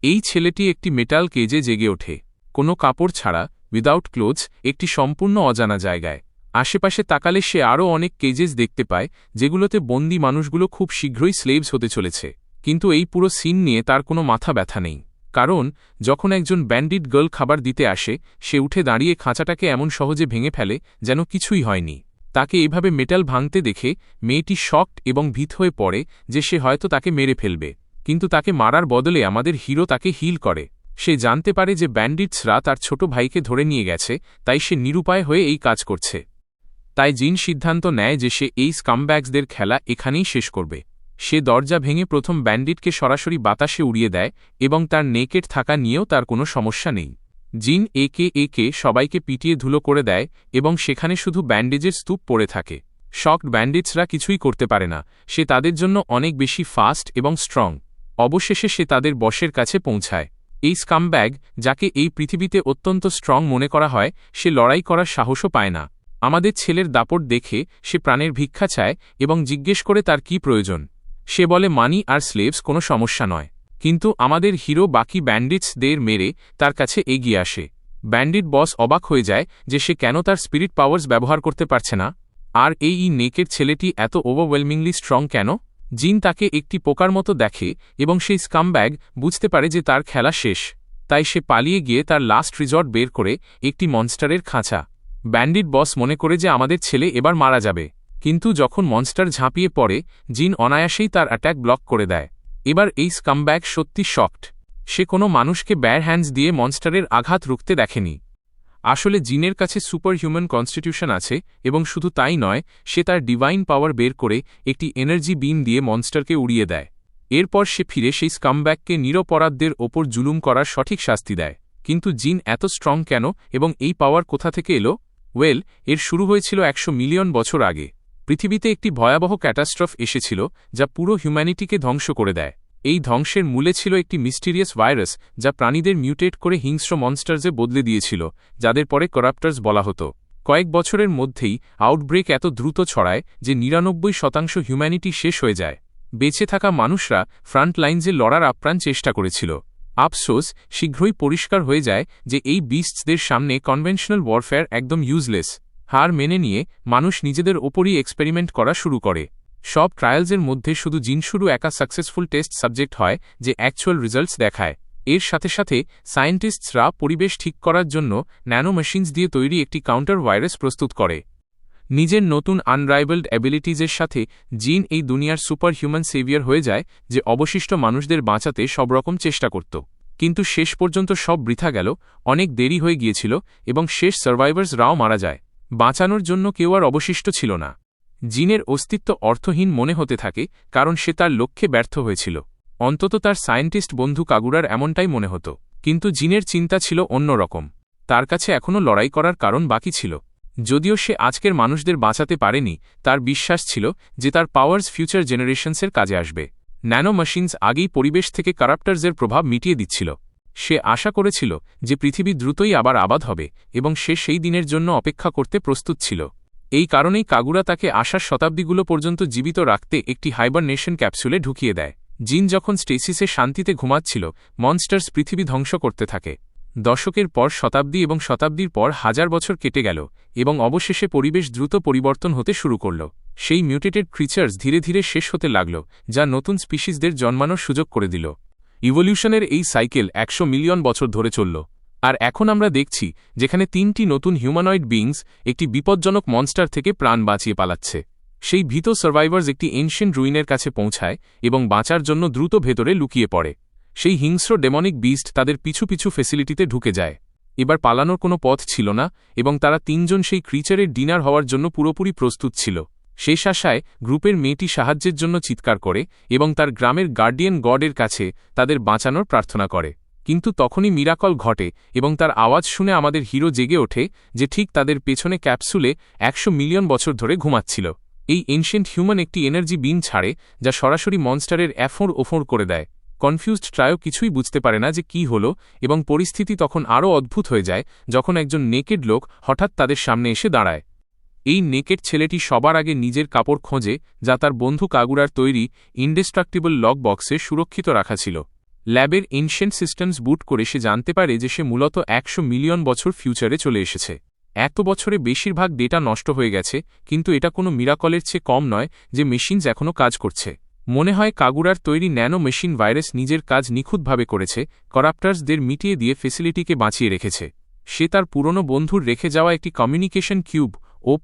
এই ছেলেটি একটি মেটাল কেজে জেগে ওঠে, কোনো কাপড় ছাড়া, উইদাউট ক্লোথস, একটি সম্পূর্ণ অজানা জায়গায়। আশেপাশে তাকালে সে আরও অনেক কেজেস দেখতে পায়, যেগুলোতে বন্দি মানুষগুলো খুব শীঘ্রই স্লেভস হতে চলেছে। কিন্তু এই পুরো সিন নিয়ে তার কোনো মাথা ব্যথা নেই, কারণ যখন একজন ব্যান্ডিট গার্ল খাবার দিতে আসে, সে উঠে দাঁড়িয়ে খাঁচাটাকে এমন সহজে ভেঙে ফেলে যেন কিছুই হয়নি। তাকে এভাবে মেটাল ভাঙতে দেখে মেয়েটি শকড এবং ভীত হয়ে পড়ে যে সে হয়তো তাকে মেরে ফেলবে। কিন্তু তাকে মারার বদলে আমাদের হিরো তাকে হিল করে। সে জানতে পারে যে ব্যান্ডিটসরা তার ছোট ভাইকে ধরে নিয়ে গেছে, তাই সে নিরুপায় হয়ে এই কাজ করছে। তাই জিন সিদ্ধান্ত নেয় যে সে এই স্কামব্যাগসদের খেলা এখানেই শেষ করবে। সে দরজা ভেঙে প্রথম ব্যান্ডিটকে সরাসরি বাতাসে উড়িয়ে দেয় এবং তার নেকেড থাকা নিয়েও তার কোনো সমস্যা নেই। জিন একে সবাইকে পিটিয়ে ধুলো করে দেয় এবং সেখানে শুধু ব্যান্ডেজের স্তূপ পড়ে থাকে। শকড ব্যান্ডিটসরা কিছুই করতে পারে না, সে তাদের জন্য অনেক বেশি ফাস্ট এবং স্ট্রং। অবশেষে সে তাদের বসের কাছে পৌঁছায়। এই স্কামব্যাগ, যাকে এই পৃথিবীতে অত্যন্ত স্ট্রং মনে করা হয়, সে লড়াই করার সাহসও পায় না। আমাদের ছেলের দাপট দেখে সে প্রাণের ভিক্ষা চায় এবং জিজ্ঞেস করে তার কি প্রয়োজন। সে বলে মানি আর স্লেভস কোনো সমস্যা নয়। কিন্তু আমাদের হিরো বাকি ব্যান্ডিটসদের মেরে তার কাছে এগিয়ে আসে। ব্যান্ডিট বস অবাক হয়ে যায় যে সে কেন তার স্পিরিট পাওয়ার্স ব্যবহার করতে পারছে না, আর এই নেকেড ছেলেটি এত ওভারওয়েলমিংলি স্ট্রং কেন। জিন তাকে একটি পোকার মতো দেখে এবং সেই স্কামব্যাগ বুঝতে পারে যে তার খেলা শেষ। তাই সে পালিয়ে গিয়ে তার লাস্ট রিজর্ট বের করে একটি মনস্টারের খাঁচা। ব্যান্ডিট বস মনে করে যে আমাদের ছেলে এবার মারা যাবে, কিন্তু যখন মনস্টার ঝাঁপিয়ে পড়ে, জিন অনায়াসেই তার অ্যাট্যাক ব্লক করে দেয়। এবার এই স্কামব্যাগ সত্যি শকড। সে কোনো মানুষকে ব্যার হ্যান্ডস দিয়ে মনস্টারের আঘাত রুখতে দেখেনি। আসলে জিনের কাছে সুপার হিউম্যান কনস্টিটিউশন আছে, এবং শুধু তাই নয়, সে তার ডিভাইন পাওয়ার বের করে একটি এনার্জি বিম দিয়ে মনস্টারকে উড়িয়ে দেয়। এরপর সে ফিরে সেই স্কামব্যাগকে নিরপরাধদের ওপর জুলুম করার সঠিক শাস্তি দেয়। কিন্তু জিন এত স্ট্রং কেন এবং এই পাওয়ার কোথা থেকে এলো? এর শুরু হয়েছিল 100 মিলিয়ন বছর আগে। পৃথিবীতে একটি ভয়াবহ ক্যাটাস্ট্রফ এসেছিল যা পুরো হিউম্যানিটিকে ধ্বংস করে দেয়। এই ধ্বংসের মূলে ছিল একটি মিস্টিরিয়াস ভাইরাস, যা প্রাণীদের মিউটেট করে হিংস্র মনস্টার্সে বদলে দিয়েছিল, যাদের পরে করাপ্টার্স বলা হতো। কয়েক বছরের মধ্যেই আউটব্রেক এত দ্রুত ছড়ায় যে 99% হিউম্যানিটি শেষ হয়ে যায়। বেঁচে থাকা মানুষরা ফ্রন্ট লাইনসে লড়ার আপ্রাণ চেষ্টা করেছিল। আফসোস, শীঘ্রই পরিষ্কার হয়ে যায় যে এই বিস্টসদের সামনে কনভেনশনাল ওয়ারফেয়ার একদম ইউজলেস। হার মেনে নিয়ে মানুষ নিজেদের ওপরই এক্সপেরিমেন্ট করা শুরু করে। সব ট্রায়ালসের মধ্যে শুধু জিন শুরু একা সাকসেসফুল টেস্ট সাবজেক্ট হয় যে অ্যাকচুয়াল রেজাল্টস দেখায়। এর সাথে সাথে সায়েন্টিস্টরা পরিবেশ ঠিক করার জন্য ন্যানো মেশিনস দিয়ে তৈরি একটি কাউন্টার ভাইরাস প্রস্তুত করে। নিজের নতুন আনরাইভেলড অ্যাবিলিটিজের সাথে জিন এই দুনিয়ার সুপার হিউম্যান সেভিয়ার হয়ে যায়, যে অবশিষ্ট মানুষদের বাঁচাতে সব রকম চেষ্টা করত। কিন্তু শেষ পর্যন্ত সব বৃথা গেল, অনেক দেরি হয়ে গিয়েছিল এবং শেষ সার্ভাইভার্সরাও মারা যায়। বাঁচানোর জন্য কেউ আর অবশিষ্ট ছিল না। জিনের অস্তিত্ব অর্থহীন মনে হতে থাকে, কারণ সে তার লক্ষ্যে ব্যর্থ হয়েছিল। অন্তত তার সায়েন্টিস্ট বন্ধু কাগুরার এমনটাই মনে হতো। কিন্তু জিনের চিন্তা ছিল অন্যরকম। তার কাছে এখনও লড়াই করার কারণ বাকি ছিল। যদিও সে আজকের মানুষদের বাঁচাতে পারেনি, তার বিশ্বাস ছিল যে তার পাওয়ার্স ফিউচার জেনারেশনসের কাজে আসবে। ন্যানো মেশিনস আগেই পরিবেশ থেকে কারাপ্টার্সের প্রভাব মিটিয়ে দিচ্ছিল। সে আশা করেছিল যে পৃথিবী দ্রুতই আবার আবাদ হবে, এবং সে সেই দিনের জন্য অপেক্ষা করতে প্রস্তুত ছিল। এই কারণেই কাগুরা তাকে আসার শতাব্দীগুলো পর্যন্ত জীবিত রাখতে একটি হাইবারনেশন ক্যাপসুলে ঢুকিয়ে দেয়। জিন যখন স্টেসিসে শান্তিতে ঘুমাচ্ছিল, মনস্টার্স পৃথিবী ধ্বংস করতে থাকে। দশকের পর শতাব্দী এবং শতাব্দীর পর হাজার বছর কেটে গেল, এবং অবশেষে পরিবেশ দ্রুত পরিবর্তন হতে শুরু করল। সেই মিউটেটেড ক্রিচার্স ধীরে ধীরে শেষ হতে লাগল, যা নতুন স্পিসিসদের জন্মানোর সুযোগ করে দিল। ইভলিউশনের এই সাইকেল 100 মিলিয়ন বছর ধরে চলল। আর এখন আমরা দেখছি যেখানে 3টি নতুন হিউম্যানয়েড বিংস একটি বিপজ্জনক মনস্টার থেকে প্রাণ বাঁচিয়ে পালাচ্ছে। সেই ভীত সার্ভাইভার্স একটি এনশিয়েন্ট রুইনের কাছে পৌঁছায় এবং বাঁচার জন্য দ্রুত ভেতরে লুকিয়ে পড়ে। সেই হিংস্র ডেমনিক বিস্ট তাদের পিছু পিছু ফেসিলিটিতে ঢুকে যায়। এবার পালানোর কোনো পথ ছিল না, এবং তারা 3জন সেই ক্রিচারের ডিনার হওয়ার জন্য পুরোপুরি প্রস্তুত ছিল। শেষ আশায় গ্রুপের মেয়েটি সাহায্যের জন্য চিৎকার করে এবং তার গ্রামের গার্ডিয়ান গডের কাছে তাদের বাঁচানোর প্রার্থনা করে। কিন্তু তখনই মিরাকল ঘটে, এবং তার আওয়াজ শুনে আমাদের হিরো জেগে ওঠে যে ঠিক তাদের পেছনে ক্যাপসুলে 100 মিলিয়ন বছর ধরে ঘুমাচ্ছিল এই এনশিয়েন্ট হিউম্যান একটি এনার্জি বিম ছাড়ে, যা সরাসরি মনস্টারের ওফোড় করে দেয়। কনফিউজড ট্রায়ো কিছুই বুঝতে পারে না যে কি হল, এবং পরিস্থিতি তখন আরও অদ্ভুত হয়ে যায় যখন একজন নেকেড লোক হঠাৎ তাদের সামনে এসে দাঁড়ায়। এই নেকেড ছেলেটি সবার আগে নিজের কাপড় খোঁজে, যা তার বন্ধু কাগুরার তৈরি ইনডেস্ট্রাক্টিবল লক বক্সে সুরক্ষিত রাখা ছিল। ল্যাবের এনশিয়েন্ট সিস্টেমস বুট করে সে জানতে পারে যে সে মূলত 100 মিলিয়ন বছর ফিউচারে চলে এসেছে। এত বছরে বেশিরভাগ ডেটা নষ্ট হয়ে গেছে, কিন্তু এটা কোনো মিরাকলের চেয়ে কম নয় যে মেশিনস এখনও কাজ করছে। মনে হয় কাগুরার তৈরি ন্যানো মেশিন ভাইরাস নিজের কাজ নিখুঁতভাবে করেছে, করাপ্টার্সদের মিটিয়ে দিয়ে ফেসিলিটিকে বাঁচিয়ে রেখেছে। সে তার পুরনো বন্ধুর রেখে যাওয়া একটি কমিউনিকেশন কিউব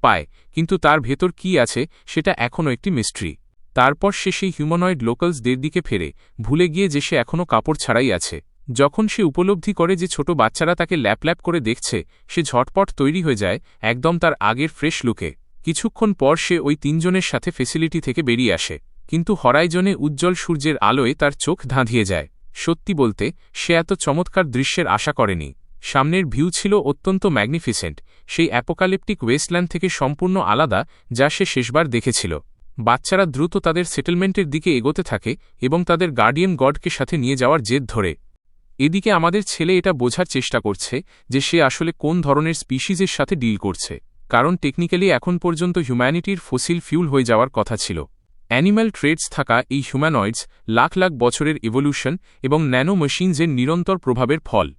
পায়, কিন্তু তার ভেতর কি আছে সেটা এখনও একটি মিস্ট্রি। তারপর সে সেই হিউম্যানয়েড লোকালসদের দিকে ফেরে, ভুলে গিয়ে যে সে এখনও কাপড় ছাড়াই আছে। যখন সে উপলব্ধি করে যে ছোট বাচ্চারা তাকে ল্যাপ করে দেখছে, সে ঝটপট তৈরি হয়ে যায়, একদম তার আগের ফ্রেশ লুকে। কিছুক্ষণ পর সে ওই তিনজনের সাথে ফেসিলিটি থেকে বেরিয়ে আসে, কিন্তু হরাইজনে উজ্জ্বল সূর্যের আলোয় তার চোখ ধাঁধিয়ে যায়। সত্যি বলতে, সে এত চমৎকার দৃশ্যের আশা করেনি। সামনের ভিউ ছিল অত্যন্ত ম্যাগনিফিসেন্ট, সেই অ্যাপোকালিপটিক ওয়েস্টল্যান্ড থেকে সম্পূর্ণ আলাদা যা সে শেষবার দেখেছিল। বাচ্চারা দ্রুত তাদের সেটেলমেন্টের দিকে এগোতে থাকে এবং তাদের গার্ডিয়ান গডকে সাথে নিয়ে যাওয়ার জেদ ধরে। এদিকে আমাদের ছেলে এটা বোঝার চেষ্টা করছে যে সে আসলে কোন ধরনের স্পিসিজের সাথে ডিল করছে, কারণ টেকনিক্যালি এখন পর্যন্ত হিউম্যানিটির ফসিল ফিউল হয়ে যাওয়ার কথা ছিল। অ্যানিম্যাল ট্রেডস থাকা এই হিউম্যানয়েডস লাখ লাখ বছরের ইভোলিউশন এবং ন্যানো মেশিনসের নিরন্তর প্রভাবের ফল।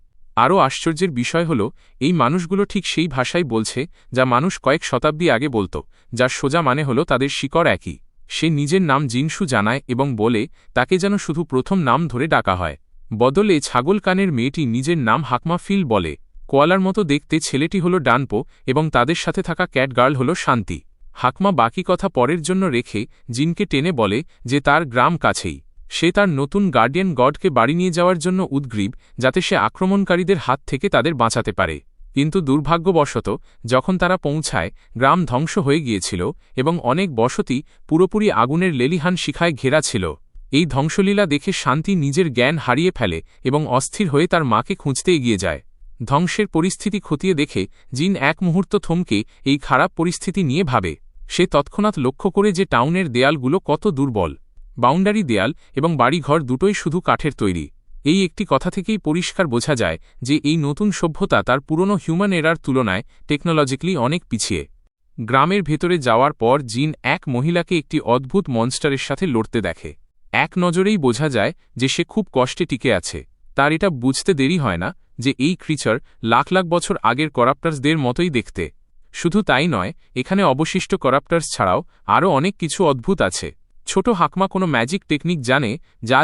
আরও আশ্চর্যের বিষয় হল, এই মানুষগুলো ঠিক সেই ভাষাই বলছে যা মানুষ কয়েক শতাব্দী আগে বলত, যার সোজা মানে হল তাদের শিকড় একই। সে নিজের নাম জিনসু জানায় এবং বলে তাকে যেন শুধু প্রথম নাম ধরে ডাকা হয়। বদলে ছাগল কানের মেয়েটি নিজের নাম হাকমা ফিল বলে। কোয়ালার মতো দেখতে ছেলেটি হল ডানপো এবং তাদের সাথে থাকা ক্যাট গার্ল হল শান্তি। হাকমা বাকি কথা পরের জন্য রেখে জিনকে টেনে বলে যে তার গ্রাম কাছেই। সে তার নতুন গার্ডিয়ান গডকে বাড়ি নিয়ে যাওয়ার জন্য উদ্গ্রীব, যাতে সে আক্রমণকারীদের হাত থেকে তাদের বাঁচাতে পারে। কিন্তু দুর্ভাগ্যবশত যখন তারা পৌঁছায়, গ্রাম ধ্বংস হয়ে গিয়েছিল এবং অনেক বসতি পুরোপুরি আগুনের লেলিহান শিখায় ঘেরা ছিল। এই ধ্বংসলীলা দেখে শান্তি নিজের জ্ঞান হারিয়ে ফেলে এবং অস্থির হয়ে তার মাকে খুঁজতে এগিয়ে যায়। ধ্বংসের পরিস্থিতি খতিয়ে দেখে জিন এক মুহূর্ত থমকে এই খারাপ পরিস্থিতি নিয়ে ভাবে। সে তৎক্ষণাৎ লক্ষ্য করে যে টাউনের দেয়ালগুলো কত দুর্বল। বাউন্ডারি দেয়াল এবং বাড়িঘর দুটোই শুধু কাঠের তৈরি। এই একটি কথা থেকেই পরিষ্কার বোঝা যায় যে এই নতুন সভ্যতা তার পুরনো হিউম্যান এরার তুলনায় টেকনোলজিক্যালি অনেক পিছিয়ে। গ্রামের ভেতরে যাওয়ার পর জিন এক মহিলাকে একটি অদ্ভুত মনস্টারের সাথে লড়তে দেখে। এক নজরেই বোঝা যায় যে সে খুব কষ্টে টিকে আছে। তার এটা বুঝতে দেরি হয় না যে এই ক্রিচার লাখ লাখ বছর আগের করাপ্টার্সদের মতোই দেখতে। শুধু তাই নয়, এখানে অবশিষ্ট করাপ্টার্স ছাড়াও আরও অনেক কিছু অদ্ভুত আছে। ছোট হাকমা কোনো ম্যাজিক টেকনিক জানে যা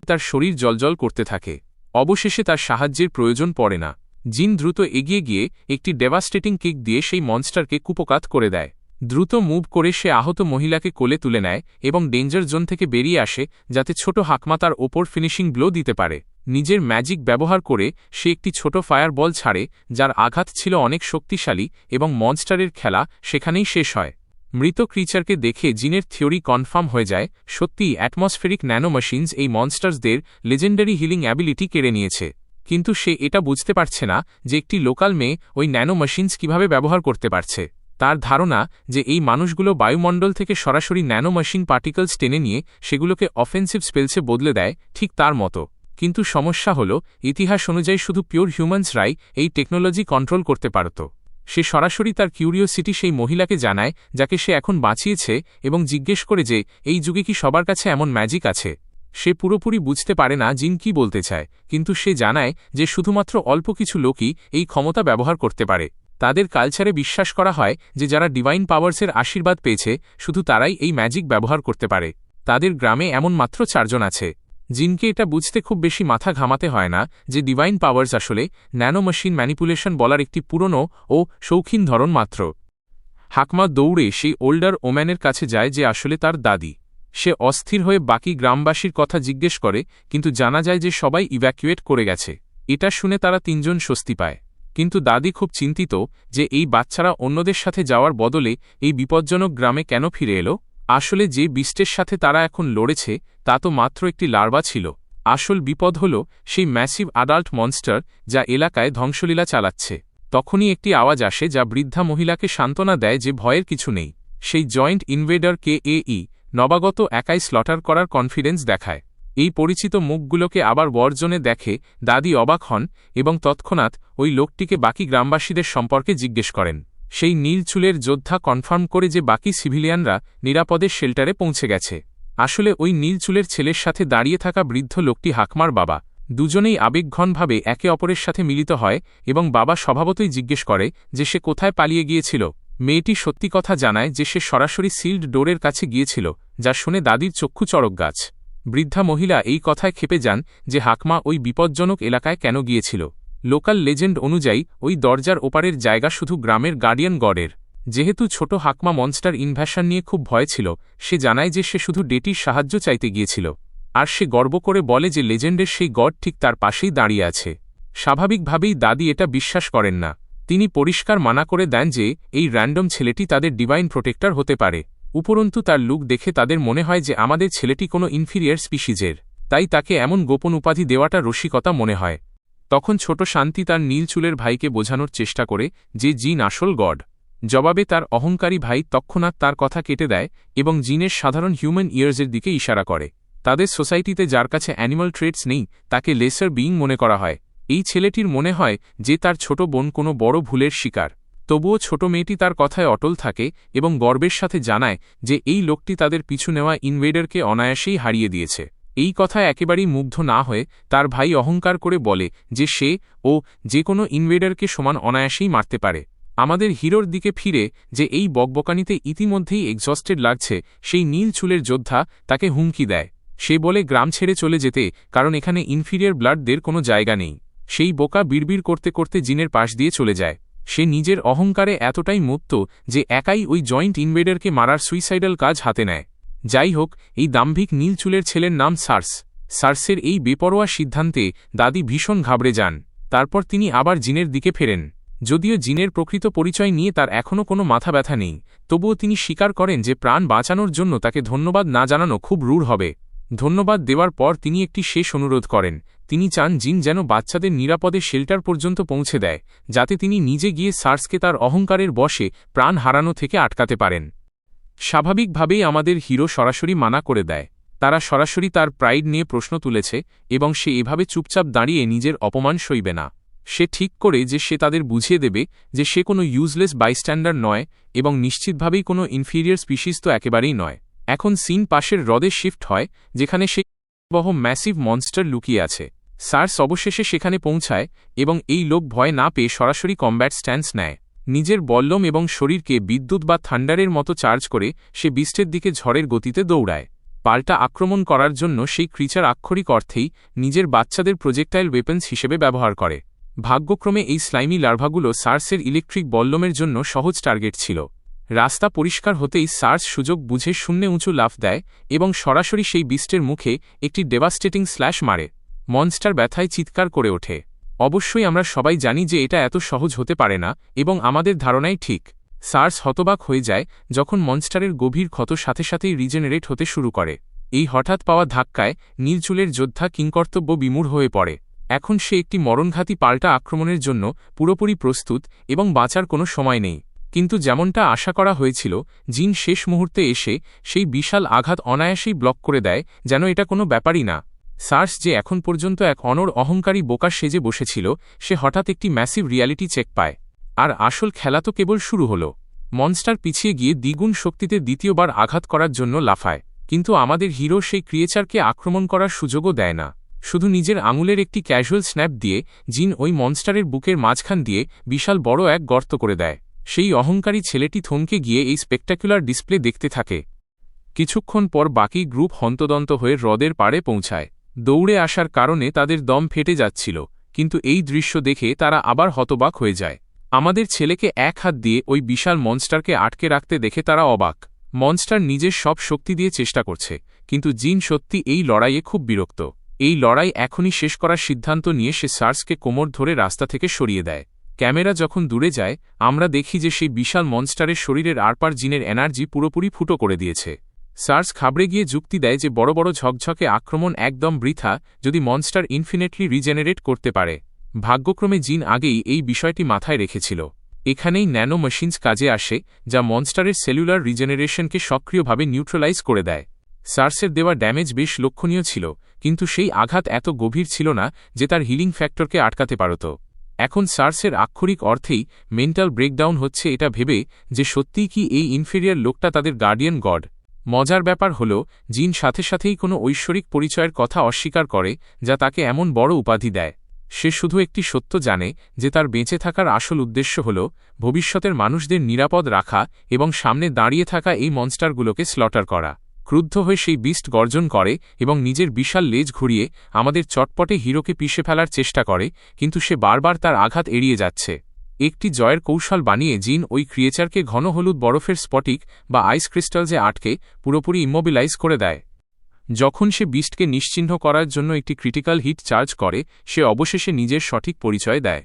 তার শরীর জ্বলজ্বল করতে থাকে। অবশেষে তার সাহায্যের প্রয়োজন পড়ে না। জিন দ্রুত এগিয়ে গিয়ে একটি ডেভাস্টেটিং কিক দিয়ে সেই মনস্টারকে কুপোকাত করে দেয়। দ্রুত মুভ করে সে আহত মহিলাকে কোলে তুলে নেয় এবং ডেঞ্জার জোন থেকে বেরিয়ে আসে, যাতে ছোট হাকমা তার ওপর ফিনিশিং ব্লো দিতে পারে। নিজের ম্যাজিক ব্যবহার করে সে একটি ছোট ফায়ার বল ছাড়ে, যার আঘাত ছিল অনেক শক্তিশালী এবং মনস্টারের খেলা সেখানেই শেষ হয়। মৃত ক্রিচারকে দেখে জিনের থিওরি কনফার্ম হয়ে যায়, সত্যিই অ্যাটমসফেরিক ন্যানো মেশিনস এই মনস্টার্সদের লেজেন্ডারি হিলিং অ্যাবিলিটি কেড়ে নিয়েছে। কিন্তু সে এটা বুঝতে পারছে না যে একটি লোকাল মেয়ে ওই ন্যানো মেশিনস কীভাবে ব্যবহার করতে পারছে। তার ধারণা যে এই মানুষগুলো বায়ুমণ্ডল থেকে সরাসরি ন্যানো মেশিন পার্টিকলস টেনে নিয়ে সেগুলোকে অফেন্সিভ স্পেলসে বদলে দেয়, ঠিক তার মতো। কিন্তু সমস্যা হল, ইতিহাস অনুযায়ী শুধু পিওর হিউম্যানসরাই এই টেকনোলজি কন্ট্রোল করতে পারত। সে সরাসরি তার কিউরিওসিটি সেই মহিলাকে জানায় যাকে সে এখন বাঁচিয়েছে এবং জিজ্ঞেস করে যে এই যুগে কি সবার কাছে এমন ম্যাজিক আছে। সে পুরোপুরি বুঝতে পারে না জিন কি বলতে চায়, কিন্তু সে জানায় যে শুধুমাত্র অল্প কিছু লোকই এই ক্ষমতা ব্যবহার করতে পারে। তাদের কালচারে বিশ্বাস করা হয় যে যারা ডিভাইন পাওয়ার্সের আশীর্বাদ পেয়েছে শুধু তারাই এই ম্যাজিক ব্যবহার করতে পারে। তাদের গ্রামে এমন মাত্র 4 জন আছে। জিনকে এটা বুঝতে খুব বেশি মাথা ঘামাতে হয় না যে ডিভাইন পাওয়ার্স আসলে ন্যানো মেশিন ম্যানিপুলেশন বলার একটি পুরনো ও শৌখিন ধরন মাত্র। হাকমা দৌড়ে সেই ওল্ডার ওম্যানের কাছে যায় যে আসলে তার দাদি। সে অস্থির হয়ে বাকি গ্রামবাসীর কথা জিজ্ঞেস করে, কিন্তু জানা যায় যে সবাই ইভ্যাকুয়েট করে গেছে। এটা শুনে তারা 3 জন স্বস্তি পায়। কিন্তু দাদি খুব চিন্তিত যে এই বাচ্চারা অন্যদের সাথে যাওয়ার বদলে এই বিপজ্জনক গ্রামে কেন ফিরে এলো। আসলে যে বিস্টের সাথে তারা এখন লড়েছে তা তো মাত্র একটি লার্ভা ছিল। আসল বিপদ হল সেই ম্যাসিভ অ্যাডাল্ট মনস্টার যা এলাকায় ধ্বংসলীলা চালাচ্ছে। তখনই একটি আওয়াজ আসে যা বৃদ্ধা মহিলাকে সান্ত্বনা দেয় যে ভয়ের কিছু নেই। সেই জয়েন্ট ইনভেডার KAE নবাগত একাই স্লটার করার কনফিডেন্স দেখায়। এই পরিচিত মুখগুলোকে আবার বর্জনে দেখে দাদি অবাক হন এবং তৎক্ষণাৎ ওই লোকটিকে বাকি গ্রামবাসীদের সম্পর্কে জিজ্ঞেস করেন। সেই নীল চুলের যোদ্ধা কনফার্ম করে যে বাকি সিভিলিয়ানরা নিরাপদে শেল্টারে পৌঁছে গেছে। আসলে ওই নীল চুলের ছেলের সাথে দাঁড়িয়ে থাকা বৃদ্ধ লোকটি হাকমার বাবা। দুজনেই আবেগঘনভাবে একে অপরের সাথে মিলিত হয় এবং বাবা স্বভাবতই জিজ্ঞেস করে যে সে কোথায় পালিয়ে গিয়েছিল। মেয়েটি সত্যি কথা জানায় যে সে সরাসরি সিল্ড ডোরের কাছে গিয়েছিল, যা শুনে দাদির চক্ষু চড়ক গাছ। বৃদ্ধা মহিলা এই কথায় ক্ষেপে যান যে হাকমা ওই বিপজ্জনক এলাকায় কেন গিয়েছিল। লোকাল লেজেন্ড অনুযায়ী ওই দরজার ওপারের জায়গা শুধু গ্রামের গার্ডিয়ান গডের। যেহেতু ছোট হাকমা মনস্টার ইনভ্যাশন নিয়ে খুব ভয় ছিল, সে জানায় যে সে শুধু ডেটির সাহায্য চাইতে গিয়েছিল। আর সে গর্ব করে বলে যে লেজেন্ডের সেই গড ঠিক তার পাশেই দাঁড়িয়ে আছে। স্বাভাবিকভাবেই দাদি এটা বিশ্বাস করেন না। তিনি পরিষ্কার মানা করে দেন যে এই র্যান্ডম ছেলেটি তাদের ডিভাইন প্রোটেক্টর হতে পারে। উপরন্তু তার লুক দেখে তাদের মনে হয় যে আমাদের ছেলেটি কোনো ইনফিরিয়ার স্পিসিজের, তাই তাকে এমন গোপন উপাধি দেওয়াটা রসিকতা মনে হয়। তখন ছোট শান্তি তার নীল চুলের ভাইকে বোঝানোর চেষ্টা করে যে জিন আসল গড। জবাবে তার অহংকারী ভাই তৎক্ষণাৎ তার কথা কেটে দেয় এবং জিনের সাধারণ হিউম্যান ইয়ার্সের দিকে ইশারা করে। তাদের সোসাইটিতে যার কাছে অ্যানিমাল ট্রেটস নেই তাকে লেসার বিইং মনে করা হয়। এই ছেলেটির মনে হয় যে তার ছোট বোন কোনো বড় ভুলের শিকার। তবুও ছোট মেয়েটি তার কথায় অটল থাকে এবং গর্বের সাথে জানায় যে এই লোকটি তাদের পিছু নেওয়া ইনভেডারকে অনায়াসেই হারিয়ে দিয়েছে। এই কথায় একেবারেই মুগ্ধ না হয়ে তার ভাই অহংকার করে বলে যে সে ও যে কোনো ইনভেডারকে সমান অনায়াসেই মারতে পারে। আমাদের হিরোর দিকে ফিরে যে এই বকবকানিতে ইতিমধ্যেই এক্সস্টেড লাগছে, সেই নীল চুলের যোদ্ধা তাকে হুমকি দেয়। সে বলে গ্রাম ছেড়ে চলে যেতে, কারণ এখানে ইনফিরিয়ার ব্লাডদের কোনো জায়গা নেই। সেই বোকা বিড়বিড় করতে করতে জিনের পাশ দিয়ে চলে যায়। সে নিজের অহংকারে এতটাই মত্ত যে একাই ওই জয়েন্ট ইনভেডারকে মারার সুইসাইডাল কাজ হাতে নেয়। যাই হোক, এই দাম্ভিক নীল চুলের ছেলের নাম সার্স। সার্সের এই বেপরোয়া সিদ্ধান্তে দাদি ভীষণ ঘাবড়ে যান। তারপর তিনি আবার জিনের দিকে ফেরেন। যদিও জিনের প্রকৃত পরিচয় নিয়ে তার এখনও কোনো মাথা ব্যথা নেই, তবুও তিনি স্বীকার করেন যে প্রাণ বাঁচানোর জন্য তাকে ধন্যবাদ না জানানো খুব রূঢ় হবে। ধন্যবাদ দেওয়ার পর তিনি একটি শেষ অনুরোধ করেন। তিনি চান জিন যেন বাচ্চাদের নিরাপদে শেল্টার পর্যন্ত পৌঁছে দেয়, যাতে তিনি নিজে গিয়ে সার্সকে তার অহংকারের বশে প্রাণ হারানো থেকে আটকাতে পারেন। স্বাভাবিকভাবেই আমাদের হিরো সরাসরি মানা করে দেয়। তারা সরাসরি তার প্রাইড নিয়ে প্রশ্ন তুলেছে এবং সে এভাবে চুপচাপ দাঁড়িয়ে নিজের অপমান সইবে না। সে ঠিক করে যে সে তাদের বুঝিয়ে দেবে যে সে কোনো ইউজলেস বাইস্ট্যান্ডার নয় এবং নিশ্চিতভাবেই কোনো ইনফিরিয়ার স্পিসিস তো একেবারেই নয়। এখন সিন পাশের হ্রদে শিফট হয়, যেখানে সে বহ ম্যাসিভ মনস্টার লুকিয়ে আছে। সার্স অবশেষে সেখানে পৌঁছায় এবং এই লোক ভয় না পেয়ে সরাসরি কমব্যাট স্ট্যান্স নেয়। নিজের বল্লম এবং শরীরকে বিদ্যুৎ বা থান্ডারের মতো চার্জ করে সে বিস্টের দিকে ঝড়ের গতিতে দৌড়ায়। পাল্টা আক্রমণ করার জন্য সেই ক্রিচার আক্ষরিক অর্থেই নিজের বাচ্চাদের প্রজেক্টাইল ওয়েপন্স হিসেবে ব্যবহার করে। ভাগ্যক্রমে এই স্লাইমি লার্ভাগুলো সার্সের ইলেকট্রিক বল্লমের জন্য সহজ টার্গেট ছিল। রাস্তা পরিষ্কার হতেই সার্স সুযোগ বুঝে শূন্যে উঁচু লাফ দেয় এবং সরাসরি সেই বিস্টের মুখে একটি ডেভাস্টেটিং স্ল্যাশ মারে। মনস্টার ব্যথায় চিৎকার করে ওঠে। অবশ্যই আমরা সবাই জানি যে এটা এত সহজ হতে পারে না এবং আমাদের ধারণাই ঠিক। সার্স হতবাক হয়ে যায় যখন মনস্টারের গভীর ক্ষত সাথে সাথেই রিজেনারেট হতে শুরু করে। এই হঠাৎ পাওয়া ধাক্কায় নীলচুলের যোদ্ধা কিংকর্তব্য বিমূঢ় হয়ে পড়ে। এখন সে একটি মরণঘাতী পাল্টা আক্রমণের জন্য পুরোপুরি প্রস্তুত এবং বাঁচার কোনো সময় নেই। কিন্তু যেমনটা আশা করা হয়েছিল, জিন শেষ মুহূর্তে এসে সেই বিশাল আঘাত অনায়াসেই ব্লক করে দেয়, যেন এটা কোনো ব্যাপারই না। সার্স যে এখন পর্যন্ত এক অহংকারী বোকা সেজে বসেছিল, সে হঠাৎ একটি ম্যাসিভ রিয়ালিটি চেক পায়। আর আসল খেলা তো কেবল শুরু হল। মনস্টার পিছিয়ে গিয়ে দ্বিগুণ শক্তিতে দ্বিতীয়বার আঘাত করার জন্য লাফায়, কিন্তু আমাদের হিরো সেই ক্রিয়েচারকে আক্রমণ করার সুযোগও দেয় না। শুধু নিজের আঙুলের একটি ক্যাজুয়াল স্ন্যাপ দিয়ে জিন ওই মনস্টারের বুকের মাঝখান দিয়ে বিশাল বড় এক গর্ত করে দেয়। সেই অহংকারী ছেলেটি থমকে গিয়ে এই স্পেকটাকুলার ডিসপ্লে দেখতে থাকে। কিছুক্ষণ পর বাকি গ্রুপ হন্তদন্ত হয়ে হ্রদের পাড়ে পৌঁছায়। দৌড়ে আসার কারণে তাদের দম ফেটে যাচ্ছিল, কিন্তু এই দৃশ্য দেখে তারা আবার হতবাক হয়ে যায়। আমাদের ছেলেকে এক হাত দিয়ে ওই বিশাল মনস্টারকে আটকে রাখতে দেখে তারা অবাক। মনস্টার নিজের সব শক্তি দিয়ে চেষ্টা করছে, কিন্তু জিন সত্যি এই লড়াইয়ে খুব বিরক্ত। এই লড়াই এখনই শেষ করার সিদ্ধান্ত নিয়ে সে সার্সকে কোমর ধরে রাস্তা থেকে সরিয়ে দেয়। ক্যামেরা যখন দূরে যায় আমরা দেখি যে সেই বিশাল মনস্টারের শরীরের আরপার জিনের এনার্জি পুরোপুরি ফুটো করে দিয়েছে। সার্স ঘাবড়ে গিয়ে যুক্তি দেয় যে বড় বড় ঝকঝকে আক্রমণ একদম বৃথা যদি মনস্টার ইনফিনিটলি রিজেনারেট করতে পারে। ভাগ্যক্রমে জিন আগেই এই বিষয়টি মাথায় রেখেছিল। এখানেই ন্যানো মেশিনস কাজে আসে, যা মনস্টারের সেলুলার রিজেনারেশনকে সক্রিয়ভাবে নিউট্রালাইজ করে দেয়। সার্সের দেওয়া ড্যামেজ বেশ লক্ষণীয় ছিল, কিন্তু সেই আঘাত এত গভীর ছিল না যে তার হিলিং ফ্যাক্টরকে আটকাতে পারত। এখন সার্সের আক্ষরিক অর্থেই মেন্টাল ব্রেকডাউন হচ্ছে এটা ভেবে যে সত্যিই কি এই ইনফেরিয়ার লোকটা তাদের গার্ডিয়ান গড। মজার ব্যাপার হল জিন সাথে সাথেই কোনো ঐশ্বরিক পরিচয়ের কথা অস্বীকার করে যা তাকে এমন বড় উপাধি দেয়। সে শুধু একটি সত্য জানে যে তার বেঁচে থাকার আসল উদ্দেশ্য হল ভবিষ্যতের মানুষদের নিরাপদ রাখা এবং সামনে দাঁড়িয়ে থাকা এই মনস্টারগুলোকে স্লটার করা। ক্রুদ্ধ হয়ে সেই বিস্ট গর্জন করে এবং নিজের বিশাল লেজ ঘুরিয়ে আমাদের চটপটে হিরোকে পিষে ফেলার চেষ্টা করে, কিন্তু সে বারবার তার আঘাত এড়িয়ে যাচ্ছে। একটি জয়ের কৌশল বানিয়ে জিন ওই ক্রিয়েচারকে ঘন হলুদ বরফের স্ফটিক বা আইস ক্রিস্টালসে আটকে পুরোপুরি ইম্মোবিলাইজ করে দেয়। যখন সে বিস্টকে নিশ্চিহ্ন করার জন্য একটি ক্রিটিক্যাল হিট চার্জ করে, সে অবশেষে নিজের সঠিক পরিচয় দেয়।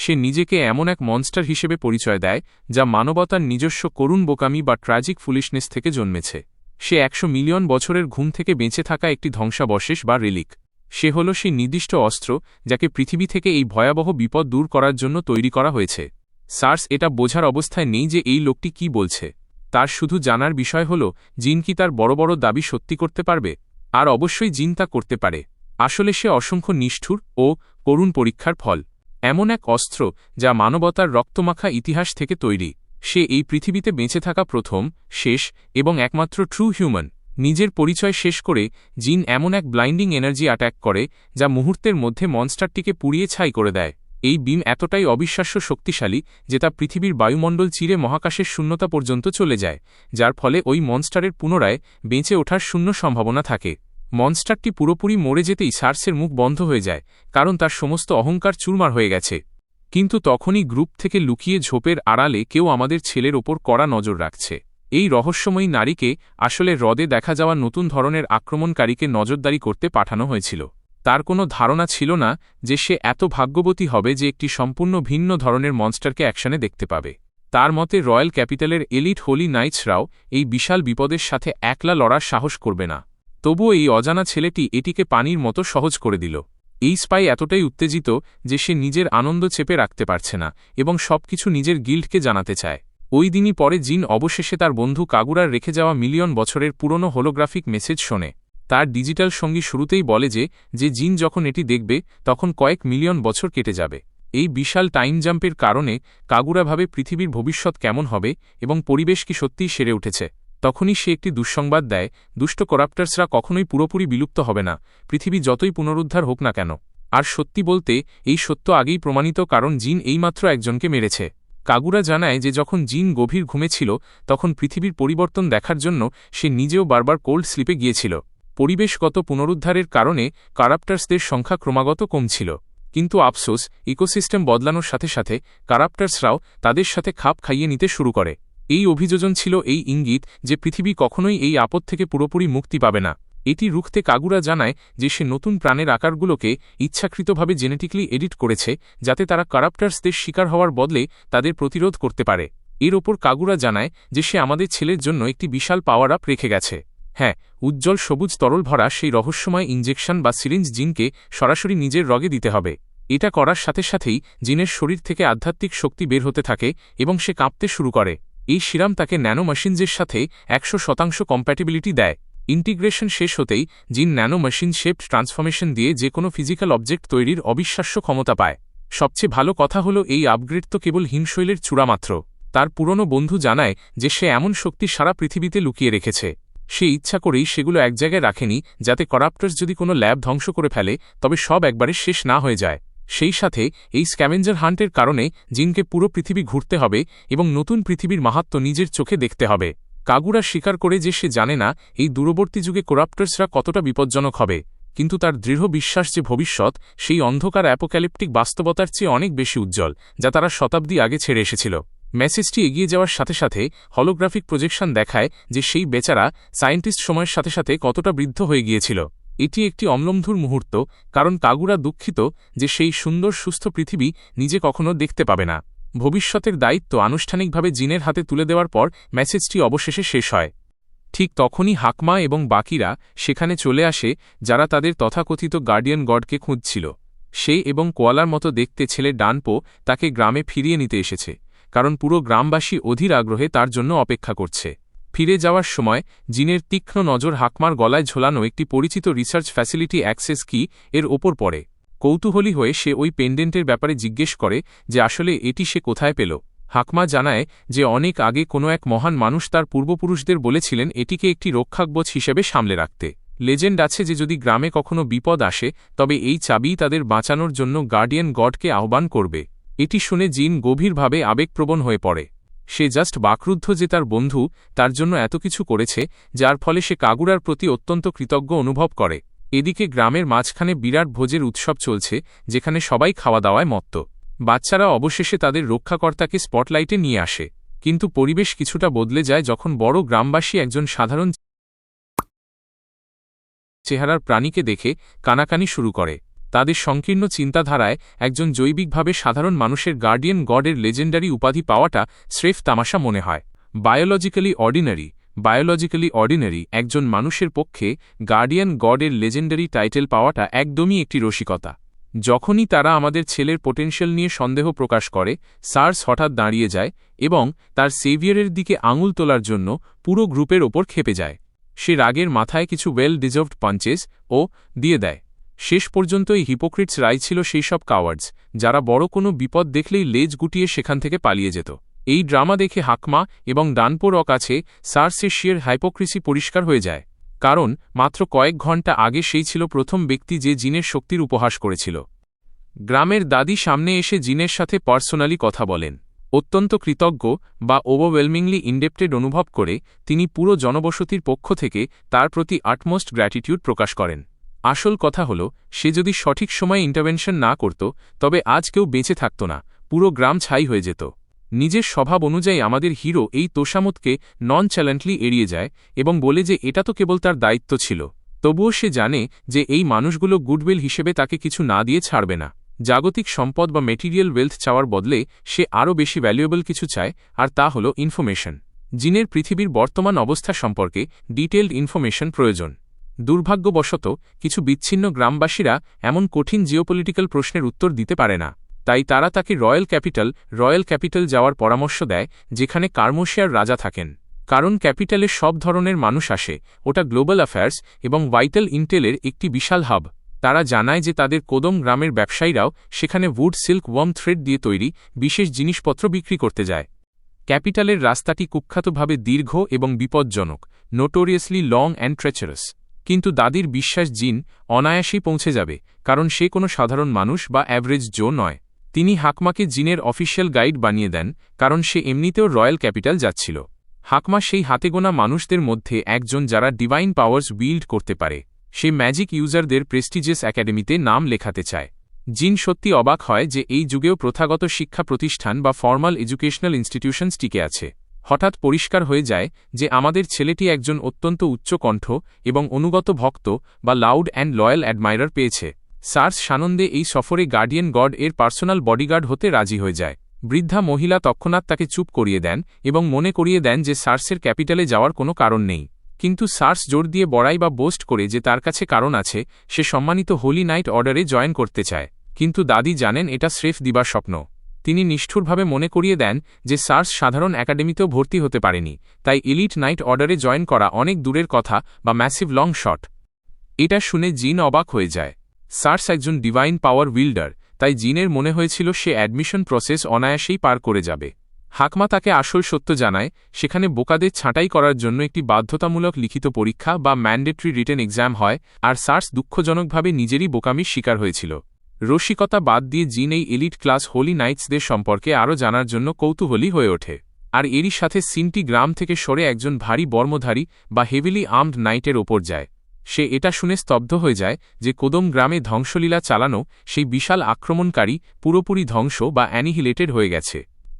সে নিজেকে এমন এক মনস্টার হিসেবে পরিচয় দেয় যা মানবতার নিজস্ব করুণ বোকামি বা ট্র্যাজিক ফুলিশনেস থেকে জন্মেছে। সে 100 মিলিয়ন বছরের ঘুম থেকে বেঁচে থাকা একটি ধ্বংসাবশেষ বা রিলিক। সে হল সেই নির্দিষ্ট অস্ত্র যাকে পৃথিবী থেকে এই ভয়াবহ বিপদ দূর করার জন্য তৈরি করা হয়েছে। সার্স এটা বোঝার অবস্থায় নেই যে এই লোকটি কি বলছে। তার শুধু জানার বিষয় হল জিন কি তার বড় বড় দাবি সত্যি করতে পারবে। আর অবশ্যই জিন তা করতে পারে। আসলে সে অসংখ্য নিষ্ঠুর ও করুণ পরীক্ষার ফল, এমন এক অস্ত্র যা মানবতার রক্তমাখা ইতিহাস থেকে তৈরি। সে এই পৃথিবীতে বেঁচে থাকা প্রথম, শেষ এবং একমাত্র ট্রু হিউম্যান। নিজের পরিচয় শেষ করে জিন এমন এক ব্লাইন্ডিং এনার্জি অ্যাট্যাক করে যা মুহূর্তের মধ্যে মনস্টারটিকে পুড়িয়ে ছাই করে দেয়। এই বিম এতটাই অবিশ্বাস্য শক্তিশালী যে তা পৃথিবীর বায়ুমণ্ডল চিরে মহাকাশের শূন্যতা পর্যন্ত চলে যায়, যার ফলে ওই মনস্টারের পুনরায় বেঁচে ওঠার শূন্য সম্ভাবনা থাকে। মনস্টারটি পুরোপুরি মরে যেতেই সার্সের মুখ বন্ধ হয়ে যায়, কারণ তার সমস্ত অহংকার চুরমার হয়ে গেছে। কিন্তু তখনই গ্রুপ থেকে লুকিয়ে ঝোপের আড়ালে কেউ আমাদের ছেলের ওপর কড়া নজর রাখছে। এই রহস্যময়ী নারীকে আসলে হ্রদে দেখা যাওয়া নতুন ধরনের আক্রমণকারীকে নজরদারি করতে পাঠানো হয়েছিল। তার কোনো ধারণা ছিল না যে সে এত ভাগ্যবতী হবে যে একটি সম্পূর্ণ ভিন্ন ধরনের মনস্টারকে অ্যাকশনে দেখতে পাবে। তার মতে রয়্যাল ক্যাপিটালের এলিট হোলি নাইটসরাও এই বিশাল বিপদের সাথে একলা লড়ার সাহস করবে না। তবুও এই অজানা ছেলেটি এটিকে পানির মতো সহজ করে দিল। এই স্পাই এতটাই উত্তেজিত যে সে নিজের আনন্দ চেপে রাখতে পারছে না এবং সবকিছু নিজের গিল্ডকে জানাতে চায়। ওই দিনই পরে জিন অবশেষে তার বন্ধু কাগুরার রেখে যাওয়া মিলিয়ন বছরের পুরনো হোলোগ্রাফিক মেসেজ শোনে। তার ডিজিটাল সঙ্গী শুরুতেই বলে যে জিন যখন এটি দেখবে তখন কয়েক মিলিয়ন বছর কেটে যাবে। এই বিশাল টাইম জাম্পের কারণে কাগুরা ভাবে পৃথিবীর ভবিষ্যৎ কেমন হবে এবং পরিবেশ কি সত্যিই সেরে উঠেছে। তখনই সে একটি দুঃসংবাদ দেয়, দুষ্ট করাপ্টার্সরা কখনোই পুরোপুরি বিলুপ্ত হবে না, পৃথিবী যতই পুনরুদ্ধার হোক না কেন। আর সত্যি বলতে এই সত্য আগেই প্রমাণিত, কারণ জিন এইমাত্র একজনকে মেরেছে। কাগুরা জানায় যে যখন জিন গভীর ঘুমেছিল তখন পৃথিবীর পরিবর্তন দেখার জন্য সে নিজেও বারবার কোল্ড স্লিপে গিয়েছিল। পরিবেশগত পুনরুদ্ধারের কারণে কারাপ্টার্সদের সংখ্যা ক্রমাগত কমছিল, কিন্তু আফসোস ইকোসিস্টেম বদলানোর সাথে সাথে কারাপ্টার্সরাও তাদের সাথে খাপ খাইয়ে নিতে শুরু করে। এই অভিযোজন ছিল এই ইঙ্গিত যে পৃথিবী কখনোই এই আপদ থেকে পুরোপুরি মুক্তি পাবে না। এটি রুখতে কাগুরা জানায় যে সে নতুন প্রাণের আকারগুলোকে ইচ্ছাকৃতভাবে জেনেটিক্যালি এডিট করেছে যাতে তারা কারাপ্টার্সদের শিকার হওয়ার বদলে তাদের প্রতিরোধ করতে পারে। এর ওপর কাগুরা জানায় যে সে আমাদের ছেলের জন্য একটি বিশাল পাওয়ার আপ রেখে গেছে। হ্যাঁ, উজ্জ্বল সবুজ তরল ভরা সেই রহস্যময় ইনজেকশন বা সিরিঞ্জ জিনকে সরাসরি নিজের রগে দিতে হবে। এটা করার সাথে সাথেই জিনের শরীর থেকে আধ্যাত্মিক শক্তি বের হতে থাকে এবং সে কাঁপতে শুরু করে। এই সিরাম তাকে ন্যানো মেশিনসের সাথে 100% কম্প্যাটিবিলিটি দেয়। ইন্টিগ্রেশন শেষ হতেই জিন ন্যানো মেশিন শেপড ট্রান্সফরমেশন দিয়ে যে কোনো ফিজিক্যাল অবজেক্ট তৈরির অবিশ্বাস্য ক্ষমতা পায়। সবচেয়ে ভালো কথা হলো এই আপগ্রেড তো কেবল হিমশৈলের চূড়া মাত্র। তার পুরনো বন্ধু জানায় যে সে এমন শক্তি সারা পৃথিবীতে লুকিয়ে রেখেছে। সে ইচ্ছা করেই সেগুলো এক জায়গায় রাখেনি যাতে করাপ্টার্স যদি কোনো ল্যাব ধ্বংস করে ফেলে তবে সব একবারে শেষ না হয়ে যায়। সেই সাথে এই স্ক্যাভেঞ্জার হান্টের কারণে জিনকে পুরো পৃথিবী ঘুরতে হবে এবং নতুন পৃথিবীর মাহাত্ম্য নিজের চোখে দেখতে হবে। কাগুরা স্বীকার করে যে সে জানে না এই দূরবর্তী যুগে করাপ্টার্সরা কতটা বিপজ্জনক হবে, কিন্তু তার দৃঢ় বিশ্বাস যে ভবিষ্যৎ সেই অন্ধকার অ্যাপোক্যালিপটিক বাস্তবতার চেয়ে অনেক বেশি উজ্জ্বল যা তারা শতাব্দী আগে ছেড়ে এসেছিল। মেসেজটি এগিয়ে যাওয়ার সাথে সাথে হলোগ্রাফিক প্রজেকশন দেখায় যে সেই বেচারা সায়েন্টিস্ট সময়ের সাথে সাথে কতটা বৃদ্ধ হয়ে গিয়েছিল। এটি একটি অম্লমধুর মুহূর্ত, কারণ কাগুরা দুঃখিত যে সেই সুন্দর সুস্থ পৃথিবী নিজে কখনো দেখতে পাবে না। ভবিষ্যতের দায়িত্ব আনুষ্ঠানিকভাবে জিনের হাতে তুলে দেওয়ার পর মেসেজটি অবশেষে শেষ হয়। ঠিক তখনই হাকমা এবং বাকিরা সেখানে চলে আসে, যারা তাদের তথাকথিত গার্ডিয়ান গডকে খুঁজছিল। সে এবং কোয়ালার মতো দেখতে ছেলে ডানপো তাকে গ্রামে ফিরিয়ে নিতে এসেছে, কারণ পুরো গ্রামবাসী অধীর আগ্রহে তার জন্য অপেক্ষা করছে। ফিরে যাওয়ার সময় জিনের তীক্ষ্ণ নজর হাকমার গলায় ঝোলানো একটি পরিচিত রিসার্চ ফ্যাসিলিটি অ্যাক্সেস কি এর ওপর পড়ে। কৌতূহলী হয়ে সে ওই পেন্ডেন্টের ব্যাপারে জিজ্ঞেস করে যে আসলে এটি সে কোথায় পেল। হাকমা জানায় যে অনেক আগে কোনো এক মহান মানুষ তার পূর্বপুরুষদের বলেছিলেন এটিকে একটি রক্ষাকবচ হিসেবে সামলে রাখতে। লেজেন্ড আছে যে যদি গ্রামে কখনো বিপদ আসে তবে এই চাবিই তাদের বাঁচানোর জন্য গার্ডিয়ান গডকে আহ্বান করবে। এটি শুনে জিন গভীরভাবে আবেগপ্রবণ হয়ে পড়ে। সে জাস্ট বাকরুদ্ধ যে তার বন্ধু তার জন্য এত কিছু করেছে, যার ফলে সে কাগুরার প্রতি অত্যন্ত কৃতজ্ঞ অনুভব করে। এদিকে গ্রামের মাঝখানে বিরাট ভোজের উৎসব চলছে, যেখানে সবাই খাওয়া দাওয়ায় মত্ত। বাচ্চারা অবশেষে তাদের রক্ষাকর্তাকে স্পটলাইটে নিয়ে আসে, কিন্তু পরিবেশ কিছুটা বদলে যায় যখন বড় গ্রামবাসী একজন সাধারণ চেহারার প্রাণীকে দেখে কানাকানি শুরু করে। তাদের সংকীর্ণ চিন্তাধারায় একজন জৈবিকভাবে সাধারণ মানুষের গার্ডিয়ান গডের লেজেন্ডারি উপাধি পাওয়াটা স্রেফ তামাশা মনে হয়। বায়োলজিক্যালি অর্ডিনারি একজন মানুষের পক্ষে গার্ডিয়ান গডের লেজেন্ডারি টাইটেল পাওয়াটা একদমই একটি রসিকতা। যখনই তারা আমাদের ছেলের পোটেনশিয়াল নিয়ে সন্দেহ প্রকাশ করে, সার্স হঠাৎ দাঁড়িয়ে যায় এবং তার সেভিয়ারের দিকে আঙুল তোলার জন্য পুরো গ্রুপের ওপর খেপে যায়। সে রাগের মাথায় কিছু ওয়েল ডিজার্ভড পাঞ্চেস দিয়ে দেয়। শেষ পর্যন্ত এই হিপোক্রিটস রাই ছিল সেই সব কাওয়ার্ডস যারা বড় কোনো বিপদ দেখলেই লেজ গুটিয়ে সেখান থেকে পালিয়ে যেত। এই ড্রামা দেখে হাকমা এবং ডানপোর কাছে সার্সের শিয়ের হাইপোক্রিসি পরিষ্কার হয়ে যায়, কারণ মাত্র কয়েক ঘণ্টা আগে সেই ছিল প্রথম ব্যক্তি যে জিনের শক্তির উপহাস করেছিল। গ্রামের দাদি সামনে এসে জিনের সাথে পার্সোনালি কথা বলেন। অত্যন্ত কৃতজ্ঞ বা ওভারওয়েলমিংলি ইনডেপ্টেড অনুভব করে তিনি পুরো জনবসতির পক্ষ থেকে তার প্রতি আটমোস্ট গ্র্যাটিটিউড প্রকাশ করেন। আসল কথা হল, সে যদি সঠিক সময়ে ইন্টারভেনশন না করত তবে আজ কেউ বেঁচে থাকত না, পুরো গ্রাম ছাই হয়ে যেত। নিজের স্বভাব অনুযায়ী আমাদের হিরো এই তোষামতকে নন-চ্যালেন্টলি এড়িয়ে যায় এবং বলে যে এটা তো কেবল তার দায়িত্ব ছিল। তবুও সে জানে যে এই মানুষগুলো গুডউইল হিসেবে তাকে কিছু না দিয়ে ছাড়বে না। জাগতিক সম্পদ বা মেটেরিয়াল ওয়েলথ চাওয়ার বদলে সে আরও বেশি ভ্যালুয়েবল কিছু চায়, আর তা হল ইনফরমেশন। জিনের পৃথিবীর বর্তমান অবস্থা সম্পর্কে ডিটেইলড ইনফরমেশন প্রয়োজন। দুর্ভাগ্যবশত কিছু বিচ্ছিন্ন গ্রামবাসীরা এমন কঠিন জিওপলিটিক্যাল প্রশ্নের উত্তর দিতে পারে না, তাই তারা তাকে রয়্যাল ক্যাপিটাল যাওয়ার পরামর্শ দেয়, যেখানে কার্মোশিয়ার রাজা থাকেন। কারণ ক্যাপিটালে সব ধরনের মানুষ আসে, ওটা গ্লোবাল অ্যাফেয়ার্স এবং ভাইটাল ইন্টেলের একটি বিশাল হাব। তারা জানায় যে তাদের কোদম গ্রামের ব্যবসায়ীরাও সেখানে উড সিল্ক ওয়ার্ম থ্রেড দিয়ে তৈরি বিশেষ জিনিসপত্র বিক্রি করতে যায়। ক্যাপিটালের রাস্তাটি কুখ্যাতভাবে দীর্ঘ এবং বিপজ্জনক, নোটোরিয়াসলি লং অ্যান্ড ট্রেচারাস। কিন্তু দাদির বিশ্বাস জিন অনায়াসেই পৌঁছে যাবে, কারণ সে কোনো সাধারণ মানুষ বা অ্যাভারেজ জো নয়। তিনি হাকমাকে জিনের অফিসিয়াল গাইড বানিয়ে দেন, কারণ সে এমনিতেও রয়্যাল ক্যাপিটাল যাচ্ছিল। হাকমা সেই হাতেগোনা মানুষদের মধ্যে একজন যারা ডিভাইন পাওয়ার্স উইল্ড করতে পারে। সে ম্যাজিক ইউজারদের প্রেস্টিজিয়াস একাডেমিতে নাম লেখাতে চায়। জিন সত্যি অবাক হয় যে এই যুগেও প্রথাগত শিক্ষা প্রতিষ্ঠান বা ফর্মাল এডুকেশনাল ইনস্টিটিউশনস টিকে আছে। হঠাৎ পরিষ্কার হয়ে যায় যে আমাদের ছেলেটি একজন অত্যন্ত উচ্চকণ্ঠ এবং অনুগত ভক্ত বা লাউড অ্যান্ড লয়াল অ্যাডমাইরার পেয়েছে। সার্স সানন্দে এই সফরে গার্ডিয়ান গড এর পার্সোনাল বডিগার্ড হতে রাজি হয়ে যায়। বৃদ্ধা মহিলা তৎক্ষণাৎ তাকে চুপ করিয়ে দেন এবং মনে করিয়ে দেন যে সার্সের ক্যাপিটালে যাওয়ার কোনো কারণ নেই। কিন্তু সার্স জোর দিয়ে বড়াই বা বোস্ট করে যে তার কাছে কারণ আছে, সে সম্মানিত হোলি নাইট অর্ডারে জয়েন করতে চায়। কিন্তু দাদি জানেন এটা স্রেফ দিবার স্বপ্ন। তিনি নিষ্ঠুরভাবে মনে করিয়ে দেন যে সার্স সাধারণ একাডেমিতেও ভর্তি হতে পারেনি, তাই এলিট নাইট অর্ডারে জয়েন করা অনেক দূরের কথা বা ম্যাসিভ লং শট। এটা শুনে জিন অবাক হয়ে যায়। সার্স একজন ডিভাইন পাওয়ার উইল্ডার, তাই জিনের মনে হয়েছিল সে অ্যাডমিশন প্রসেস অনায়াসেই পার করে যাবে। হাকমা তাকে আসল সত্য জানায়, সেখানে বোকাদের ছাঁটাই করার জন্য একটি বাধ্যতামূলক লিখিত পরীক্ষা বা ম্যান্ডেটরি রিটেন এক্সাম হয়, আর সার্স দুঃখজনকভাবে নিজেরই বোকামির শিকার হয়েছিল। রসিকতা বাদ দিয়ে জিন এই এলিট ক্লাস হোলি নাইটসদের সম্পর্কে আরও জানার জন্য কৌতূহলী হয়ে ওঠে। আর এরই সাথে সিনটি গ্রাম থেকে সরে একজন ভারী বর্মধারী বা হেভিলি আর্মড নাইটের ওপর যায়। সে এটা শুনে স্তব্ধ হয়ে যায় যে কোদম গ্রামে ধ্বংসলীলা চালানো সেই বিশাল আক্রমণকারী পুরোপুরি ধ্বংস বা অ্যানিহিলেটেড হয়ে গেছে।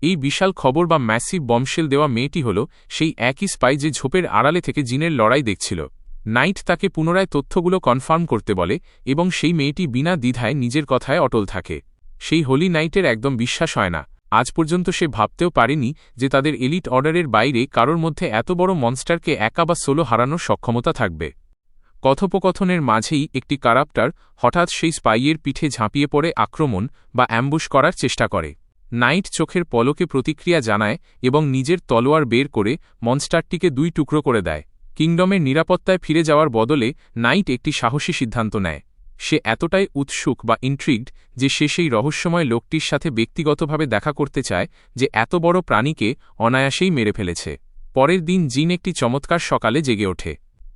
এই বিশাল খবর বা ম্যাসিভ বমশেল দেওয়া মেয়েটি হল সেই একই স্পাই যে ঝোপের আড়ালে থেকে জিনের লড়াই দেখছিল। নাইট তাকে পুনরায় তথ্যগুলো কনফার্ম করতে বলে এবং সেই মেয়েটি বিনা দ্বিধায় নিজের কথায় অটল থাকে। সেই হোলি নাইটের একদম বিশ্বাস হয় না। আজ পর্যন্ত সে ভাবতেও পারেনি যে তাদের এলিট অর্ডারের বাইরে কারোর মধ্যে এত বড় মনস্টারকে একা বা সোলো হারানোর সক্ষমতা থাকবে। কথোপকথনের মাঝেই একটি কারাপ্টার হঠাৎ সেই স্পাইয়ের পিঠে ঝাঁপিয়ে পড়ে আক্রমণ বা অ্যাম্বুশ করার চেষ্টা করে। নাইট চোখের পলকে প্রতিক্রিয়া জানায় এবং নিজের তলোয়ার বের করে মনস্টারটিকে 2 টুকরো করে দেয়। কিংডমের নিরাপত্তায় ফিরে যাওয়ার বদলে নাইট একটি সাহসী সিদ্ধান্ত নেয়। সে এতটাই উৎসুক বা ইন্ট্রিগড যে সে সেই রহস্যময় লোকটির সাথে ব্যক্তিগতভাবে দেখা করতে চায় যে এত বড় প্রাণীকে অনায়াসেই মেরে ফেলেছে। পরের দিন জিন একটি চমৎকার সকালে জেগে ওঠে।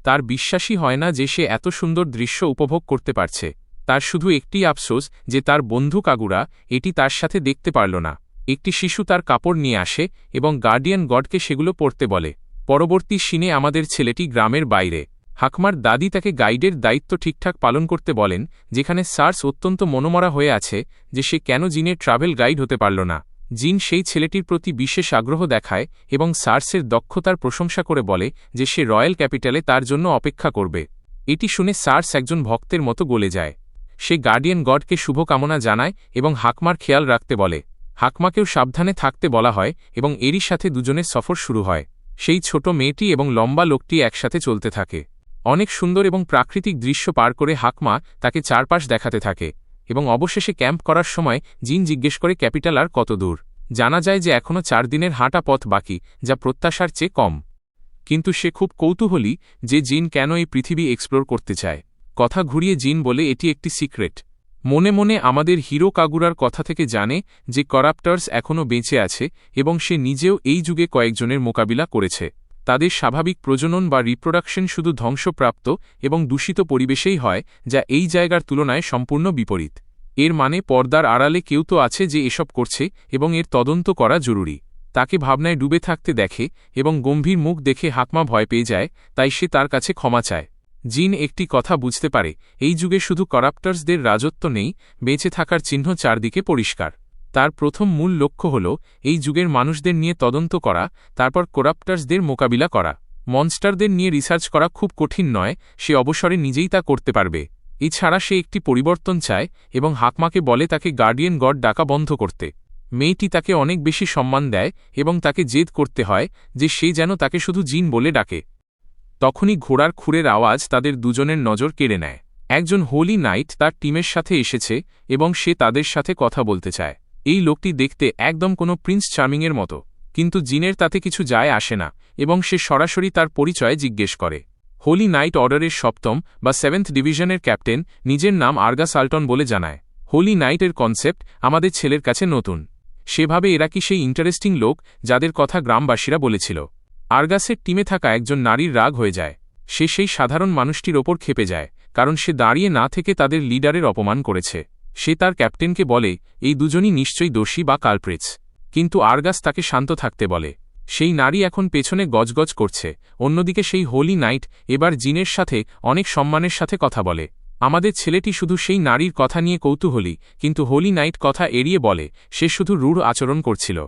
তার বিশ্বাসই হয় না যে সে এত সুন্দর দৃশ্য উপভোগ করতে পারছে। তার শুধু একটি আফসোস যে তার বন্ধু কাগুরা এটি তার সাথে দেখতে পারল না। একটি শিশু তার কাপড় নিয়ে আসে এবং গার্ডিয়ান গডকে সেগুলো পরতে বলে। পরবর্তী সিনে আমাদের ছেলেটি গ্রামের বাইরে। হাকমার দাদি তাকে গাইডের দায়িত্ব ঠিকঠাক পালন করতে বলেন, যেখানে সার্স অত্যন্ত মনোমরা হয়ে আছে যে সে কেন জিনের ট্রাভেল গাইড হতে পারল না। জিন সেই ছেলেটির প্রতি বিশেষ আগ্রহ দেখায় এবং সার্সের দক্ষতার প্রশংসা করে বলে যে সে রয়্যাল ক্যাপিটালে তার জন্য অপেক্ষা করবে। এটি শুনে সার্স একজন ভক্তের মতো গলে যায়। সে গার্ডিয়ান গডকে শুভকামনা জানায় এবং হাকমার খেয়াল রাখতে বলে। হাকমাকেও সাবধানে থাকতে বলা হয় এবং এরই সাথে দুজনের সফর শুরু হয়। সেই ছোট মেয়েটি এবং লম্বা লোকটি একসাথে চলতে থাকে। অনেক সুন্দর এবং প্রাকৃতিক দৃশ্য পার করে হাকমা তাকে চারপাশ দেখাতে থাকে এবং অবশেষে ক্যাম্প করার সময় জিন জিজ্ঞেস করে ক্যাপিটাল আর কত দূর। জানা যায় যে এখনও 4 দিনের হাঁটা পথ বাকি, যা প্রত্যাশার চেয়ে কম। কিন্তু সে খুব কৌতূহলী যে জিন কেন এই পৃথিবী এক্সপ্লোর করতে চায়। কথা ঘুরিয়ে জিন বলে এটি একটি সিক্রেট। মনে মনে আমাদের হিরো কাগুরার কথা থেকে জানে যে করাপ্টার্স এখনও বেঁচে আছে এবং সে নিজেও এই যুগে কয়েকজনের মোকাবিলা করেছে। তাদের স্বাভাবিক প্রজনন বা রিপ্রোডাকশন শুধু ধ্বংসপ্রাপ্ত এবং দূষিত পরিবেশেই হয়, যা এই জায়গার তুলনায় সম্পূর্ণ বিপরীত। এর মানে পর্দার আড়ালে কেউ তো আছে যে এসব করছে এবং এর তদন্ত করা জরুরি। তাকে ভাবনায় ডুবে থাকতে দেখে এবং গম্ভীর মুখ দেখে হাকমা ভয় পেয়ে যায়, তাই সে তার কাছে ক্ষমা চায়। জিন একটি কথা বুঝতে পারে, এই যুগে শুধু করাপ্টার্সদের রাজত্ব নেই, বেঁচে থাকার চিহ্ন চারদিকে পরিষ্কার। তার প্রথম মূল লক্ষ্য হল এই যুগের মানুষদের নিয়ে তদন্ত করা, তারপর করাপ্টার্সদের মোকাবিলা করা। মনস্টারদের নিয়ে রিসার্চ করা খুব কঠিন নয়, সে অবসরে নিজেই তা করতে পারবে। এছাড়া সে একটি পরিবর্তন চায় এবং হাকমাকে বলে তাকে গার্ডিয়ান গড ডাকা বন্ধ করতে। মেয়েটি তাকে অনেক বেশি সম্মান দেয় এবং তাকে জেদ করতে হয় যে সে যেন তাকে শুধু জিন বলে ডাকে। তখনই ঘোড়ার খুরের আওয়াজ তাদের দুজনের নজর কেড়ে নেয়। একজন হোলি নাইট তার টিমের সাথে এসেছে এবং সে তাদের সাথে কথা বলতে চায়। এই লোকটি দেখতে একদম কোনো প্রিন্স চার্মিংয়ের মতো, কিন্তু জিনের তাতে কিছু যায় আসে না এবং সে সরাসরি তার পরিচয় জিজ্ঞেস করে। হোলি নাইট অর্ডারের 7ম বা 7th ডিভিশনের ক্যাপ্টেন নিজের নাম আর্গাস আল্টন বলে জানায়। হোলি নাইটের কনসেপ্ট আমাদের ছেলের কাছে নতুন। সেভাবে এরা কি সেই ইন্টারেস্টিং লোক যাদের কথা গ্রামবাসীরা বলেছিল। আর্গাসের টিমে থাকা একজন নারীর রাগ হয়ে যায়। সে সেই সাধারণ মানুষটির ওপর ক্ষেপে যায়, কারণ সে দাঁড়িয়ে না থেকে তাদের লিডারের অপমান করেছে। সে তার ক্যাপ্টেনকে বলে এই দুজনই নিশ্চয়ই দোষী বা কালপ্রিটস, কিন্তু আর্গাস তাকে শান্ত থাকতে বলে। সেই নারী এখন পেছনে গজগজ করছে। অন্যদিকে সেই হোলি নাইট এবার জিনের সাথে অনেক সম্মানের সাথে কথা বলে। আমাদের ছেলেটি শুধু সেই নারীর কথা নিয়ে কৌতূহলী, কিন্তু হোলি নাইট কথা এড়িয়ে বলে সে শুধু রূঢ় আচরণ করছিল।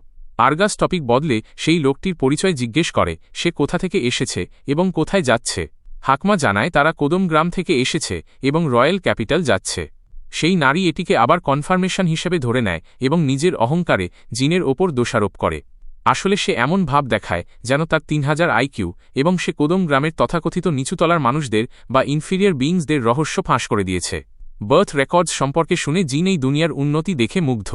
আর্গাস টপিক বদলে সেই লোকটির পরিচয় জিজ্ঞেস করে, সে কোথা থেকে এসেছে এবং কোথায় যাচ্ছে। হাকমা জানায় তারা কোদম গ্রাম থেকে এসেছে এবং রয়্যাল ক্যাপিটাল যাচ্ছে। সেই নারী এটিকে আবার কনফার্মেশন হিসেবে ধরে নেয় এবং নিজের অহংকারে জিনের ওপর দোষারোপ করে। আসলে সে এমন ভাব দেখায় যেন তার 3000 আইকিউ এবং সে কোদম গ্রামের তথাকথিত নিচুতলার মানুষদের বা ইনফিরিয়ার বিইংসদের রহস্য ফাঁস করে দিয়েছে। বার্থ রেকর্ডস সম্পর্কে শুনে জিন এই দুনিয়ার উন্নতি দেখে মুগ্ধ।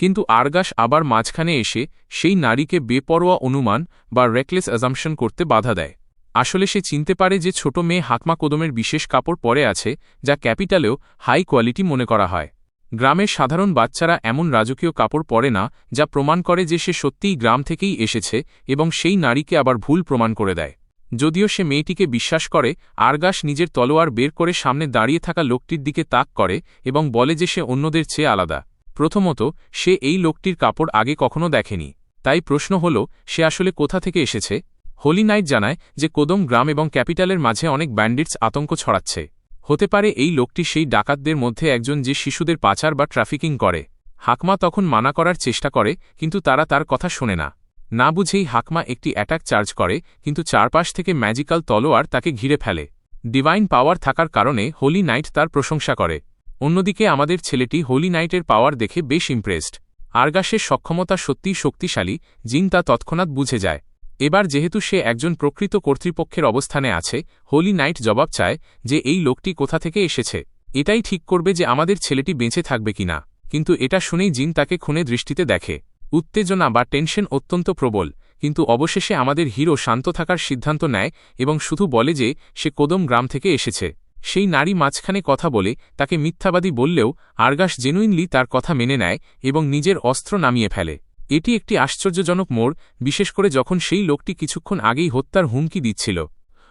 কিন্তু আর্গাস আবার মাঝখানে এসে সেই নারীকে বেপরোয়া অনুমান বা রেকলেস অ্যাজাম্পশন করতে বাধা দেয়। আসলে সে চিনতে পারে যে ছোট মেয়ে হাকমা কোদমের বিশেষ কাপড় পরে আছে, যা ক্যাপিটালেও হাই কোয়ালিটি মনে করা হয়। গ্রামের সাধারণ বাচ্চারা এমন রাজকীয় কাপড় পরে না, যা প্রমাণ করে যে সে সত্যিই গ্রাম থেকেই এসেছে এবং সেই নারীকে আবার ভুল প্রমাণ করে দেয়। যদিও সে মেয়েটিকে বিশ্বাস করে, আর্গাস নিজের তলোয়ার বের করে সামনে দাঁড়িয়ে থাকা লোকটির দিকে তাক করে এবং বলে যে সে অন্যদের চেয়ে আলাদা। প্রথমত, সে এই লোকটির কাপড় আগে কখনো দেখেনি, তাই প্রশ্ন হল সে আসলে কোথা থেকে এসেছে। হোলি নাইট জানায় যে কোদম গ্রাম এবং ক্যাপিটালের মাঝে অনেক ব্যান্ডিটস আতঙ্ক ছড়াচ্ছে। হতে পারে এই লোকটি সেই ডাকাতদের মধ্যে একজন যে শিশুদের পাচার বা ট্রাফিকিং করে। হাকমা তখন মানা করার চেষ্টা করে, কিন্তু তারা তার কথা শোনে না। না বুঝেই হাকমা একটি অ্যাটাক চার্জ করে, কিন্তু চারপাশ থেকে ম্যাজিক্যাল তলোয়ার তাকে ঘিরে ফেলে। ডিভাইন পাওয়ার থাকার কারণে হোলি নাইট তার প্রশংসা করে। অন্যদিকে আমাদের ছেলেটি হোলি নাইটের পাওয়ার দেখে বেশ ইমপ্রেসড। আরগাসের সক্ষমতা সত্যিই শক্তিশালী, জিন তা তৎক্ষণাৎ বুঝে যায়। এবার যেহেতু সে একজন প্রকৃত কর্তৃপক্ষের অবস্থানে আছে, হোলি নাইট জবাব চায় যে এই লোকটি কোথা থেকে এসেছে। এটাই ঠিক করবে যে আমাদের ছেলেটি বেঁচে থাকবে কিনা। কিন্তু এটা শুনেই জিন তাকে খুনে দৃষ্টিতে দেখে। উত্তেজনা বা টেনশন অত্যন্ত প্রবল, কিন্তু অবশেষে আমাদের হিরো শান্ত থাকার সিদ্ধান্ত নেয় এবং শুধু বলে যে সে কোদম গ্রাম থেকে এসেছে। সেই নারী মাঝখানে কথা বলে তাকে মিথ্যাবাদী বললেও আরগাস জেনুইনলি তার কথা মেনে নেয় এবং নিজের অস্ত্র নামিয়ে ফেলে। এটি একটি আশ্চর্যজনক মোড়, বিশেষ করে যখন সেই লোকটি কিছুক্ষণ আগেই হত্যার হুমকি দিচ্ছিল।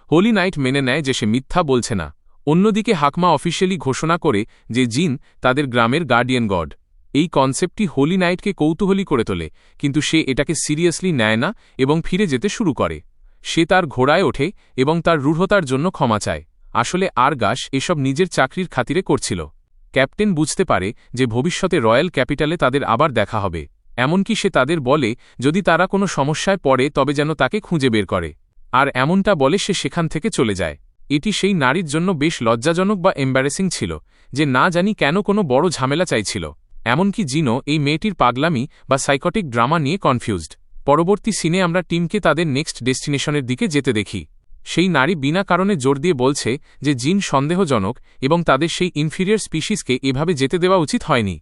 হোলি নাইট মেনে নেয় যে সে মিথ্যা বলছে না। অন্যদিকে হাকমা অফিসিয়ালি ঘোষণা করে যে জিন তাদের গ্রামের গার্ডিয়ান গড। এই কনসেপ্টটি হোলি নাইটকে কৌতূহলী করে তোলে, কিন্তু সে এটাকে সিরিয়াসলি নেয় না এবং ফিরে যেতে শুরু করে। সে তার ঘোড়ায় ওঠে এবং তার রূঢ়তার জন্য ক্ষমা চায়। আসলে আরগাস এসব নিজের চাকরির খাতিরে করছিল। ক্যাপ্টেন বুঝতে পারে যে ভবিষ্যতে রয়্যাল ক্যাপিটালে তাদের আবার দেখা হবে। এমনকি সে তাদের বলে যদি তারা কোনো সমস্যায় পড়ে তবে যেন তাকে খুঁজে বের করে। আর এমনটা বলে সে সেখান থেকে চলে যায়। এটি সেই নারীর জন্য বেশ লজ্জাজনক বা এম্বারেসিং ছিল, যে না জানি কেন কোনো বড় ঝামেলা চাইছিল। এমনকি জিনও এই মেয়েটির পাগলামি বা সাইকটিক ড্রামা নিয়ে কনফিউজড। পরবর্তী সিনে আমরা টিমকে তাদের নেক্সট ডেস্টিনেশনের দিকে যেতে দেখি। সেই নারী বিনা কারণে জোর দিয়ে বলছে যে জিন সন্দেহজনক এবং তাদের সেই ইনফিরিয়র স্পিসিসকে এভাবে যেতে দেওয়া উচিত হয়নি।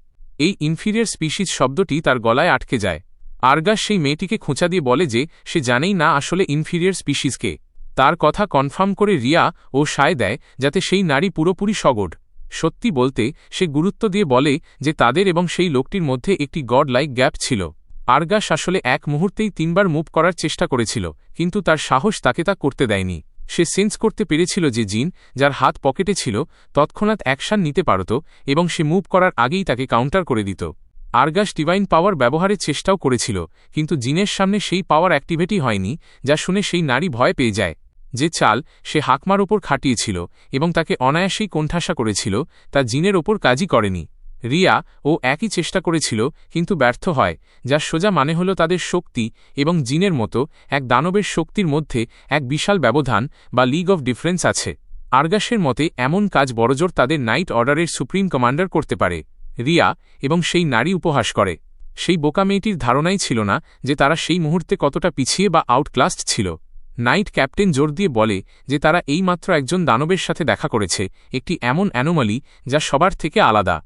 এই ইনফিরিয়র স্পিসিস শব্দটি তার গলায় আটকে যায়। আরগাস সেই মেয়েটিকে খোঁচা দিয়ে বলে যে সে জানেই না আসলে ইনফিরিয়র স্পিসিসকে। তার কথা কনফার্ম করে রিয়া ও সায় দেয় যাতে সেই নারী পুরোপুরি সগড। সত্যি বলতে সে গুরুত্ব দিয়ে বলে যে তাদের এবং সেই লোকটির মধ্যে একটি গড লাইক গ্যাপ ছিল। আরগাস আসলে এক মুহূর্তেই 3বার মুভ করার চেষ্টা করেছিল, কিন্তু তার সাহস তাকে তা করতে দেয়নি। সে সেন্স করতে পেরেছিল যে জিন, যার হাত পকেটে ছিল, তৎক্ষণাৎ অ্যাকশন নিতে পারত এবং সে মুভ করার আগেই তাকে কাউন্টার করে দিত। আরগাস ডিভাইন পাওয়ার ব্যবহারের চেষ্টাও করেছিল, কিন্তু জিনের সামনে সেই পাওয়ার অ্যাক্টিভেটই হয়নি, যা শুনে সেই নারী ভয় পেয়ে যায়। যে চাল সে হাকমার ওপর খাটিয়েছিল এবং তাকে অনায়াসেই কোণঠাসা করেছিল, তা জিনের ওপর কাজই করেনি। রিয়া ও একই চেষ্টা করেছিল, কিন্তু ব্যর্থ হয়, যার সোজা মানে হল তাদের শক্তি এবং জিনের মতো এক দানবের শক্তির মধ্যে এক বিশাল ব্যবধান বা লিগ অফ ডিফারেন্স আছে। আরগাসের মতে এমন কাজ বড়জোর তাদের নাইট অর্ডারের সুপ্রিম কমান্ডার করতে পারে। রিয়া এবং সেই নারী উপহাস করে। সেই বোকা মেয়েটির ধারণাই ছিল না যে তারা সেই মুহূর্তে কতটা পিছিয়ে বা আউটক্লাসড ছিল। নাইট ক্যাপ্টেন জোর দিয়ে বলে যে তারা এইমাত্র একজন দানবের সাথে দেখা করেছে, একটি এমন অ্যানোমালি যা সবার থেকে আলাদা।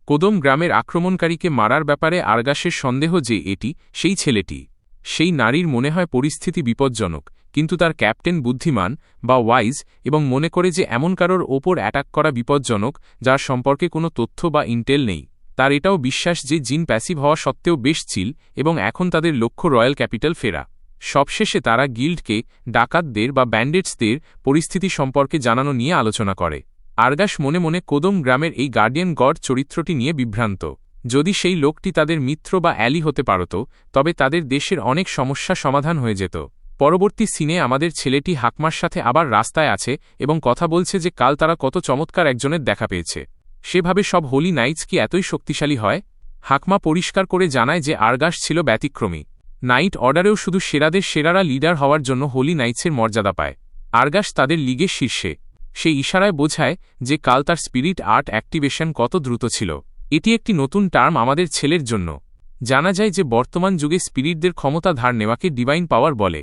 কোদম গ্রামের আক্রমণকারীকে মারার ব্যাপারে আরগাসের সন্দেহ যে এটি সেই ছেলেটি। সেই নারীর মনে হয় পরিস্থিতি বিপজ্জনক, কিন্তু তার ক্যাপ্টেন বুদ্ধিমান বা ওয়াইজ এবং মনে করে যে এমন কারোর ওপর অ্যাটাক করা বিপজ্জনক যার সম্পর্কে কোনো তথ্য বা ইন্টেল নেই। তার এটাও বিশ্বাস যে জিন প্যাসিভ হওয়া সত্ত্বেও বেশ চিল এবং এখন তাদের লক্ষ্য রয়্যাল ক্যাপিটাল ফেরা। সবশেষে তারা গিল্ডকে, ডাকাতদের বা ব্যান্ডেটসদের পরিস্থিতি সম্পর্কে জানানো নিয়ে আলোচনা করে। আরগাস মনে মনে কোদম গ্রামের এই গার্ডিয়ান গড চরিত্রটি নিয়ে বিভ্রান্ত। যদি সেই লোকটি তাদের মিত্র বা অ্যালি হতে পারত, তবে তাদের দেশের অনেক সমস্যা সমাধান হয়ে যেত। পরবর্তী সিনে আমাদের ছেলেটি হাকমার সাথে আবার রাস্তায় আছে এবং কথা বলছে যে কাল তারা কত চমৎকার একজনের দেখা পেয়েছে। সেভাবে সব হোলি নাইটস কি এতই শক্তিশালী হয়? হাকমা পরিষ্কার করে জানায় যে আরগাস ছিল ব্যতিক্রমী। নাইট অর্ডারেও শুধু সেরাদের সেরারা লিডার হওয়ার জন্য হোলি নাইটসের মর্যাদা পায়। আরগাস তাদের লিগের শীর্ষে। সেই ইশারায় বোঝায় যে কাল তার স্পিরিট আর্ট অ্যাক্টিভেশন কত দ্রুত ছিল। এটি একটি নতুন টার্ম আমাদের ছেলের জন্য। জানা যায় যে বর্তমান যুগে স্পিরিটদের ক্ষমতা ধার নেওয়াকে ডিভাইন পাওয়ার বলে।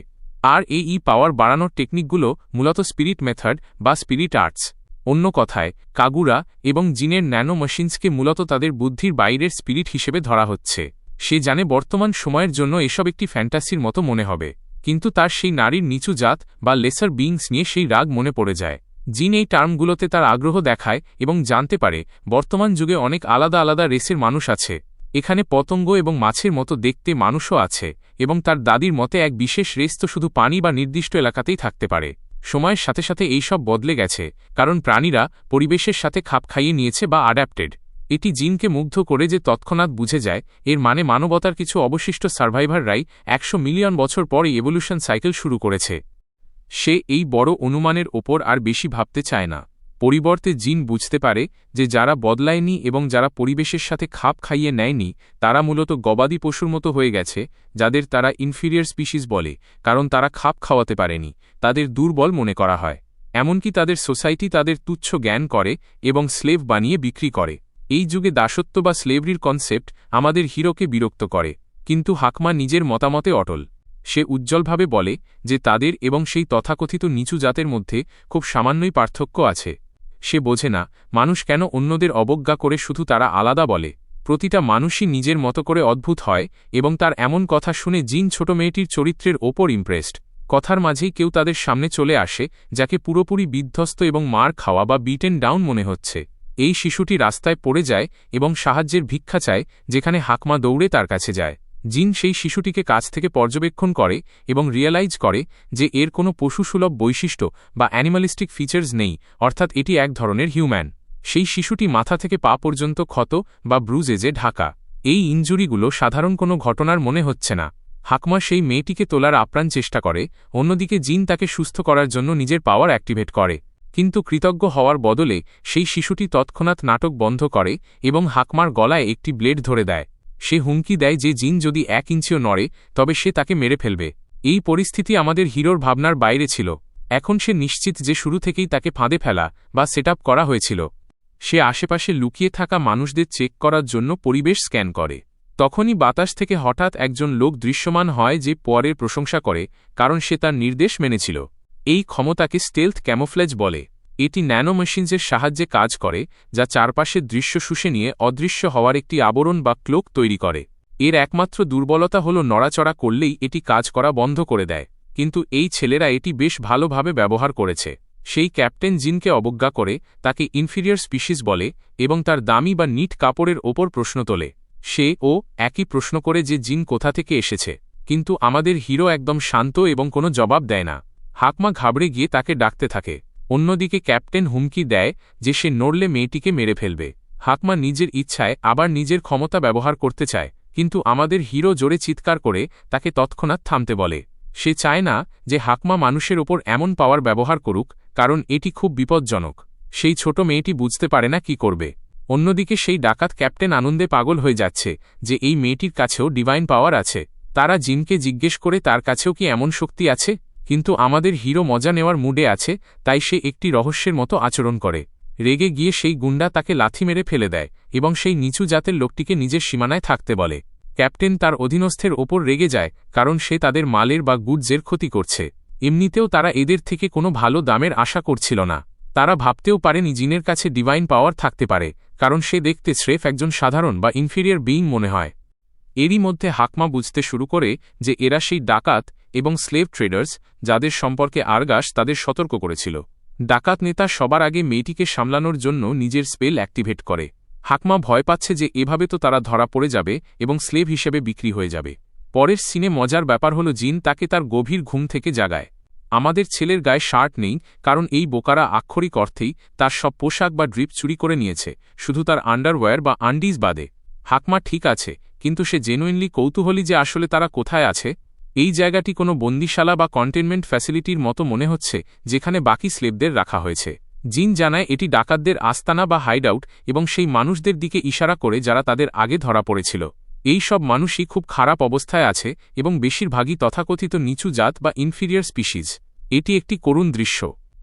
আর এই পাওয়ার বাড়ানোর টেকনিকগুলো মূলত স্পিরিট মেথড বা স্পিরিট আর্টস। অন্য কথায়, কাগুরা এবং জিনের ন্যানো মেশিনসকে মূলত তাদের বুদ্ধির বাইরের স্পিরিট হিসেবে ধরা হচ্ছে। সে জানে বর্তমান সময়ের জন্য এসব একটি ফ্যান্টাসির মতো মনে হবে, কিন্তু তার সেই নারীর নিচু জাত বা লেসার বিংস নিয়ে সেই রাগ মনে পড়ে যায়। জিন এই টার্মগুলোতে তার আগ্রহ দেখায় এবং জানতে পারে বর্তমান যুগে অনেক আলাদা আলাদা রেসের মানুষ আছে। এখানে পতঙ্গ এবং মাছের মতো দেখতে মানুষও আছে, এবং তার দাদির মতে এক বিশেষ রেস তো শুধু পানি বা নির্দিষ্ট এলাকাতেই থাকতে পারে। সময়ের সাথে সাথে এইসব বদলে গেছে, কারণ প্রাণীরা পরিবেশের সাথে খাপ খাইয়ে নিয়েছে বা অ্যাডাপ্টেড। এটি জিনকে মুগ্ধ করে যে তৎক্ষণাৎ বুঝে যায় এর মানে মানবতার কিছু অবশিষ্ট সার্ভাইভাররাই 100 মিলিয়ন বছর পরে এভলিউশন সাইকেল শুরু করেছে। সে এই বড় অনুমানের ওপর আর বেশি ভাবতে চায় না। পরিবর্তে জিন বুঝতে পারে যে যারা বদলায়নি এবং যারা পরিবেশের সাথে খাপ খাইয়ে নেয়নি তারা মূলত গবাদি পশুর মতো হয়ে গেছে, যাদের তারা ইনফিরিয়র স্পিসিস বলে, কারণ তারা খাপ খাওয়াতে পারেনি। তাদের দুর্বল মনে করা হয়। এমনকি তাদের সোসাইটি তাদের তুচ্ছ জ্ঞান করে এবং স্লেভ বানিয়ে বিক্রি করে। এই যুগে দাসত্ব বা স্লেভরির কনসেপ্ট আমাদের হিরোকে বিরক্ত করে, কিন্তু হাকমা নিজের মতামতে অটল। সে উজ্জ্বলভাবে বলে যে তাদের এবং সেই তথাকথিত নিচু জাতের মধ্যে খুব সামান্যই পার্থক্য আছে। সে বোঝে না মানুষ কেন অন্যদের অবজ্ঞা করে শুধু তারা আলাদা বলে। প্রতিটা মানুষই নিজের মতো করে অদ্ভুত হয় এবং তার এমন কথা শুনে জিন ছোট মেয়েটির চরিত্রের ওপর ইমপ্রেসড। কথার মাঝেই কেউ তাদের সামনে চলে আসে যাকে পুরোপুরি বিধ্বস্ত এবং মার খাওয়া বা বিটেন ডাউন মনে হচ্ছে। এই শিশুটি রাস্তায় পড়ে যায় এবং সাহায্যের ভিক্ষা চায়, যেখানে হাকমা দৌড়ে তার কাছে যায়। জিন সেই শিশুটিকে কাছ থেকে পর্যবেক্ষণ করে এবং রিয়েলাইজ করে যে এর কোনো পশুসুলভ বৈশিষ্ট্য বা অ্যানিমালিস্টিক ফিচার্স নেই, অর্থাৎ এটি এক ধরনের হিউম্যান। সেই শিশুটি মাথা থেকে পা পর্যন্ত ক্ষত বা ব্রুজেজে ঢাকা। এই ইনজুরিগুলো সাধারণ কোনো ঘটনার মনে হচ্ছে না। হাকমা সেই মেয়েটিকে তোলার আপ্রাণ চেষ্টা করে, অন্যদিকে জিন তাকে সুস্থ করার জন্য নিজের পাওয়ার অ্যাক্টিভেট করে। কিন্তু কৃতজ্ঞ হওয়ার বদলে সেই শিশুটি তৎক্ষণাৎ নাটক বন্ধ করে এবং হাকমার গলায় একটি ব্লেড ধরে দেয়। সে হুমকি দেয় যে জিন যদি 1 ইঞ্চিও নড়ে তবে সে তাকে মেরে ফেলবে। এই পরিস্থিতি আমাদের হিরোর ভাবনার বাইরে ছিল। এখন সে নিশ্চিত যে শুরু থেকেই তাকে ফাঁদে ফেলা বা সেট করা হয়েছিল। সে আশেপাশে লুকিয়ে থাকা মানুষদের চেক করার জন্য পরিবেশ স্ক্যান করে। তখনই বাতাস থেকে হঠাৎ একজন লোক দৃশ্যমান হয় যে পোয়ারের প্রশংসা করে, কারণ সে তার নির্দেশ মেনেছিল। এই ক্ষমতাকে স্টেলথ ক্যামোফ্লেজ বলে। এটি ন্যানো মেশিনসের সাহায্যে কাজ করে, যা চারপাশের দৃশ্য শুষে নিয়ে অদৃশ্য হওয়ার একটি আবরণ বা ক্লোক তৈরি করে। এর একমাত্র দুর্বলতা হল নড়াচড়া করলেই এটি কাজ করা বন্ধ করে দেয়, কিন্তু এই ছেলেরা এটি বেশ ভালোভাবে ব্যবহার করেছে। সেই ক্যাপ্টেন জিনকে অবজ্ঞা করে, তাকে ইনফিরিয়র স্পিসিস বলে এবং তার দামি বা নিট কাপড়ের ওপর প্রশ্ন তোলে। সে ও একই প্রশ্ন করে যে জিন কোথা থেকে এসেছে, কিন্তু আমাদের হিরো একদম শান্ত এবং কোনো জবাব দেয় না। হাকমা ঘাবড়ে গিয়ে তাকে ডাকতে থাকে। অন্যদিকে ক্যাপ্টেন হুমকি দেয় যে সে নড়লে মেয়েটিকে মেরে ফেলবে। হাকমা নিজের ইচ্ছায় আবার নিজের ক্ষমতা ব্যবহার করতে চায়, কিন্তু আমাদের হিরো জোরে চিৎকার করে তাকে তৎক্ষণাৎ থামতে বলে। সে চায় না যে হাকমা মানুষের ওপর এমন পাওয়ার ব্যবহার করুক, কারণ এটি খুব বিপজ্জনক। সেই ছোট মেয়েটি বুঝতে পারে না কি করবে। অন্যদিকে সেই ডাকাত ক্যাপ্টেন আনন্দে পাগল হয়ে যাচ্ছে যে এই মেয়েটির কাছেও ডিভাইন পাওয়ার আছে। তারা জিনকে জিজ্ঞেস করে তার কাছেও কি এমন শক্তি আছে, কিন্তু আমাদের হিরো মজা নেওয়ার মুডে আছে, তাই সে একটি রহস্যের মতো আচরণ করে। রেগে গিয়ে সেই গুন্ডা তাকে লাথি মেরে ফেলে দেয় এবং সেই নিচু জাতের লোকটিকে নিজের সীমানায় থাকতে বলে। ক্যাপ্টেন তার অধীনস্থের ওপর রেগে যায়, কারণ সে তাদের মালের বা গুডসের ক্ষতি করছে। এমনিতেও তারা এদের থেকে কোনো ভালো দামের আশা করছিল না। তারা ভাবতেও পারেনি জিনের কাছে ডিভাইন পাওয়ার থাকতে পারে, কারণ সে দেখতে স্রেফ একজন সাধারণ বা ইনফিরিয়র বিইং মনে হয়। এরই মধ্যে হাকমা বুঝতে শুরু করে যে এরা সেই ডাকাত এবং স্লেভ ট্রেডার্স যাদের সম্পর্কে আরগাস তাদের সতর্ক করেছিল। ডাকাত নেতা সবার আগে মেয়েটিকে সামলানোর জন্য নিজের স্পেল অ্যাক্টিভেট করে। হাকমা ভয় পাচ্ছে যে এভাবে তো তারা ধরা পড়ে যাবে এবং স্লেভ হিসেবে বিক্রি হয়ে যাবে। পরের সিনে মজার ব্যাপার হল জিন তাকে তার গভীর ঘুম থেকে জাগায়। আমাদের ছেলের গায়ে শার্ট নেই, কারণ এই বোকারা আক্ষরিক অর্থেই তার সব পোশাক বা ড্রিপ চুরি করে নিয়েছে, শুধু তার আন্ডারওয়্যার বা আন্ডিজ বাদে। হাকমা ঠিক আছে, কিন্তু সে জেনুইনলি কৌতূহলী যে আসলে তারা কোথায় আছে। এই জায়গাটি কোনো বন্দিশালা বা কন্টেনমেন্ট ফ্যাসিলিটির মতো মনে হচ্ছে, যেখানে বাকি স্লেভদের রাখা হয়েছে। জিন জানায় এটি ডাকাতদের আস্তানা বা হাইডআউট এবং সেই মানুষদের দিকে ইশারা করে যারা তাদের আগে ধরা পড়েছিল। এই সব মানুষই খুব খারাপ অবস্থায় আছে এবং বেশিরভাগই তথাকথিত নিচু জাত বা ইনফিরিয়র স্পিসিজ। এটি একটি করুণ দৃশ্য,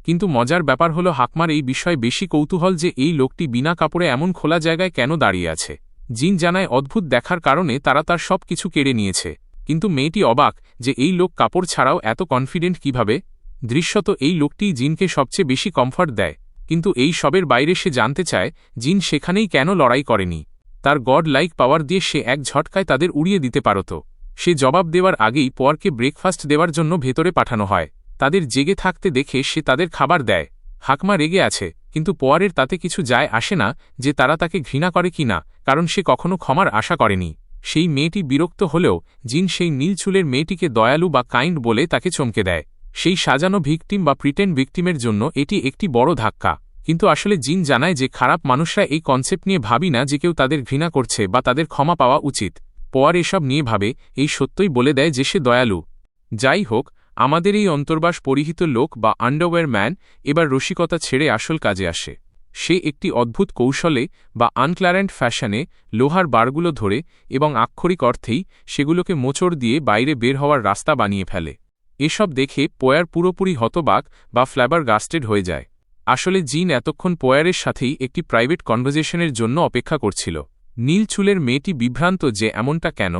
কিন্তু মজার ব্যাপার হল হাকমার এই বিষয়ে বেশি কৌতূহল যে এই লোকটি বিনা কাপড়ে এমন খোলা জায়গায় কেন দাঁড়িয়ে আছে। জিন জানায় অদ্ভুত দেখার কারণে তারা তার সব কিছু কেড়ে নিয়েছে, কিন্তু মেয়েটি অবাক যে এই লোক কাপড় ছাড়াও এত কনফিডেন্ট কিভাবে। দৃশ্যত এই লোকটি জিনকে সবচেয়ে বেশি কমফর্ট দেয়, কিন্তু এই সবের বাইরে সে জানতে চায় জিন সেখানেই কেন লড়াই করেনি। তার গড লাইক পাওয়ার দিয়ে সে এক ঝটকায় তাদের উড়িয়ে দিতে পারত। সে জবাব দেওয়ার আগেই পোয়ারকে ব্রেকফাস্ট দেওয়ার জন্য ভেতরে পাঠানো হয়। তাদের জেগে থাকতে দেখে সে তাদের খাবার দেয়। হাকমা রেগে আছে, কিন্তু পোয়ারের তাতে কিছু যায় আসে না যে তারা তাকে ঘৃণা করে কি না, কারণ সে কখনো ক্ষমার আশা করেনি। সেই মেয়েটি বিরক্ত হলেও জিন সেই নীল চুলের মেয়েটিকে দয়ালু বা কাইন্ড বলে তাকে চমকে দেয়। সেই সাজানো ভিকটিম বা প্রিটেন্ড ভিকটিমের জন্য এটি একটি বড় ধাক্কা, কিন্তু আসলে জিন জানায় যে খারাপ মানুষরা এই কনসেপ্ট নিয়ে ভাবি না যে কেউ তাদের ঘৃণা করছে বা তাদের ক্ষমা পাওয়া উচিত। পোয়ার এসব নিয়ে ভাবে, এই সত্যই বলে দেয় যে সে দয়ালু। যাই হোক, আমাদের এই অন্তর্বাস পরিহিত লোক বা আন্ডারওয়্যার ম্যান এবার রসিকতা ছেড়ে আসল কাজে আসে। সে একটি অদ্ভুত কৌশলে বা আনক্লারেন্ট ফ্যাশনে লোহার বারগুলো ধরে এবং আক্ষরিক অর্থেই সেগুলোকে মোচড় দিয়ে বাইরে বের হওয়ার রাস্তা বানিয়ে ফেলে। এসব দেখে পোয়ার পুরোপুরি হতবাক বা ফ্ল্যাবারগাস্টেড হয়ে যায়। আসলে জিন এতক্ষণ পোয়ারের সাথেই একটি প্রাইভেট কনভারসেশনের জন্য অপেক্ষা করছিল। নীল চুলের মেয়েটি বিভ্রান্ত যে এমনটা কেন,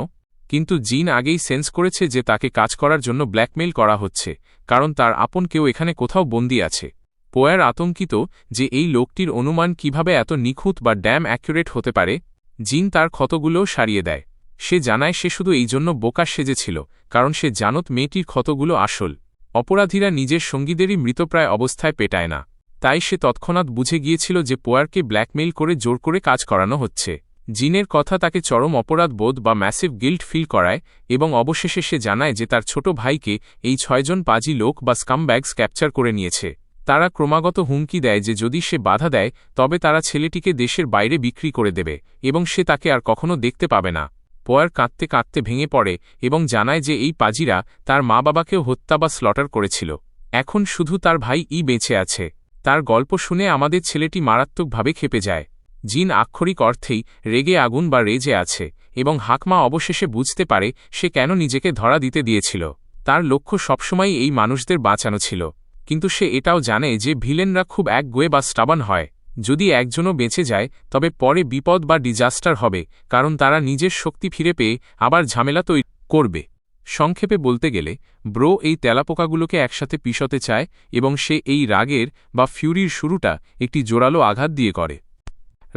কিন্তু জিন আগেই সেন্স করেছে যে তাকে কাজ করার জন্য ব্ল্যাকমেইল করা হচ্ছে, কারণ তার আপন কেউ এখানে কোথাও বন্দী আছে। পোয়ার আতঙ্কিত যে এই লোকটির অনুমান কিভাবে এত নিখুঁত বা ড্যাম অ্যাকুরেট হতে পারে। জিন তার ক্ষতগুলোও সারিয়ে দেয়। সে জানায় সে শুধু এই জন্য বোকা সেজেছিল, কারণ সে জানত মেয়েটির ক্ষতগুলো আসল। অপরাধীরা নিজের সঙ্গীদেরই মৃতপ্রায় অবস্থায় পেটায় না। তাই সে তৎক্ষণাৎ বুঝে গিয়েছিল যে পোয়ারকে ব্ল্যাকমেইল করে জোর করে কাজ করানো হচ্ছে। জিনের কথা তাকে চরম অপরাধবোধ বা ম্যাসিভ গিল্ট ফিল করায়, এবং অবশেষে সে জানায় যে তার ছোট ভাইকে এই 6 জন পাজি লোক বা স্কামব্যাগস ক্যাপচার করে নিয়েছে। তারা ক্রমাগত হুমকি দেয় যে যদি সে বাধা দেয় তবে তারা ছেলেটিকে দেশের বাইরে বিক্রি করে দেবে এবং সে তাকে আর কখনো দেখতে পাবে না। পোয়ার কাঁদতে কাঁদতে ভেঙে পড়ে এবং জানায় যে এই পাজিরা তার মা বাবাকেও হত্যা বা স্লটার করেছিল। এখন শুধু তার ভাই বেঁচে আছে। তার গল্প শুনে আমাদের ছেলেটি মারাত্মকভাবে ক্ষেপে যায়। জিন আক্ষরিক অর্থেই রেগে আগুন বা রেজে আছে, এবং হাকমা অবশেষে বুঝতে পারে সে কেন নিজেকে ধরা দিতে দিয়েছিল। তার লক্ষ্য সবসময় এই মানুষদের বাঁচানো ছিল, কিন্তু সে এটাও জানে যে ভিলেনরা খুব একগুঁয়ে বা স্টাবান হয়। যদি একজনও বেঁচে যায় তবে পরে বিপদ বা ডিজাস্টার হবে, কারণ তারা নিজের শক্তি ফিরে পেয়ে আবার ঝামেলা তৈরি করবে। সংক্ষেপে বলতে গেলে ব্রো এই তেলাপোকাগুলোকে একসাথে পিষতে চায়, এবং সে এই রাগের বা ফিউরির শুরুটা একটি জোরালো আঘাত দিয়ে করে।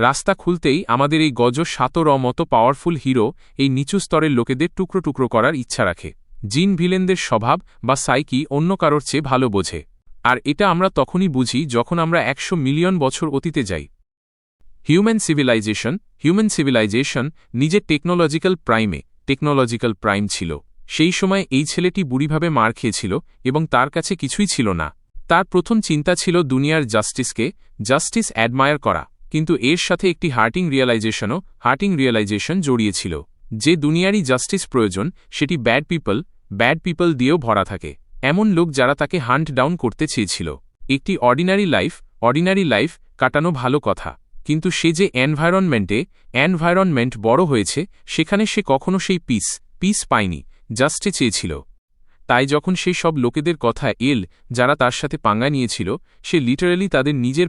রাস্তা খুলতেই আমাদের এই গজ সাতর মতো পাওয়ারফুল হিরো এই নিচু স্তরের লোকেদের টুকরো টুকরো করার ইচ্ছা রাখে। জিন ভিলেনদের স্বভাব বা সাইকি অন্য কারোর চেয়ে ভালো বোঝে, আর এটা আমরা তখনই বুঝি যখন আমরা 100 মিলিয়ন বছর অতীতে যাই। হিউম্যান সিভিলাইজেশন নিজের টেকনোলজিক্যাল প্রাইম ছিল। সেই সময় এই ছেলেটি বুড়িভাবে মার খেয়েছিল এবং তার কাছে কিছুই ছিল না। তার প্রথম চিন্তা ছিল দুনিয়ার জাস্টিস অ্যাডমায়ার করা, কিন্তু এর সাথে একটি হার্টিং রিয়েলাইজেশন জড়িয়েছিল যে দুনিয়ারই জাস্টিস প্রয়োজন সেটি ব্যাড পিপল দিয়েও ভরা থাকে, এমন লোক যারা তাকে হান্ট ডাউন করতে চেয়েছিল। একটি অর্ডিনারি লাইফ কাটানো ভালো কথা, কিন্তু সে যে এনভায়রনমেন্ট বড় হয়েছে সেখানে সে কখনো সেই পিস পায়নি, জাস্টে চেয়েছিল। তাই যখন সেই সব লোকেদের কথা যারা তার সাথে পাঙ্গা নিয়েছিল, সে লিটারালি তাদের নিজের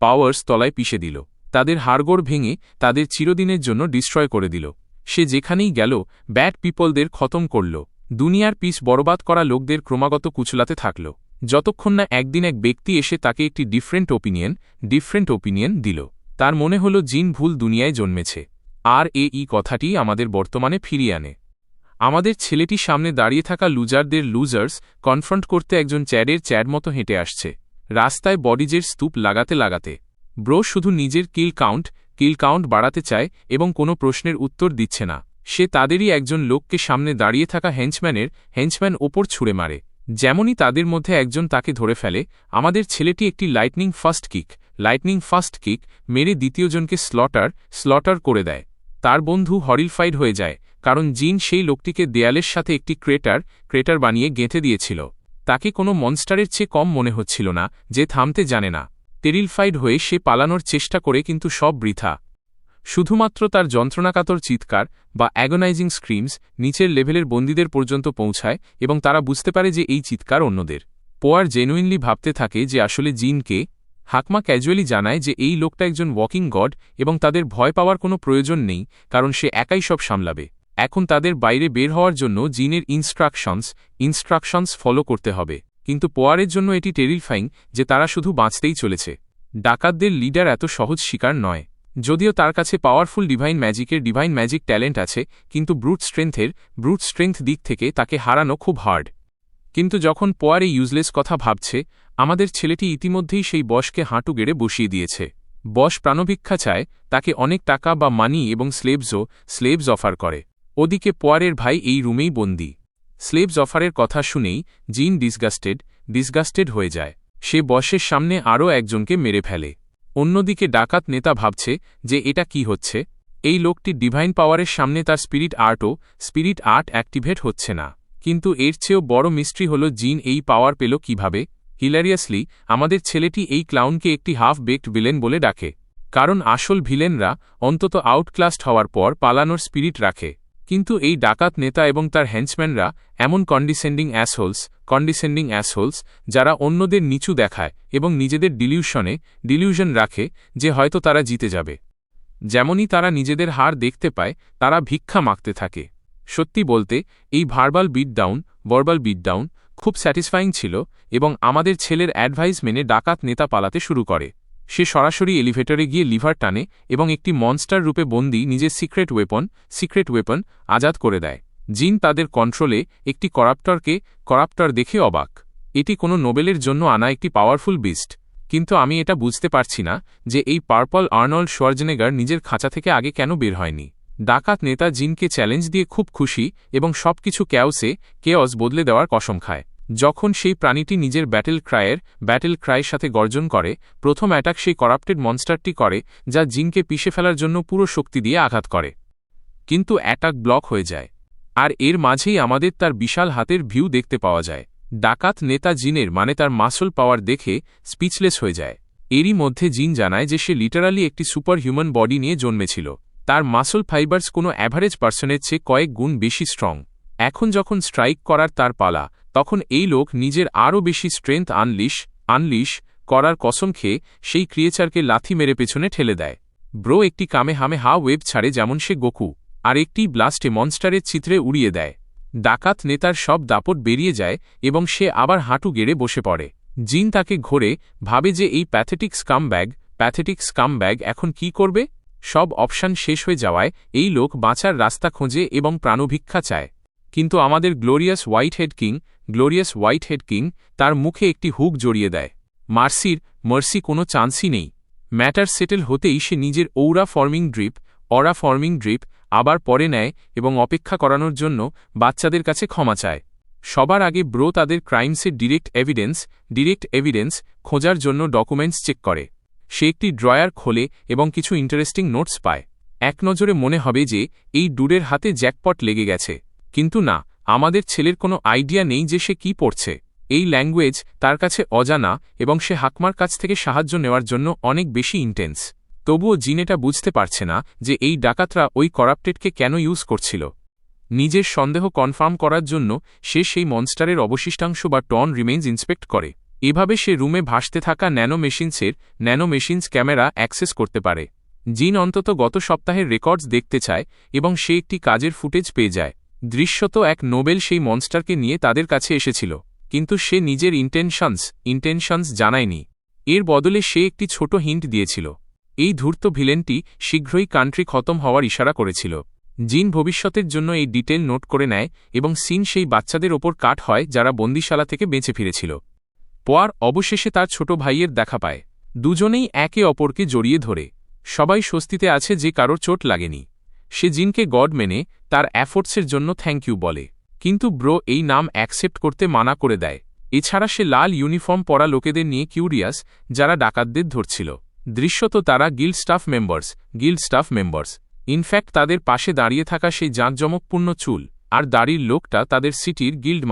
পাওয়ার্স তলায় পিষে দিল, তাদের হাড়গোড় ভেঙে তাদের চিরদিনের জন্য ডিস্ট্রয় করে দিল। সে যেখানেই গেল ব্যাড পিপলদের খতম করল, দুনিয়ার পিস বরবাদ করা লোকদের ক্রমাগত কুচলাতে থাকল, যতক্ষণ না একদিন এক ব্যক্তি এসে তাকে একটি ডিফারেন্ট ওপিনিয়ন দিল। তার মনে হল জিন ভুল দুনিয়ায় জন্মেছে, আর এই কথাটি আমাদের বর্তমানে ফিরিয়ে আনে। আমাদের ছেলেটি সামনে দাঁড়িয়ে থাকা লুজার্স কনফ্রন্ট করতে একজন চ্যাড মতো হেঁটে আসছে, রাস্তায় বডিজের স্তূপ লাগাতে। ব্রো শুধু নিজের কিল কাউন্ট বাড়াতে চায় এবং কোনো প্রশ্নের উত্তর দিচ্ছে না। সে তাদেরই একজন লোককে সামনে দাঁড়িয়ে থাকা হেঞ্চম্যান ওপর ছুঁড়ে মারে। যেমনই তাদের মধ্যে একজন তাকে ধরে ফেলে, আমাদের ছেলেটি একটি লাইটনিং ফাস্ট কিক মেরে দ্বিতীয়জনকে স্লটার করে দেয়। তার বন্ধু হরিলফাইড হয়ে যায়, কারণ জিন সেই লোকটিকে দেয়ালের সাথে একটি ক্রেটার বানিয়ে গেঁথে দিয়েছিল। তাকে কোনো মনস্টারের চেয়ে কম মনে হচ্ছিল না, যে থামতে জানে না। টেরিলফাইড হয়ে সে পালানোর চেষ্টা করে, কিন্তু সব বৃথা। শুধুমাত্র তার যন্ত্রণাকাতর চিৎকার বা অ্যাগোনাইজিং স্ক্রিমস নিচের লেভেলের বন্দীদের পর্যন্ত পৌঁছায়, এবং তারা বুঝতে পারে যে এই চিৎকার অন্যদের। পোয়ার জেনুইনলি ভাবতে থাকে যে আসলে জিনকে। হাকমা ক্যাজুয়ালি জানায় যে এই লোকটা একজন ওয়াকিং গড, এবং তাদের ভয় পাওয়ার কোনো প্রয়োজন নেই, কারণ সে একাই সব সামলাবে। এখন তাদের বাইরে বের হওয়ার জন্য জিনের ইনস্ট্রাকশনস ফলো করতে হবে, কিন্তু পোয়ারের জন্য এটি টেরিফাইং যে তারা শুধু বাঁচতেই চলেছে। ডাকাতদের লিডার এত সহজ শিকার নয়। যদিও তার কাছে পাওয়ারফুল ডিভাইন ম্যাজিক ট্যালেন্ট আছে, কিন্তু ব্রুট স্ট্রেংথ দিক থেকে তাকে হারানো খুব হার্ড। কিন্তু যখন পোয়ার এই ইউজলেস কথা ভাবছে, আমাদের ছেলেটি ইতিমধ্যেই সেই বসকে হাঁটু গেড়ে বসিয়ে দিয়েছে। বস প্রাণভিক্ষা চায়, তাকে অনেক টাকা বা মানি এবং স্লেভস অফার করে। ওদিকে পোয়ারের ভাই এই রুমেই বন্দী। স্লেভস অফারের কথা শুনেই জিন ডিসগাস্টেড হয়ে যায়। সে বসের সামনে আরও একজনকে মেরে ফেলে। অন্যদিকে ডাকাত নেতা ভাবছে যে এটা কি হচ্ছে। এই লোকটি ডিভাইন পাওয়ারের সামনে তার স্পিরিট আর্ট অ্যাক্টিভেট হচ্ছে না। কিন্তু এর চেয়েও বড় মিস্ট্রি হল জিন এই পাওয়ার পেল কিভাবে। হিলারিয়াসলি আমাদের ছেলেটি এই ক্লাউনকে একটি হাফ বেকড ভিলেন বলে ডাকে, কারণ আসল ভিলেনরা অন্তত আউটক্লাস্ট হওয়ার পর পালানোর স্পিরিট রাখে। কিন্তু এই ডাকাত নেতা এবং তার হেঞ্চম্যানরা এমন কন্ডিসেন্ডিং অ্যাসহোলস যারা অন্যদের নিচু দেখায় এবং নিজেদের ডিলিউশন রাখে যে হয়তো তারা জিতে যাবে। যেমনই তারা নিজেদের হার দেখতে পায়, তারা ভিক্ষা মাগতে থাকে। সত্যি বলতে এই ভার্বাল বিটডাউন খুব স্যাটিসফাইং ছিল এবং আমাদের ছেলের অ্যাডভাইস মেনে ডাকাত নেতা পালাতে শুরু করে। সে সরাসরি এলিভেটরে গিয়ে লিভার টানে এবং একটি মনস্টার রূপে বন্দী নিজের সিক্রেট ওয়েপন আজাদ করে দেয়। জিন তাদের কন্ট্রোলে একটি করাপ্টর দেখে অবাক। এটি কোনো নোবেলের জন্য আনা একটি পাওয়ারফুল বিস্ট। কিন্তু আমি এটা বুঝতে পারছি না যে এই পার্পল আর্নল্ড শোয়ার্জনেগার নিজের খাঁচা থেকে আগে কেন বের হয়নি। ডাকাত নেতা জিনকে চ্যালেঞ্জ দিয়ে খুব খুশি এবং সবকিছু কেওস বদলে দেওয়ার কসম খায়। যখন সেই প্রাণীটি নিজের ব্যাটেল ক্রাইয়ের সাথে গর্জন করে, প্রথম অ্যাটাক সেই করাপ্টেড মনস্টারটি করে, যা জিনকে পিষে ফেলার জন্য পুরো শক্তি দিয়ে আঘাত করে। কিন্তু অ্যাটাক ব্লক হয়ে যায়, আর এর মাঝেই আমাদের তার বিশাল হাতের ভিউ দেখতে পাওয়া যায়। ডাকাত নেতা জিনের তার মাসল পাওয়ার দেখে স্পিচলেস হয়ে যায়। এরই মধ্যে জিন জানায় যে সে লিটারালি একটি সুপার হিউম্যান বডি নিয়ে জন্মেছিল। তার মাসল ফাইবার্স কোনো অ্যাভারেজ পার্সনের চেয়ে কয়েক গুণ বেশি স্ট্রং। এখন যখন স্ট্রাইক করার তার পালা, তখন এই লোক নিজের আরও বেশি স্ট্রেংথ আনলিশ করার কসম খেয়ে সেই ক্রিয়েচারকে লাথি মেরে পেছনে ঠেলে দেয়। ব্রো একটি কামেহামেহা ওয়েব ছাড়ে যেমন সে গোকু, আর একটি ব্লাস্টে মনস্টারের চিত্রে উড়িয়ে দেয়। ডাকাত নেতার সব দাপট বেরিয়ে যায় এবং সে আবার হাঁটু গেড়ে বসে পড়ে। জিন তাকে ঘোরে, ভাবে যে এই প্যাথেটিক স্কামব্যাগ এখন কি করবে। সব অপশান শেষ হয়ে যাওয়ায় এই লোক বাঁচার রাস্তা খোঁজে এবং প্রাণভিক্ষা চায়। কিন্তু আমাদের গ্লোরিয়াস হোয়াইট হেড কিং তার মুখে একটি হুক জড়িয়ে দেয়। মার্সি কোনো চান্সই নেই। ম্যাটার সেটেল হতেই সে নিজের অরা ফর্মিং ড্রিপ আবার পরে নেয় এবং অপেক্ষা করানোর জন্য বাচ্চাদের কাছে ক্ষমা চায়। সবার আগে ব্রো তাদের ক্রাইমসের ডিরেক্ট এভিডেন্স খোঁজার জন্য ডকুমেন্টস চেক করে। সে একটি ড্রয়ার খোলে এবং কিছু ইন্টারেস্টিং নোটস পায়। এক নজরে মনে হবে যে এই ডুডের হাতে জ্যাকপট লেগে গেছে, কিন্তু না, আমাদের ছেলের কোনো আইডিয়া নেই যে সে কি পড়ছে। এই ল্যাঙ্গুয়েজ তার কাছে অজানা এবং সে হাকমার কাছ থেকে সাহায্য নেওয়ার জন্য অনেক বেশি ইন্টেন্স। তবুও জিন এটা বুঝতে পারছে না যে এই ডাকাতরা ওই করাপ্টেডকে কেন ইউজ করছিল। নিজের সন্দেহ কনফার্ম করার জন্য সে সেই মনস্টারের অবশিষ্টাংশ বা টর্ন রিমেইনস ইন্সপেক্ট করে। এভাবে সে রুমে ভাসতে থাকা ন্যানোমেশিনস ক্যামেরা অ্যাক্সেস করতে পারে। জিন অন্তত গত সপ্তাহের রেকর্ডস দেখতে চায় এবং সে একটি কাজের ফুটেজ পেয়ে যায়। দৃশ্যত এক নোবেল সেই মনস্টারকে নিয়ে তাদের কাছে এসেছিল, কিন্তু সে নিজের ইন্টেনশনস জানায়নি। এর বদলে সে একটি ছোট হিন্ট দিয়েছিল। এই ধূর্ত ভিলেনটি শীঘ্রই কান্ট্রি খতম হওয়ার ইশারা করেছিল। জিন ভবিষ্যতের জন্য এই ডিটেল নোট করে নেয় এবং সিন সেই বাচ্চাদের ওপর কাট হয় যারা বন্দিশালা থেকে বেঁচে ফিরেছিল। পোয়ার অবশেষে তার ছোট ভাইয়ের দেখা পায়। দুজনেই একে অপরকে জড়িয়ে ধরে। সবাই স্বস্তিতে আছে যে কারোর চোট লাগেনি। সে জিনকে গড মেনে তার এফোর্টসের জন্য থ্যাংক ইউ বলে, কিন্তু ব্রো এই নাম অ্যাকসেপ্ট করতে মানা করে দেয়। এছাড়া সে লাল ইউনিফর্ম পরা লোকেদের নিয়ে কিউরিয়াস, যারা ডাকাতদের ধরছিল। দৃশ্যত তারা গিল্ড স্টাফ মেম্বার্স। ইনফ্যাক্ট তাদের পাশে দাঁড়িয়ে থাকা সেই জাঁকজমকপূর্ণ চুল আর দাড়ির লোকটা তাদের সিটির গিল্ড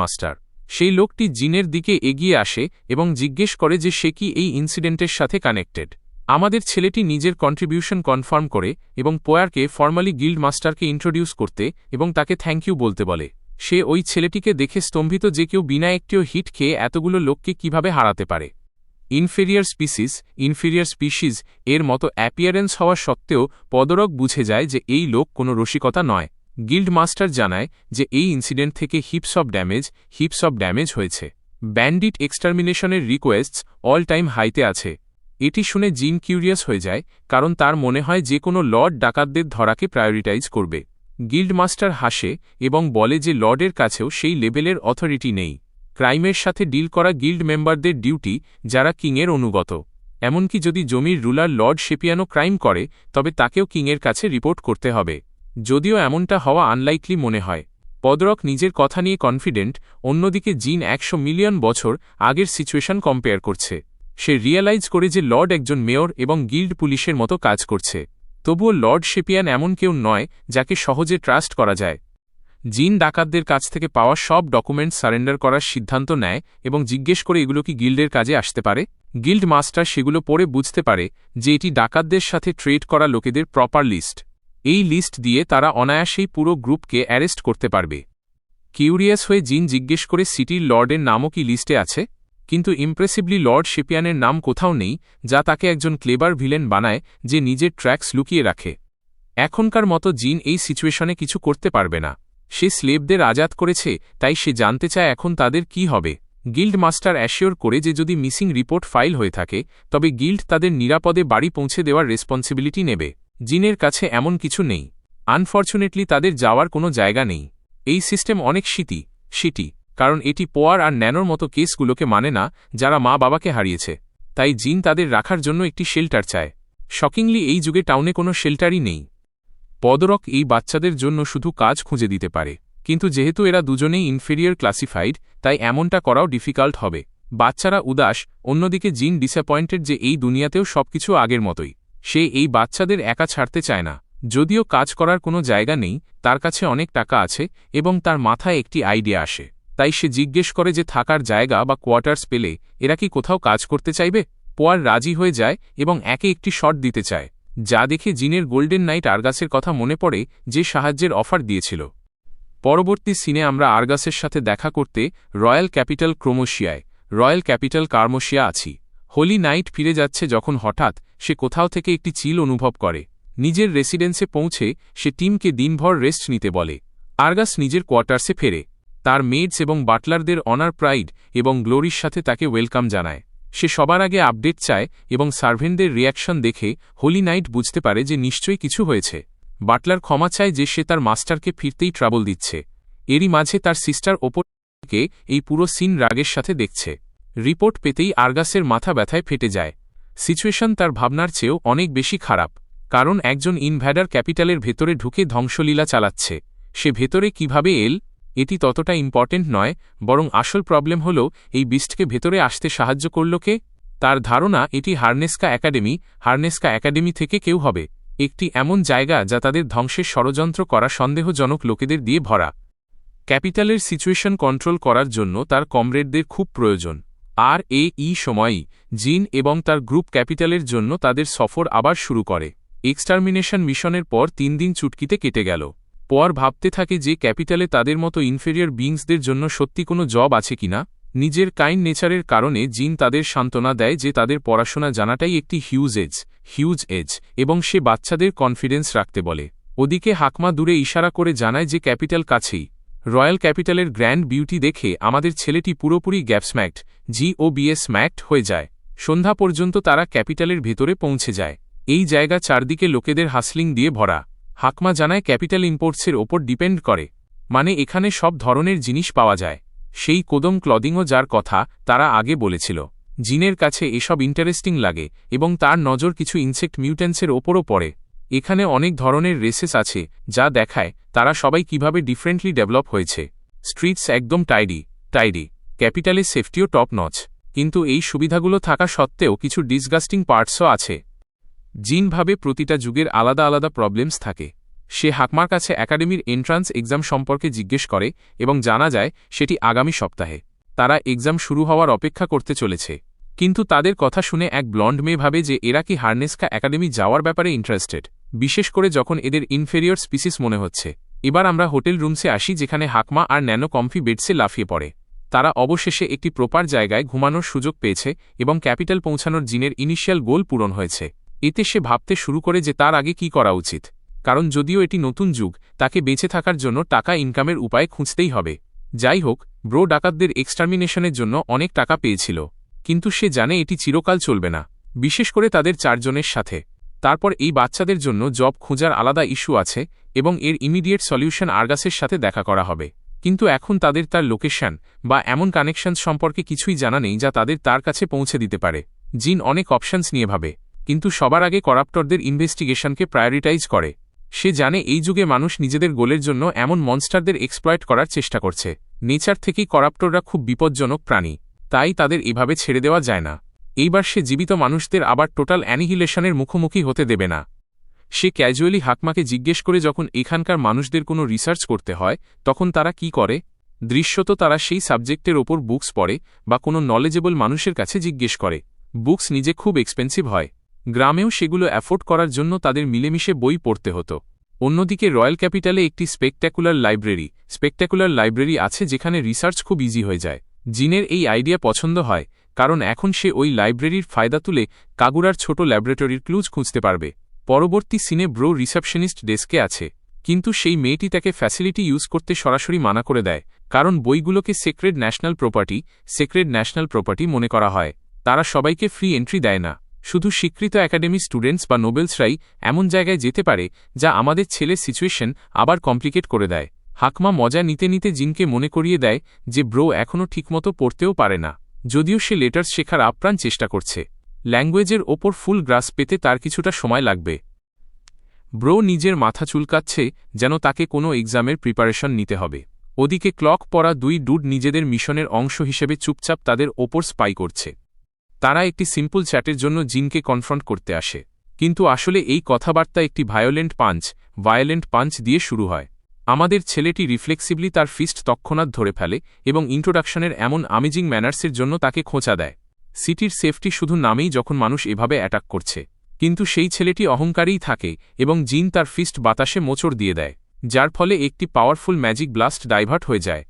মাস্টার। সেই লোকটি জিনের দিকে এগিয়ে আসে এবং জিজ্ঞেস করে যে সে কি এই ইনসিডেন্টের সাথে কানেক্টেড। আমাদের ছেলেটি নিজের কন্ট্রিবিউশন কনফার্ম করে এবং পোয়ারকে ফর্মালি গিল্ড মাস্টারকে ইন্ট্রোডিউস করতে এবং তাকে থ্যাংক ইউ বলতে বলে। সে ওই ছেলেটিকে দেখে স্তম্ভিত যে কেউ বিনা একটিও হিট খেয়ে এতগুলো লোককে কিভাবে হারাতে পারে। ইনফেরিয়ার স্পিসিস এর মতো অ্যাপিয়ারেন্স হওয়া সত্ত্বেও পদরক বুঝে যায় যে এই লোক কোনো রসিকতা নয়। গিল্ড মাস্টার জানায় যে এই ইনসিডেন্ট থেকে হিপস অব ড্যামেজ হয়েছে। ব্যান্ডিট এক্সটারমিনেশনের রিকোয়েস্টস অল টাইম হাইতে আছে। এটি শুনে জিন কিউরিয়াস হয়ে যায়, কারণ তার মনে হয় যে কোনো লর্ড ডাকাতদের ধরাকে প্রায়োরিটাইজ করবে। গিল্ড মাস্টার হাসে এবং বলে যে লর্ডের কাছেও সেই লেভেলের অথরিটি নেই। ক্রাইমের সাথে ডিল করা গিল্ড মেম্বারদের ডিউটি, যারা কিংয়ের অনুগত। এমনকি যদি জমির রুলার লর্ড শেপিয়ানো ক্রাইম করে, তবে তাকেও কিংয়ের কাছে রিপোর্ট করতে হবে। যদিও এমনটা হওয়া আনলাইকলি মনে হয়। পদরক নিজের কথা নিয়ে কনফিডেন্ট, অন্যদিকে জিন 100 মিলিয়ন বছর আগের সিচুয়েশন কম্পেয়ার করছে। সে রিয়েলাইজ করে যে লর্ড একজন মেয়র এবং গিল্ড পুলিশের মতো কাজ করছে। তবুও লর্ড শেপিয়ান এমন কেউ নয় যাকে সহজে ট্রাস্ট করা যায়। জিন ডাকাতদের কাছ থেকে পাওয়া সব ডকুমেন্ট সারেন্ডার করার সিদ্ধান্ত নেয় এবং জিজ্ঞেস করে এগুলো কি গিল্ডের কাজে আসতে পারে। গিল্ড মাস্টার সেগুলো পড়ে বুঝতে পারে যে এটি ডাকাতদের সাথে ট্রেড করা লোকেদের প্রপার লিস্ট। এই লিস্ট দিয়ে তারা অনায়াসেই পুরো গ্রুপকে অ্যারেস্ট করতে পারবে। কিউরিয়াস হয়ে জিন জিজ্ঞেস করে সিটির লর্ডের নামও কি লিস্টে আছে, কিন্তু ইমপ্রেসিভলি লর্ড শেপিয়ানের নাম কোথাও নেই, যা তাকে একজন ক্লেবার ভিলেন বানায় যে নিজের ট্র্যাক্স লুকিয়ে রাখে। এখনকার মতো জিন এই সিচুয়েশনে কিছু করতে পারবে না। সে স্লেভদের আজাদ করেছে, তাই সে জানতে চায় এখন তাদের কি হবে। গিল্ড মাস্টার অ্যাসিওর করে যে যদি মিসিং রিপোর্ট ফাইল হয়ে থাকে তবে গিল্ড তাদের নিরাপদে বাড়ি পৌঁছে দেওয়ার রেসপন্সিবিলিটি নেবে। জিনের কাছে এমন কিছু নেই। আনফর্চুনেটলি তাদের যাওয়ার কোনো জায়গা নেই। এই সিস্টেম অনেক শিটি, কারণ এটি পোয়ার আর ন্যানোর মতো কেসগুলোকে মানে না যারা মা বাবাকে হারিয়েছে। তাই জিন তাদের রাখার জন্য একটি শেল্টার চায়। শকিংলি এই যুগে টাউনে কোনো শেল্টারই নেই। পদরক এই বাচ্চাদের জন্য শুধু কাজ খুঁজে দিতে পারে, কিন্তু যেহেতু এরা দুজনেই ইনফেরিয়র ক্লাসিফাইড তাই এমনটা করাও ডিফিকাল্ট হবে। বাচ্চারা উদাস, অন্যদিকে জিন ডিসঅ্যাপয়েন্টেড যে এই দুনিয়াতেও সবকিছু আগের মতোই। সে এই বাচ্চাদের একা ছাড়তে চায় না। যদিও কাজ করার কোনো জায়গা নেই, তার কাছে অনেক টাকা আছে এবং তার মাথায় একটি আইডিয়া আসে। তাই সে জিজ্ঞেস করে যে থাকার জায়গা বা কোয়ার্টার্স পেলে এরা কি কোথাও কাজ করতে চাইবে। পোয়ার রাজি হয়ে যায় এবং একে একটি শট দিতে চায়, যা দেখে জিনের গোল্ডেন নাইট আর্গাসের কথা মনে পড়ে যে সাহায্যের অফার দিয়েছিল। পরবর্তী সিনে আমরা আর্গাসের সাথে দেখা করতে রয়্যাল ক্যাপিটাল কার্মোশিয়া আছি। হোলি নাইট ফিরে যাচ্ছে যখন হঠাৎ সে কোথাও থেকে একটি চিল অনুভব করে। নিজের রেসিডেন্সে পৌঁছে সে টিমকে দিনভর রেস্ট নিতে বলে। আর্গাস নিজের কোয়ার্টার্সে ফেরে। তার মেডস এবং বাটলারদের অনার প্রাইড এবং গ্লোরির সাথে তাকে ওয়েলকাম জানায়। সে সবার আগে আপডেট চায় এবং সার্ভেন্টদের রিয়াকশন দেখে হোলি নাইট বুঝতে পারে যে নিশ্চয়ই কিছু হয়েছে। বাটলার ক্ষমা চায় যে সে তার মাস্টারকে ফিরতেই ট্রাবল দিচ্ছে। এরই মাঝে তার সিস্টার ওপর থেকে এই পুরো সিন রাগের সাথে দেখছে। রিপোর্ট পেতেই আর্গাসের মাথা ব্যথায় ফেটে যায়। সিচুয়েশন তার ভাবনার চেয়েও অনেক বেশি খারাপ, কারণ একজন ইনভ্যাডার ক্যাপিটালের ভেতরে ঢুকে ধ্বংসলীলা চালাচ্ছে। সে ভেতরে কিভাবে এটি ততটা ইম্পর্টেন্ট নয়, বরং আসল প্রবলেম হল এই বিস্টকে ভেতরে আসতে সাহায্য করল কে। তার ধারণা এটি হার্নেস্কা একাডেমি থেকে কেউ হবে, একটি এমন জায়গা যা তাদের ধ্বংসের ষড়যন্ত্র করা সন্দেহজনক লোকেদের দিয়ে ভরা। ক্যাপিটালের সিচুয়েশন কন্ট্রোল করার জন্য তার কমরেডদের খুব প্রয়োজন। আর এই সময়ই জিন এবং তার গ্রুপ ক্যাপিটালের জন্য তাদের সফর আবার শুরু করে। এক্সটারমিনেশন মিশনের পর 3 দিন চুটকিতে কেটে গেল। পোয়ার ভাবতে থাকে যে ক্যাপিটালে তাদের মতো ইনফেরিয়র বিংসদের জন্য সত্যি কোনো জব আছে কিনা। নিজের কাইন্ড নেচারের কারণে জিন তাদের সান্ত্বনা দেয় যে তাদের পড়াশোনা জানাটাই একটি হিউজ এজ এবং সে বাচ্চাদের কনফিডেন্স রাখতে বলে। ওদিকে হাকমা দূরে ইশারা করে জানায় যে ক্যাপিটাল কাছেই। রয়্যাল ক্যাপিটালের গ্র্যান্ড বিউটি দেখে আমাদের ছেলেটি পুরোপুরি স্ম্যাকড হয়ে যায়। সন্ধ্যা পর্যন্ত তারা ক্যাপিটালের ভেতরে পৌঁছে যায়। এই জায়গা চারদিকে লোকেদের হাসলিং দিয়ে ভরা। হাকমা জানায় ক্যাপিটাল ইম্পোর্টসের ওপর ডিপেন্ড করে, মানে এখানে সব ধরনের জিনিস পাওয়া যায়। সেই কোদম ক্লদিংও যার কথা তারা আগে বলেছিল। জিনের কাছে এসব ইন্টারেস্টিং লাগে এবং তার নজর কিছু ইনসেক্ট মিউট্যান্টসের ওপরও পড়ে। এখানে অনেক ধরনের রেসেস আছে যা দেখায় তারা সবাই কিভাবে ডিফারেন্টলি ডেভেলপ হয়েছে। স্ট্রিটস একদম টাইডি, ক্যাপিটালের সেফটিও টপ নচ, কিন্তু এই সুবিধাগুলো থাকা সত্ত্বেও কিছু ডিসগাস্টিং পার্টসও আছে। জিন ভাবে প্রতিটা যুগের আলাদা আলাদা প্রবলেমস থাকে। সে হাকমার কাছে একাডেমির এন্ট্রান্স এক্সাম সম্পর্কে জিজ্ঞেস করে এবং জানা যায় সেটি আগামী সপ্তাহে। তারা এক্সাম শুরু হওয়ার অপেক্ষা করতে চলেছে, কিন্তু তাদের কথা শুনে এক ব্লন্ড মেয়ে ভাবে যে এরা কি হার্নেস্কা একাডেমি যাওয়ার ব্যাপারে ইন্টারেস্টেড, বিশেষ করে যখন এদের ইনফেরিয়র স্পিসিস মনে হচ্ছে। এবার আমরা হোটেল রুমসে আসি যেখানে হাকমা আর ন্যানো কমফি বেডসে লাফিয়ে পড়ে। তারা অবশেষে একটি প্রপার জায়গায় ঘুমানোর সুযোগ পেয়েছে এবং ক্যাপিটাল পৌঁছানোর জিনের ইনিশিয়াল গোল পূরণ হয়েছে। এতে সে ভাবতে শুরু করে যে তার আগে কি করা উচিত, কারণ যদিও এটি নতুন যুগ, তাকে বেঁচে থাকার জন্য টাকা ইনকামের উপায় খুঁজতেই হবে। যাই হোক, ব্রো ডাকাতদের এক্সটারমিনেশনের জন্য অনেক টাকা পেয়েছিল, কিন্তু সে জানে এটি চিরকাল চলবে না, বিশেষ করে তাদের 4 জনের সাথে। তারপর এই বাচ্চাদের জন্য জব খোঁজার আলাদা ইস্যু আছে এবং এর ইমিডিয়েট সলিউশন আর্গাসের সাথে দেখা করা হবে। কিন্তু এখন তাদের তার লোকেশন বা এমন কানেকশনস সম্পর্কে কিছুই জানা নেই যা তাদের তার কাছে পৌঁছে দিতে পারে। জিন অনেক অপশনস নিয়ে ভাবে, কিন্তু সবার আগে করাপ্টরদের ইনভেস্টিগেশনকে প্রায়োরিটাইজ করে। সে জানে এই যুগে মানুষ নিজেদের গোলের জন্য এমন মনস্টারদের এক্সপ্লয়েট করার চেষ্টা করছে। নেচার থেকেই করাপ্টররা খুব বিপজ্জনক প্রাণী, তাই তাদের এভাবে ছেড়ে দেওয়া যায় না। এইবার সে জীবিত মানুষদের আবার টোটাল অ্যানিহিলেশনের মুখোমুখি হতে দেবে না। সে ক্যাজুয়ালি হাকমাকে জিজ্ঞেস করে যখন এখানকার মানুষদের কোনো রিসার্চ করতে হয় তখন তারা কি করে। দৃশ্যত তারা সেই সাবজেক্টের ওপর বুকস পড়ে বা কোনো নলেজেবল মানুষের কাছে জিজ্ঞেস করে। বুকস নিজে খুব এক্সপেন্সিভ হয়, গ্রামেও সেগুলো অ্যাফোর্ড করার জন্য তাদের মিলেমিশে বই পড়তে হতো। অন্যদিকে রয়্যাল ক্যাপিটালে একটি স্পেকট্যাকুলার লাইব্রেরি আছে যেখানে রিসার্চ খুব ইজি হয়ে যায়। জিনের এই আইডিয়া পছন্দ হয়, কারণ এখন সে ওই লাইব্রেরির ফায়দা তুলে কাগুরার ছোট ল্যাবরেটরির ক্লুজ খুঁজতে পারবে। পরবর্তী সিনে ব্রো রিসেপশনিস্ট ডেস্কে আছে, কিন্তু সেই মেয়েটি তাকে ফ্যাসিলিটি ইউজ করতে সরাসরি মানা করে দেয়, কারণ বইগুলোকে সেক্রেড ন্যাশনাল প্রপার্টি মনে করা হয়। তারা সবাইকে ফ্রি এন্ট্রি দেয় না, শুধু স্বীকৃত একাডেমি স্টুডেন্টস বা নোবেলসরাই এমন জায়গায় যেতে পারে, যা আমাদের ছেলের সিচুয়েশন আবার কমপ্লিকেট করে দেয়। হাকমা মজা নিতে নিতে জিনকে মনে করিয়ে দেয় যে ব্রো এখনও ঠিকমতো পড়তেও পারে না, যদিও সে লেটার্স শেখার আপ্রাণ চেষ্টা করছে। ল্যাঙ্গুয়েজের ওপর ফুল গ্রাস পেতে তার কিছুটা সময় লাগবে। ব্রো নিজের মাথা চুলকাচ্ছে, যেন তাকে কোনো এক্সামের প্রিপারেশন নিতে হবে। ওদিকে ক্লক পরা দুই ডুড নিজেদের মিশনের অংশ হিসেবে চুপচাপ তাদের ওপর স্পাই করছে। তারা একটি সিম্পল চ্যাটের জন্য জিনকে কনফ্রন্ট করতে আসে, কিন্তু আসলে এই কথাবার্তা একটি ভায়োলেন্ট পাঞ্চ দিয়ে শুরু হয়। আমাদের ছেলেটি রিফ্লেক্সিভলি তার ফিস্ট তৎক্ষণাৎ ধরে ফেলে এবং ইন্ট্রোডাকশনের এমন আমেজিং ম্যানার্সের জন্য তাকে খোঁচা দেয়। সিটির সেফটি শুধু নামেই যখন মানুষ এভাবে অ্যাটাক করছে, কিন্তু সেই ছেলেটি অহংকারেই থাকে এবং জিন তার ফিস্ট বাতাসে মোচড় দিয়ে দেয়, যার ফলে একটি পাওয়ারফুল ম্যাজিক ব্লাস্ট ডাইভার্ট হয়ে যায়।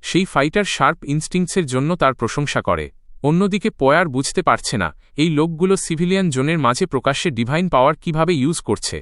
সেই ফাইটার শার্প ইনস্টিংক্টসের জন্য তার প্রশংসা করে। অন্যদিকে পয়ার বুঝতে পারছে না এই লোকগুলো সিভিলিয়ান জোনের মাঝে প্রকাশ্যে ডিভাইন পাওয়ার কিভাবে ইউজ করছে।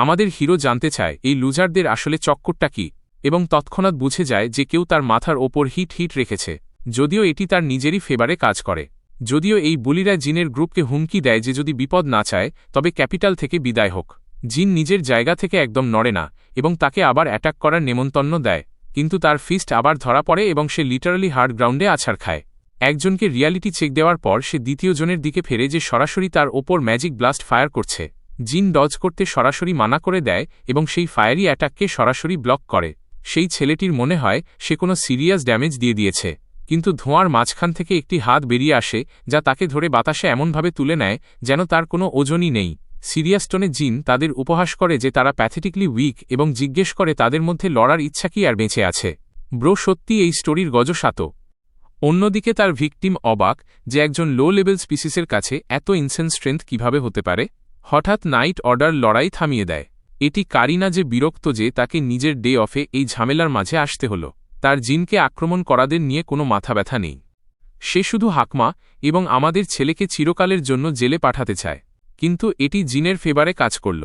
আমাদের হিরো জানতে চায় এই লুজারদের আসলে চক্করটা কি, এবং তৎক্ষণাৎ বুঝে যায় যে কেউ তার মাথার ওপর হিট রেখেছে, যদিও এটি তার নিজেরই ফেভারে কাজ করে। যদিও এই বুলিরা জিনের গ্রুপকে হুমকি দেয় যে যদি বিপদ না চায় তবে ক্যাপিটাল থেকে বিদায় হোক। জিন নিজের জায়গা থেকে একদম নড়ে না এবং তাকে আবার অ্যাটাক করার নেমন্তন্ন দেয়, কিন্তু তার ফিস্ট আবার ধরা পড়ে এবং সে লিটারালি হার্ড গ্রাউন্ডে আছাড় খায়। একজনকে রিয়ালিটি চেক দেওয়ার পর সে দ্বিতীয় জনের দিকে ফেরে যে সরাসরি তার ওপর ম্যাজিক ব্লাস্ট ফায়ার করছে। জিন ডজ করতে সরাসরি মানা করে দেয় এবং সেই ফায়ারি অ্যাটাককে সরাসরি ব্লক করে। সেই ছেলেটির মনে হয় সে কোনো সিরিয়াস ড্যামেজ দিয়ে দিয়েছে, কিন্তু ধোঁয়ার মাঝখান থেকে একটি হাত বেরিয়ে আসে যা তাকে ধরে বাতাসে এমনভাবে তুলে নেয় যেন তার কোনো ওজনই নেই। সিরিয়াস টোনে জিন তাদের উপহাস করে যে তারা প্যাথেটিকলি উইক এবং জিজ্ঞেস করে তাদের মধ্যে লড়ার ইচ্ছা কি আর বেঁচে আছে। ব্রো সত্যি এই স্টোরির গজসাত। অন্যদিকে তার ভিকটিম অবাক যে একজন লো লেভেল স্পিসিসের কাছে এত ইনসেন্স স্ট্রেংথ কিভাবে হতে পারে। হঠাৎ নাইট অর্ডার লড়াই থামিয়ে দেয়। এটি কারিনা যে বিরক্ত যে তাকে নিজের ডে অফে এই ঝামেলার মাঝে আসতে হল। তার জিনকে আক্রমণ করাদের নিয়ে কোনো মাথা ব্যথা নেই, সে শুধু হাকমা এবং আমাদের ছেলেকে চিরকালের জন্য জেলে পাঠাতে চায়। কিন্তু এটি জিনের ফেভারে কাজ করল।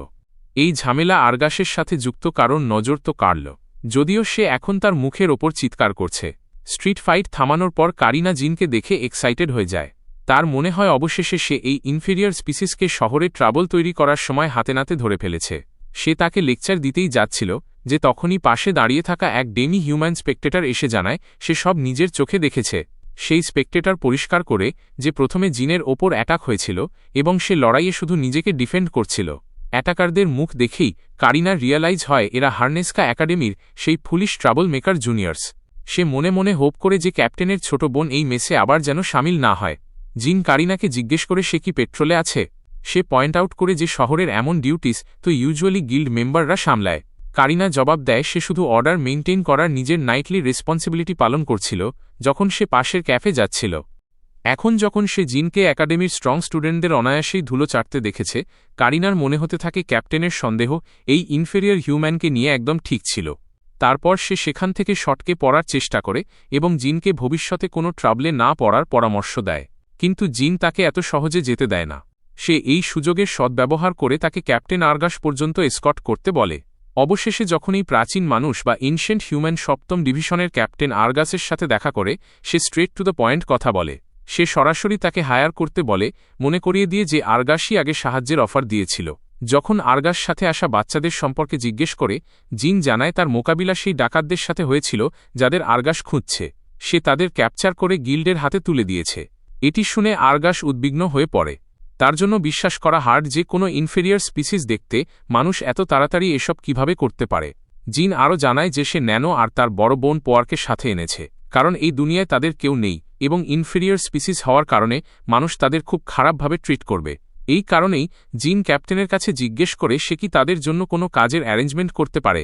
এই ঝামেলা আরগাসের সাথে যুক্ত কারণ নজর তো কাড়ল, যদিও সে এখন তার মুখের ওপর চিৎকার করছে। স্ট্রিট ফাইট থামানোর পর কারিনা জিনকে দেখে এক্সাইটেড হয়ে যায়। তার মনে হয় অবশেষে সে এই ইনফেরিয়ার স্পিসিসকে শহরে ট্রাবল তৈরি করার সময় হাতে নাতে ধরে ফেলেছে। সে তাকে লেকচার দিতেই যাচ্ছিল যে তখনই পাশে দাঁড়িয়ে থাকা এক ডেমি হিউম্যান স্পেকটেটর এসে জানায় সে সব নিজের চোখে দেখেছে। সেই স্পেকটেটর পরিষ্কার করে যে প্রথমে জিনের ওপর অ্যাটাক হয়েছিল এবং সে লড়াইয়ে শুধু নিজেকে ডিফেন্ড করছিল। অ্যাটাকারদের মুখ দেখেই কারিনার রিয়ালাইজ হয় এরা হার্নেস্কা একাডেমির সেই ফুলিশ ট্রাবল মেকার জুনিয়র্স। সে মনে মনে হোপ করে যে ক্যাপ্টেনের ছোট বোন এই মেসে আবার যেন সামিল না হয়। জিন কারিনাকে জিজ্ঞেস করে সে কি পেট্রোলে আছে। সে পয়েন্ট আউট করে যে শহরের এমন ডিউটিস তো ইউজুয়ালি গিল্ড মেম্বাররা সামলায়। কারিনা জবাব দেয় সে শুধু অর্ডার মেইনটেইন করার নিজের নাইটলি রেসপন্সিবিলিটি পালন করছিল যখন সে পাশের ক্যাফে যাচ্ছিল। এখন যখন সে জিনকে একাডেমির স্ট্রং স্টুডেন্টদের অনায়াসেই ধুলো চাটতে দেখেছে, কারিনার মনে হতে থাকে ক্যাপ্টেনের সন্দেহ এই ইনফেরিয়র হিউম্যানকে নিয়ে একদম ঠিক ছিল। তারপর সে সেখান থেকে শটকে পড়ার চেষ্টা করে এবং জিনকে ভবিষ্যতে কোনো ট্রাবলে না পড়ার পরামর্শ দেয়, কিন্তু জিন তাকে এত সহজে যেতে দেয় না। সে এই সুযোগের সদ্ব্যবহার করে তাকে ক্যাপ্টেন আরগাস পর্যন্ত এসকর্ট করতে বলে। অবশেষে যখন এই প্রাচীন মানুষ বা এনশিয়েন্ট হিউম্যান 7ম ডিভিশনের ক্যাপ্টেন আরগাসের সাথে দেখা করে, সে স্ট্রেট টু দ্য পয়েন্ট কথা বলে। সে সরাসরি তাকে হায়ার করতে বলে, মনে করিয়ে দিয়ে যে আরগাসই আগে সাহায্যের অফার দিয়েছিল। যখন আরগাস সাথে আসা বাচ্চাদের সম্পর্কে জিজ্ঞেস করে, জিন জানায় তার মোকাবিলা সেই ডাকাতদের সাথে হয়েছিল যাদের আরগাস খুঁজছে। সে তাদের ক্যাপচার করে গিল্ডের হাতে তুলে দিয়েছে। এটি শুনে আরগাস উদ্বিগ্ন হয়ে পড়ে। তার জন্য বিশ্বাস করা হার্ড যে কোনো ইনফেরিয়ার স্পিসিস দেখতে মানুষ এত তাড়াতাড়ি এসব কিভাবে করতে পারে। জিন আরও জানায় যে সে ন্যানো আর তার বড় বোন পোয়ারকে সাথে এনেছে, কারণ এই দুনিয়ায় তাদের কেউ নেই এবং ইনফেরিয়ার স্পিসিস হওয়ার কারণে মানুষ তাদের খুব খারাপভাবে ট্রিট করবে। এই কারণেই জিন ক্যাপ্টেনের কাছে জিজ্ঞেস করে সে কি তাদের জন্য কোনো কাজের অ্যারেঞ্জমেন্ট করতে পারে।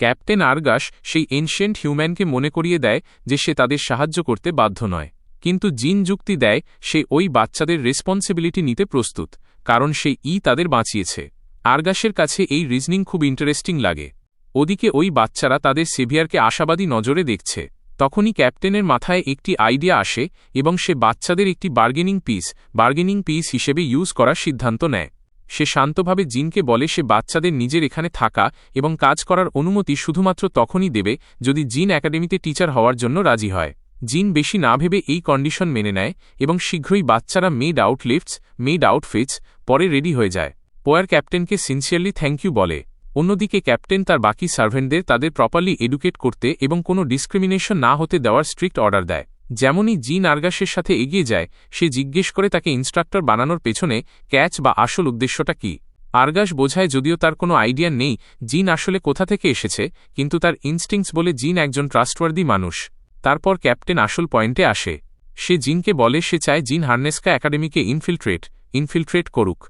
ক্যাপ্টেন আরগাস সেই এনশিয়েন্ট হিউম্যানকে মনে করিয়ে দেয় যে সে তাদের সাহায্য করতে বাধ্য নয়, কিন্তু জিন যুক্তি দেয় সে ওই বাচ্চাদের রেসপন্সিবিলিটি নিতে প্রস্তুত, কারণ সে তাদের বাঁচিয়েছে। আরগাসের কাছে এই রিজনিং খুব ইন্টারেস্টিং লাগে। ওদিকে ওই বাচ্চারা তাদের সেভিয়ারকে আশাবাদী নজরে দেখছে। তখনই ক্যাপ্টেনের মাথায় একটি আইডিয়া আসে এবং সে বাচ্চাদের একটি বার্গেনিং পিস হিসেবে ইউজ করার সিদ্ধান্ত নেয়। সে শান্তভাবে জিনকে বলে সে বাচ্চাদের নিজের এখানে থাকা এবং কাজ করার অনুমতি শুধুমাত্র তখনই দেবে যদি জিন একাডেমিতে টিচার হওয়ার জন্য রাজি হয়। জিন বেশি না ভেবে এই কন্ডিশন মেনে নেয় এবং শীঘ্রই বাচ্চারা মেড আউটফিটস পরে রেডি হয়ে যায়। পোয়ার ক্যাপ্টেনকে সিনসিয়ারলি থ্যাংক ইউ বলে। অন্যদিকে ক্যাপ্টেন তার বাকি সার্ভেন্টদের তাদের প্রপারলি এডুকেট করতে এবং কোনো ডিসক্রিমিনেশন না হতে দেওয়ার স্ট্রিক্ট অর্ডার দেয়। যেমনই জিন আরগাসের সাথে এগিয়ে যায়, সে জিজ্ঞেস করে তাকে ইনস্ট্রাক্টর বানানোর পেছনে ক্যাচ বা আসল উদ্দেশ্যটা কি। আরগাস বোঝায় যদিও তার কোনো আইডিয়া নেই জিন আসলে কোথা থেকে এসেছে, কিন্তু তার ইনস্টিংস বলে জিন একজন ট্রাস্টওয়ার্দি মানুষ। তারপর ক্যাপ্টেন আসল পয়েন্টে আসে। সে জিনকে বলে সে চায় জিন হার্নেস্কা একাডেমিকে ইনফিল্ট্রেট করুক।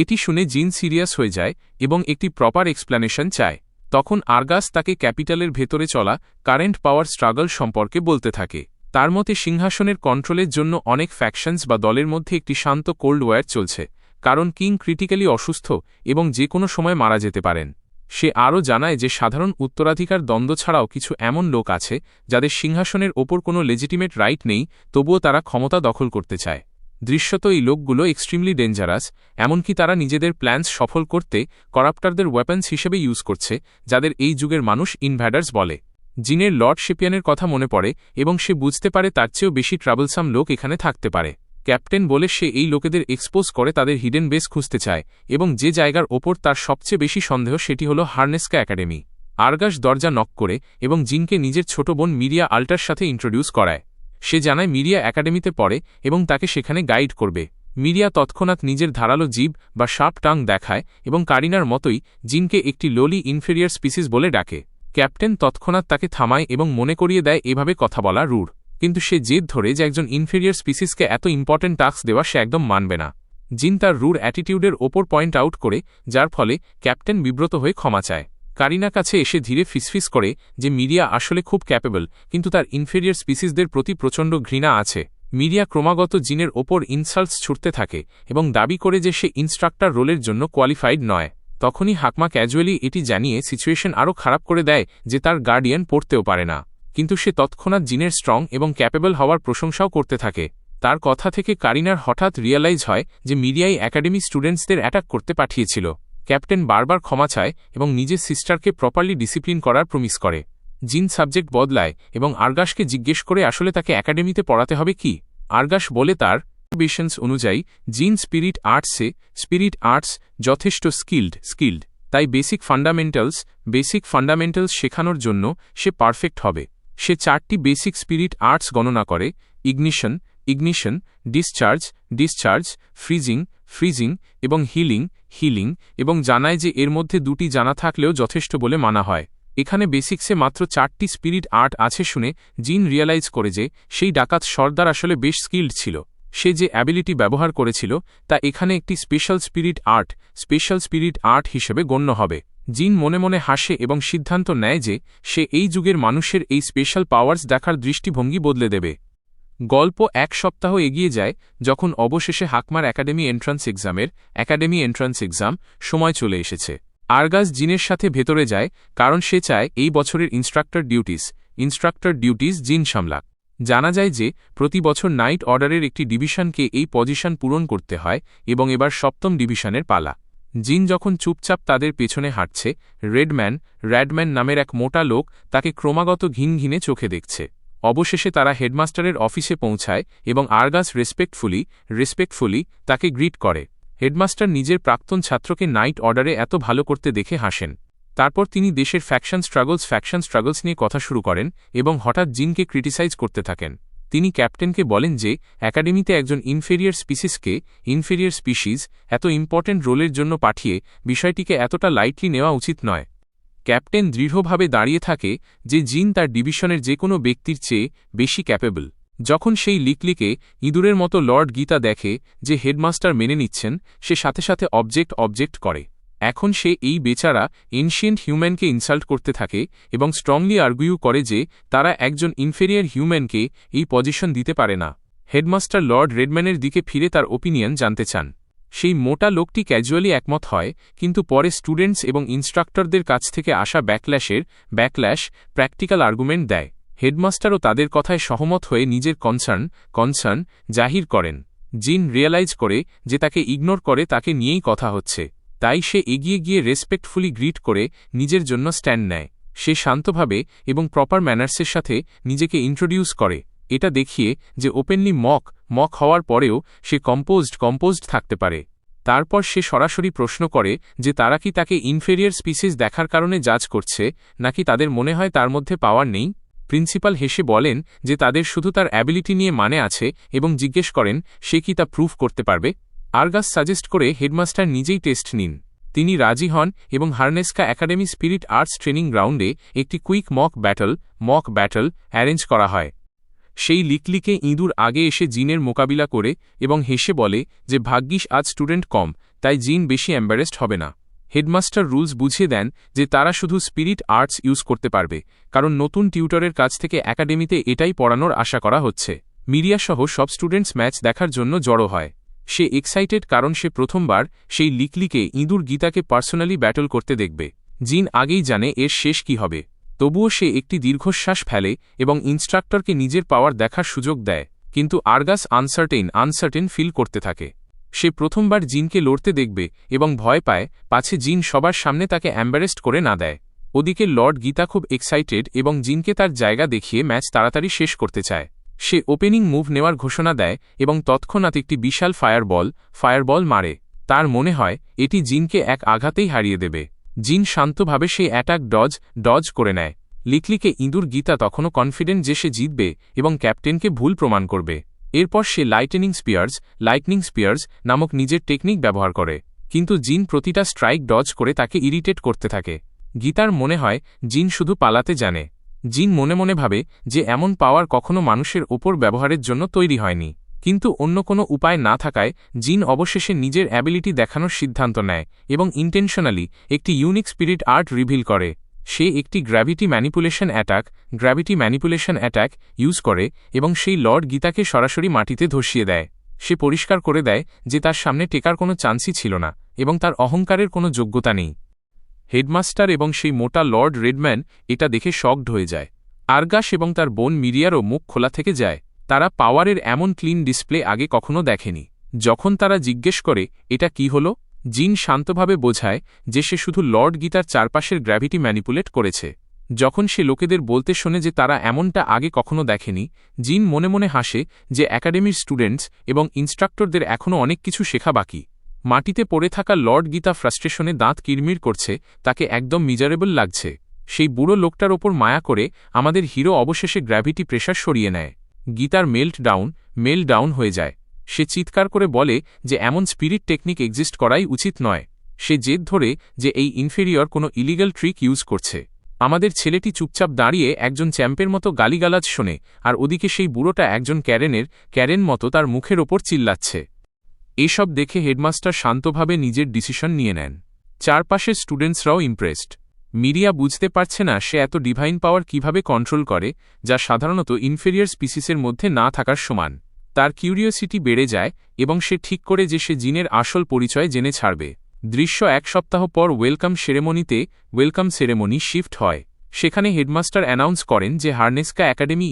এটি শুনে জিন সিরিয়াস হয়ে যায় এবং একটি প্রপার এক্সপ্লেনেশন চায়। তখন আরগাস তাকে ক্যাপিটালের ভেতরে চলা কারেন্ট পাওয়ার স্ট্রাগল সম্পর্কে বলতে থাকে। তার মতে সিংহাসনের কন্ট্রোলের জন্য অনেক ফ্যাকশনস বা দলের মধ্যে একটি শান্ত কোল্ড ওয়ার চলছে, কারণ কিং ক্রিটিক্যালি অসুস্থ এবং যে কোনো সময় মারা যেতে পারেন। সে আরও জানায় যে সাধারণ উত্তরাধিকার দ্বন্দ্ব ছাড়াও কিছু এমন লোক আছে যাদের সিংহাসনের ওপর কোনো লেজিটিমেট রাইট নেই, তবুও তারা ক্ষমতা দখল করতে চায়। দৃশ্যত এই লোকগুলো এক্সট্রিমলি ডেঞ্জারাস, এমনকি তারা নিজেদের প্ল্যান্স সফল করতে করাপ্টারদের ওয়েপন্স হিসেবে ইউজ করছে, যাদের এই যুগের মানুষ ইনভ্যাডার্স বলে। জিনের লর্ড শেপিয়ানের কথা মনে পড়ে এবং সে বুঝতে পারে তার চেয়েও বেশি ট্রাবলসাম লোক এখানে থাকতে পারে। ক্যাপ্টেন বলে সে এই লোকেদের এক্সপোজ করে তাদের হিডেন বেস খুঁজতে চায় এবং যে জায়গার ওপর তার সবচেয়ে বেশি সন্দেহ সেটি হল হার্নেস্কা একাডেমি। আরগাস দরজা নক করে এবং জিনকে নিজের ছোট বোন মিরিয়া আল্টার সাথে ইন্ট্রোডিউস করায়। সে জানায় মিরিয়া একাডেমিতে পড়ে এবং তাকে সেখানে গাইড করবে। মিরিয়া তৎক্ষণাৎ নিজের ধারালো জিভ বা শার্প টাং দেখায় এবং কারিনার মতোই জিনকে একটি লোলি ইনফেরিয়ার স্পিসিস বলে ডাকে। ক্যাপ্টেন তৎক্ষণাৎ তাকে থামায় এবং মনে করিয়ে দেয় এভাবে কথা বলা রুড, কিন্তু সে জেদ ধরে যে একজন ইনফেরিয়ার স্পিসিসকে এত ইম্পর্টেন্ট টাস্ক দেওয়া সে একদম মানবে না। জিন তার রুড অ্যাটিটিউডের ওপর পয়েন্ট আউট করে, যার ফলে ক্যাপ্টেন বিব্রত হয়ে ক্ষমা চায়। কারিনা কাছে এসে ধীরে ফিসফিস করে যে মিরিয়া আসলে খুব ক্যাপেবল, কিন্তু তার ইনফেরিয়ার স্পিসিসদের প্রতি প্রচণ্ড ঘৃণা আছে। মিরিয়া ক্রমাগত জিনের ওপর ইনসাল্টস ছুটতে থাকে এবং দাবি করে যে সে ইনস্ট্রাক্টর রোলের জন্য কোয়ালিফাইড নয়। তখনই হাকমা ক্যাজুয়ালি এটি জানিয়ে সিচুয়েশন আরও খারাপ করে দেয় যে তার গার্ডিয়ান পড়তেও পারে না, কিন্তু সে তৎক্ষণাৎ জিনের স্ট্রং এবং ক্যাপেবল হওয়ার প্রশংসাও করতে থাকে। তার কথা থেকে কারিনার হঠাৎ রিয়ালাইজ হয় যে মিরিয়াই একাডেমি স্টুডেন্টসদের অ্যাটাক করতে পাঠিয়েছিল। ক্যাপ্টেন বারবার ক্ষমা চায় এবং নিজের সিস্টারকে প্রপারলি ডিসিপ্লিন করার প্রমিস করে। জিন সাবজেক্ট বদলায় এবং আরগাসকে জিজ্ঞেস করে আসলে তাকে একাডেমিতে পড়াতে হবে কি। আরগাস বলে তার অ্যাম্বিশনস অনুযায়ী জিন স্পিরিট আর্টস যথেষ্ট স্কিল্ড, তাই বেসিক ফান্ডামেন্টালস শেখানোর জন্য সে পারফেক্ট হবে। সে 4টি বেসিক স্পিরিট আর্টস গণনা করে: ইগনিশন, ডিসচার্জ, ফ্রিজিং এবং হিলিং, এবং জানায় যে এর মধ্যে 2টি জানা থাকলেও যথেষ্ট বলে মানা হয়। এখানে বেসিক্সে মাত্র 4টি স্পিরিট আর্ট আছে শুনে জিন রিয়ালাইজ করে যে সেই ডাকাত সর্দার আসলে বেশ স্কিল্ড ছিল। সে যে অ্যাবিলিটি ব্যবহার করেছিল তা এখানে একটি স্পেশাল স্পিরিট আর্ট হিসেবে গণ্য হবে। জিন মনে মনে হাসে এবং সিদ্ধান্ত নেয় যে সে এই যুগের মানুষের এই স্পেশাল পাওয়ার্স দেখার দৃষ্টিভঙ্গি বদলে দেবে। গল্প 1 সপ্তাহ এগিয়ে যায় যখন অবশেষে হাকমার একাডেমি এন্ট্রান্স এক্সাম সময় চলে এসেছে। আরগাস জিনের সাথে ভেতরে যায় কারণ সে চায় এই বছরের ইনস্ট্রাক্টর ডিউটিস জিন সামলাক। জানা যায় যে প্রতি বছর নাইট অর্ডারের একটি ডিভিশনকে এই পজিশন পূরণ করতে হয় এবং এবার 7ম ডিভিশনের পালা। জিন যখন চুপচাপ তাদের পেছনে হাঁটছে, র্যাডম্যান নামের এক মোটা লোক তাকে ক্রমাগত ঘিনঘিনে চোখে দেখছে। অবশেষে তারা হেডমাস্টারের অফিসে পৌঁছায় এবং আরগাস রেসপেক্টফুলি তাকে গ্রিট করে। হেডমাস্টার নিজের প্রাক্তন ছাত্রকে নাইট অর্ডারে এত ভালো করতে দেখে হাসেন। তারপর তিনি দেশের ফ্যাকশন স্ট্রাগলস নিয়ে কথা শুরু করেন এবং হঠাৎ জিনকে ক্রিটিসাইজ করতে থাকেন। তিনি ক্যাপ্টেনকে বলেন যে একাডেমিতে একজন ইনফেরিয়ার স্পিসিস এত ইম্পর্টেন্ট রোলের জন্য পাঠিয়ে বিষয়টিকে এতটা লাইটলি নেওয়া উচিত নয়। ক্যাপ্টেন দৃঢ়ভাবে দাঁড়িয়ে থাকে যে জিন তার ডিভিশনের যে কোনো ব্যক্তির চেয়ে বেশি ক্যাপেবল। যখন সেই লিকলিকে ইঁদুরের মতো লর্ড গীতা দেখে যে হেডমাস্টার মেনে নিচ্ছেন, সে সাথে সাথে অবজেক্ট করে। এখন সে এই বেচারা এনশিয়েন্ট হিউম্যানকে ইনসাল্ট করতে থাকে এবং স্ট্রংলি আর্গুইউ করে যে তারা একজন ইনফেরিয়ার হিউম্যানকে এই পজিশন দিতে পারে না। হেডমাস্টার লর্ড রেডম্যানের দিকে ফিরে তার ওপিনিয়ন জানতে চান। সেই মোটা লোকটি ক্যাজুয়ালি একমত হয়, কিন্তু পরে স্টুডেন্টস এবং ইনস্ট্রাক্টরদের কাছ থেকে আসা ব্যাকল্যাশ প্র্যাকটিক্যাল আর্গুমেন্ট দেয়। হেডমাস্টারও তাদের কথায় সহমত হয়ে নিজের কনসার্ন জাহির করেন। জিন রিয়ালাইজ করে যে তাকে ইগনোর করে তাকে নিয়েই কথা হচ্ছে, তাই সে এগিয়ে গিয়ে রেসপেক্টফুলি গ্রিট করে নিজের জন্য স্ট্যান্ড নেয়। সে শান্তভাবে এবং প্রপার ম্যানার্সের সাথে নিজেকে ইন্ট্রোডিউস করে, এটা দেখিয়ে যে ওপেনলি মক হওয়ার পরেও সে কম্পোজড থাকতে পারে। তারপর সে সরাসরি প্রশ্ন করে যে তারা কি তাকে ইনফেরিয়ার স্পিসিস দেখার কারণে জাজ করছে, নাকি তাদের মনে হয় তার মধ্যে পাওয়ার নেই। প্রিন্সিপাল হেসে বলেন যে তাদের শুধু তার অ্যাবিলিটি নিয়ে মানে আছে এবং জিজ্ঞেস করেন সে কি তা প্রুফ করতে পারবে। আরগাস সাজেস্ট করে হেডমাস্টার নিজেই টেস্ট নিন। তিনি রাজি হন এবং হার্নেস্কা একাডেমি স্পিরিট আর্টস ট্রেনিং গ্রাউন্ডে একটি কুইক মক ব্যাটল অ্যারেঞ্জ করা হয়। সেই লিকলিকে ইঁদুর আগে এসে জিনের মোকাবিলা করে এবং হেসে বলে যে ভাগ্যিস আজ স্টুডেন্ট কম, তাই জিন বেশি এম্বারেসড হবে না। হেডমাস্টার রুলস বুঝিয়ে দেন যে তারা শুধু স্পিরিট আর্টস ইউজ করতে পারবে, কারণ নতুন টিউটরের কাছ থেকে একাডেমিতে এটাই পড়ানোর আশা করা হচ্ছে। মিরিয়াসহ সব স্টুডেন্টস ম্যাচ দেখার জন্য জড়ো হয়। সে এক্সাইটেড কারণ সে প্রথমবার সেই লিকলিকে ইঁদুর গীতাকে পার্সোনালি ব্যাটল করতে দেখবে। জিন আগেই জানে এর শেষ কি হবে, তবুও সে একটি দীর্ঘশ্বাস ফেলে এবং ইনস্ট্রাক্টরকে নিজের পাওয়ার দেখার সুযোগ দেয়, কিন্তু আরগাস আনসার্টেন ফিল করতে থাকে। সে প্রথমবার জিনকে লড়তে দেখবে এবং ভয় পায় পাছে জিন সবার সামনে তাকে এম্বারেস্ট করে না দেয়। ওদিকে লর্ড গীতা খুব এক্সাইটেড এবং জিনকে তার জায়গা দেখিয়ে ম্যাচ তাড়াতাড়ি শেষ করতে চায়। সে ওপেনিং মুভ নেওয়ার ঘোষণা দেয় এবং তৎক্ষণাৎ একটি বিশাল ফায়ারবল মারে। তার মনে হয় এটি জিনকে এক আঘাতেই হারিয়ে দেবে। জিন শান্তভাবে সেই অ্যাটাক ডজ করে নেয়। লিকলিকে ইঁদুর গীতা তখনও কনফিডেন্ট যে সে জিতবে এবং ক্যাপ্টেনকে ভুল প্রমাণ করবে। এরপর সে লাইটনিং স্পিয়ার্স নামক নিজের টেকনিক ব্যবহার করে, কিন্তু জিন প্রতিটা স্ট্রাইক ডজ করে তাকে ইরিটেট করতে থাকে। গীতার মনে হয় জিন শুধু পালাতে জানে। জিন মনে মনে ভাবে যে এমন পাওয়ার কখনো মানুষের ওপর ব্যবহারের জন্য তৈরি হয়নি, কিন্তু অন্য কোনো উপায় না থাকায় জিন অবশেষে নিজের অ্যাবিলিটি দেখানোর সিদ্ধান্ত নেয় এবং ইন্টেনশনালি একটি ইউনিক স্পিরিট আর্ট রিভিল করে। সে একটি গ্র্যাভিটি ম্যানিপুলেশন অ্যাটাক ইউজ করে এবং সেই লর্ড গীতাকে সরাসরি মাটিতে ধসিয়ে দেয়। সে পরিষ্কার করে দেয় যে তার সামনে টেকার কোনো চান্সই ছিল না এবং তার অহংকারের কোনো যোগ্যতা নেই। হেডমাস্টার এবং সেই মোটা লর্ড রেডম্যান এটা দেখে শকড হয়ে যায়। আরগাস এবং তার বোন মিরিয়ারও মুখ খোলা থেকে যায়। তারা পাওয়ারের এমন ক্লিন ডিসপ্লে আগে কখনো দেখেনি। যখন তারা জিজ্ঞেস করে এটা কি হলো, জিন শান্তভাবে বোঝায় যে সে শুধু লর্ড গীতার চারপাশের গ্র্যাভিটি ম্যানিপুলেট করেছে। যখন সে লোকেদের বলতে শোনে যে তারা এমনটা আগে কখনো দেখেনি, জিন মনে মনে হাসে যে একাডেমির স্টুডেন্টস এবং ইনস্ট্রাক্টরদের এখনও অনেক কিছু শেখা বাকি। মাটিতে পড়ে থাকা লর্ড গীতা ফ্রাস্ট্রেশনে দাঁত কিরমির করছে, তাকে একদম মিজারেবল লাগছে। সেই বুড়ো লোকটার ওপর মায়া করে আমাদের হিরো অবশেষে গ্র্যাভিটি প্রেশার সরিয়ে নেয়। গীতার মেল ডাউন হয়ে যায়। সে চিৎকার করে বলে যে এমন স্পিরিট টেকনিক এক্সিস্ট করাই উচিত নয়। সে জেদ ধরে যে এই ইনফেরিয়র কোনো ইলিগাল ট্রিক ইউজ করছে। আমাদের ছেলেটি চুপচাপ দাঁড়িয়ে একজন চ্যাম্পের মতো গালিগালাজ শোনে, আর ওদিকে সেই বুড়োটা একজন ক্যারেন মতো তার মুখের ওপর চিল্লাচ্ছে। এসব দেখে হেডমাস্টার শান্তভাবে নিজের ডিসিশন নিয়ে নেন। চারপাশের স্টুডেন্টসরাও ইমপ্রেসড। মিরিয়া বুঝতে পারছে না সে এত ডিভাইন পাওয়ার কিভাবে কন্ট্রোল করে, যা সাধারণত ইনফেরিয়ার স্পিসিসের মধ্যে না থাকার সমান। তার কিউরিওসিটি বেড়ে যায় এবং সে ঠিক করে যে সে জিনের আসল পরিচয় জেনে ছাড়বে। দৃশ্য এক সপ্তাহ পর ওয়েলকাম সেরেমনি শিফট হয়। সেখানে হেডমাস্টার অ্যানাউন্স করেন যে হার্নেস্কা একাডেমি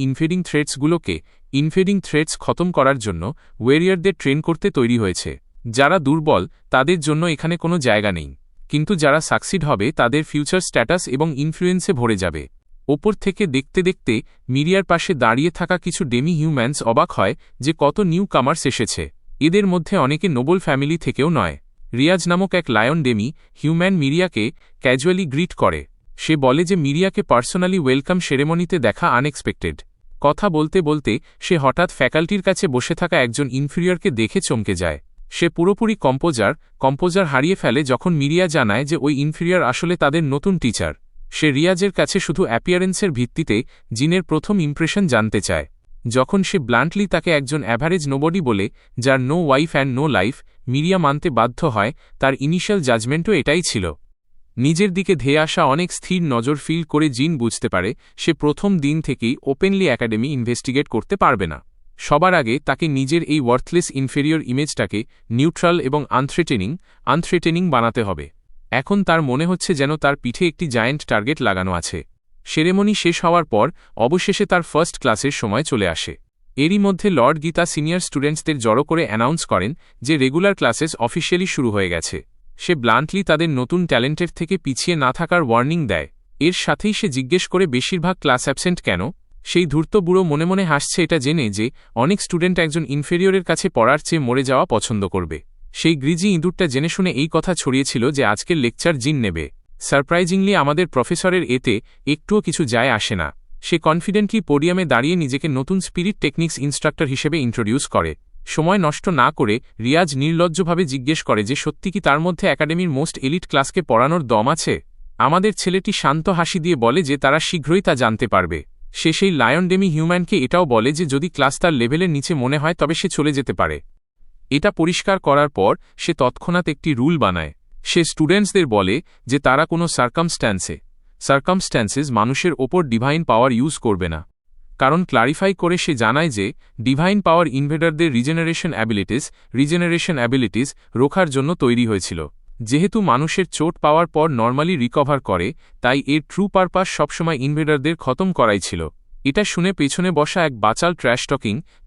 ইনফেডিং থ্রেটস খতম করার জন্য ওয়েরিয়ারদের ট্রেন করতে তৈরি হয়েছে। যারা দুর্বল তাদের জন্য এখানে কোনো জায়গা নেই, কিন্তু যারা সাকসিড হবে তাদের ফিউচার স্ট্যাটাস এবং ইনফ্লুয়েন্সে ভরে যাবে। ওপর থেকে দেখতে দেখতে মিরিয়ার পাশে দাঁড়িয়ে থাকা কিছু ডেমি হিউম্যানস অবাক হয় যে কত নিউ কামার্স এসেছে। এদের মধ্যে অনেকে নোবেল ফ্যামিলি থেকেও নয়। রিয়াজ নামক এক লায়ন ডেমি হিউম্যান মিরিয়াকে ক্যাজুয়ালি গ্রিট করে। সে বলে যে মিরিয়াকে পার্সোনালি ওয়েলকাম সেরেমনিতে দেখা আনএক্সপেক্টেড। কথা বলতে বলতে সে হঠাৎ ফ্যাকাল্টির কাছে বসে থাকা একজন ইনফিরিয়রকে দেখে চমকে যায়। সে পুরোপুরি কম্পোজার হারিয়ে ফেলে যখন মিরিয়া জানায় যে ওই ইনফিরিয়র আসলে তাদের নতুন টিচার। সে রিয়াজের কাছে শুধু অ্যাপিয়ারেন্সের ভিত্তিতে জিনের প্রথম ইমপ্রেশন জানতে চায়। যখন সে ব্লান্টলি তাকে একজন অ্যাভারেজ নোবডি বলে, যার no wife and no life, Miria মানতে বাধ্য হয় তার ইনিশিয়াল জাজমেন্টও এটাই ছিল। নিজের দিকে ধেয়ে আসা অনেক স্থির নজর ফিল করে জিন বুঝতে পারে সে প্রথম দিন থেকেই ওপেনলি একাডেমি ইনভেস্টিগেট করতে পারবে না। সবার আগে তাকে নিজের এই ওয়ার্থলেস ইনফেরিয়র ইমেজটাকে নিউট্রাল এবং আনথ্রেটেনিং বানাতে হবে। এখন তার মনে হচ্ছে যেন তার পিঠে একটি জায়ান্ট টার্গেট লাগানো আছে। সেরেমনি শেষ হওয়ার পর অবশেষে তার ফার্স্ট ক্লাসের সময় চলে আসে। এরই মধ্যে লর্ড গীতা সিনিয়র স্টুডেন্টসদের জড়ো করে অ্যানাউন্স করেন যে রেগুলার ক্লাসেস অফিসিয়ালি শুরু হয়ে গেছে। সে ব্লান্টলি তাদের নতুন ট্যালেন্টের থেকে পিছিয়ে না থাকার ওয়ার্নিং দেয়। এর সাথেই সে জিজ্ঞেস করে বেশিরভাগ ক্লাস অ্যাবসেন্ট কেন। সেই ধূর্ত বুড়ো মনে মনে হাসছে এটা জেনে যে অনেক স্টুডেন্ট একজন ইনফেরিয়রের কাছে পড়ার চেয়ে মরে যাওয়া পছন্দ করবে। সেই গ্রিজি ইঁদুরটা জেনে শুনে এই কথা ছড়িয়েছিল যে আজকের লেকচার জিন নেবে। সারপ্রাইজিংলি আমাদের প্রফেসরের এতে একটুও কিছু যায় আসে না। সে কনফিডেন্টলি পোডিয়ামে দাঁড়িয়ে নিজেকে নতুন স্পিরিট টেকনিক্স ইনস্ট্রাক্টর হিসেবে ইন্ট্রোডিউস করে। সময় নষ্ট না করে রিয়াজ নির্লজ্জভাবে জিজ্ঞেস করে যে সত্যি কি তার মধ্যে একাডেমির মোস্ট এলিট ক্লাসকে পড়ানোর দম আছে। আমাদের ছেলেটি শান্ত হাসি দিয়ে বলে যে তারা শীঘ্রই তা জানতে পারবে। সে সেই লায়ন ডেমি হিউম্যানকে এটাও বলে যে যদি ক্লাস তার লেভেলের নিচে মনে হয় তবে সে চলে যেতে পারে। এটা পরিষ্কার করার পর সে তৎক্ষণাৎ একটি রুল বানায়। সে স্টুডেন্টসদের বলে যে তারা কোনো সার্কামস্ট্যান্সেস মানুষের ওপর ডিভাইন পাওয়ার ইউজ করবে না। কারণ ক্লারিফাই করে সে জানায় যে ডিভাইন পাওয়ার ইনভেডারদের রিজেনারেশন অ্যাবিলিটিস রোখার জন্য তৈরি হয়েছিল। যেহেতু মানুষের চোট পাওয়ার পর নর্মালি রিকভার করে, তাই এর ট্রু পারপাস সবসময় ইনভেডারদের খতম করাই ছিল। এটা শুনে পেছনে বসা এক বাচাল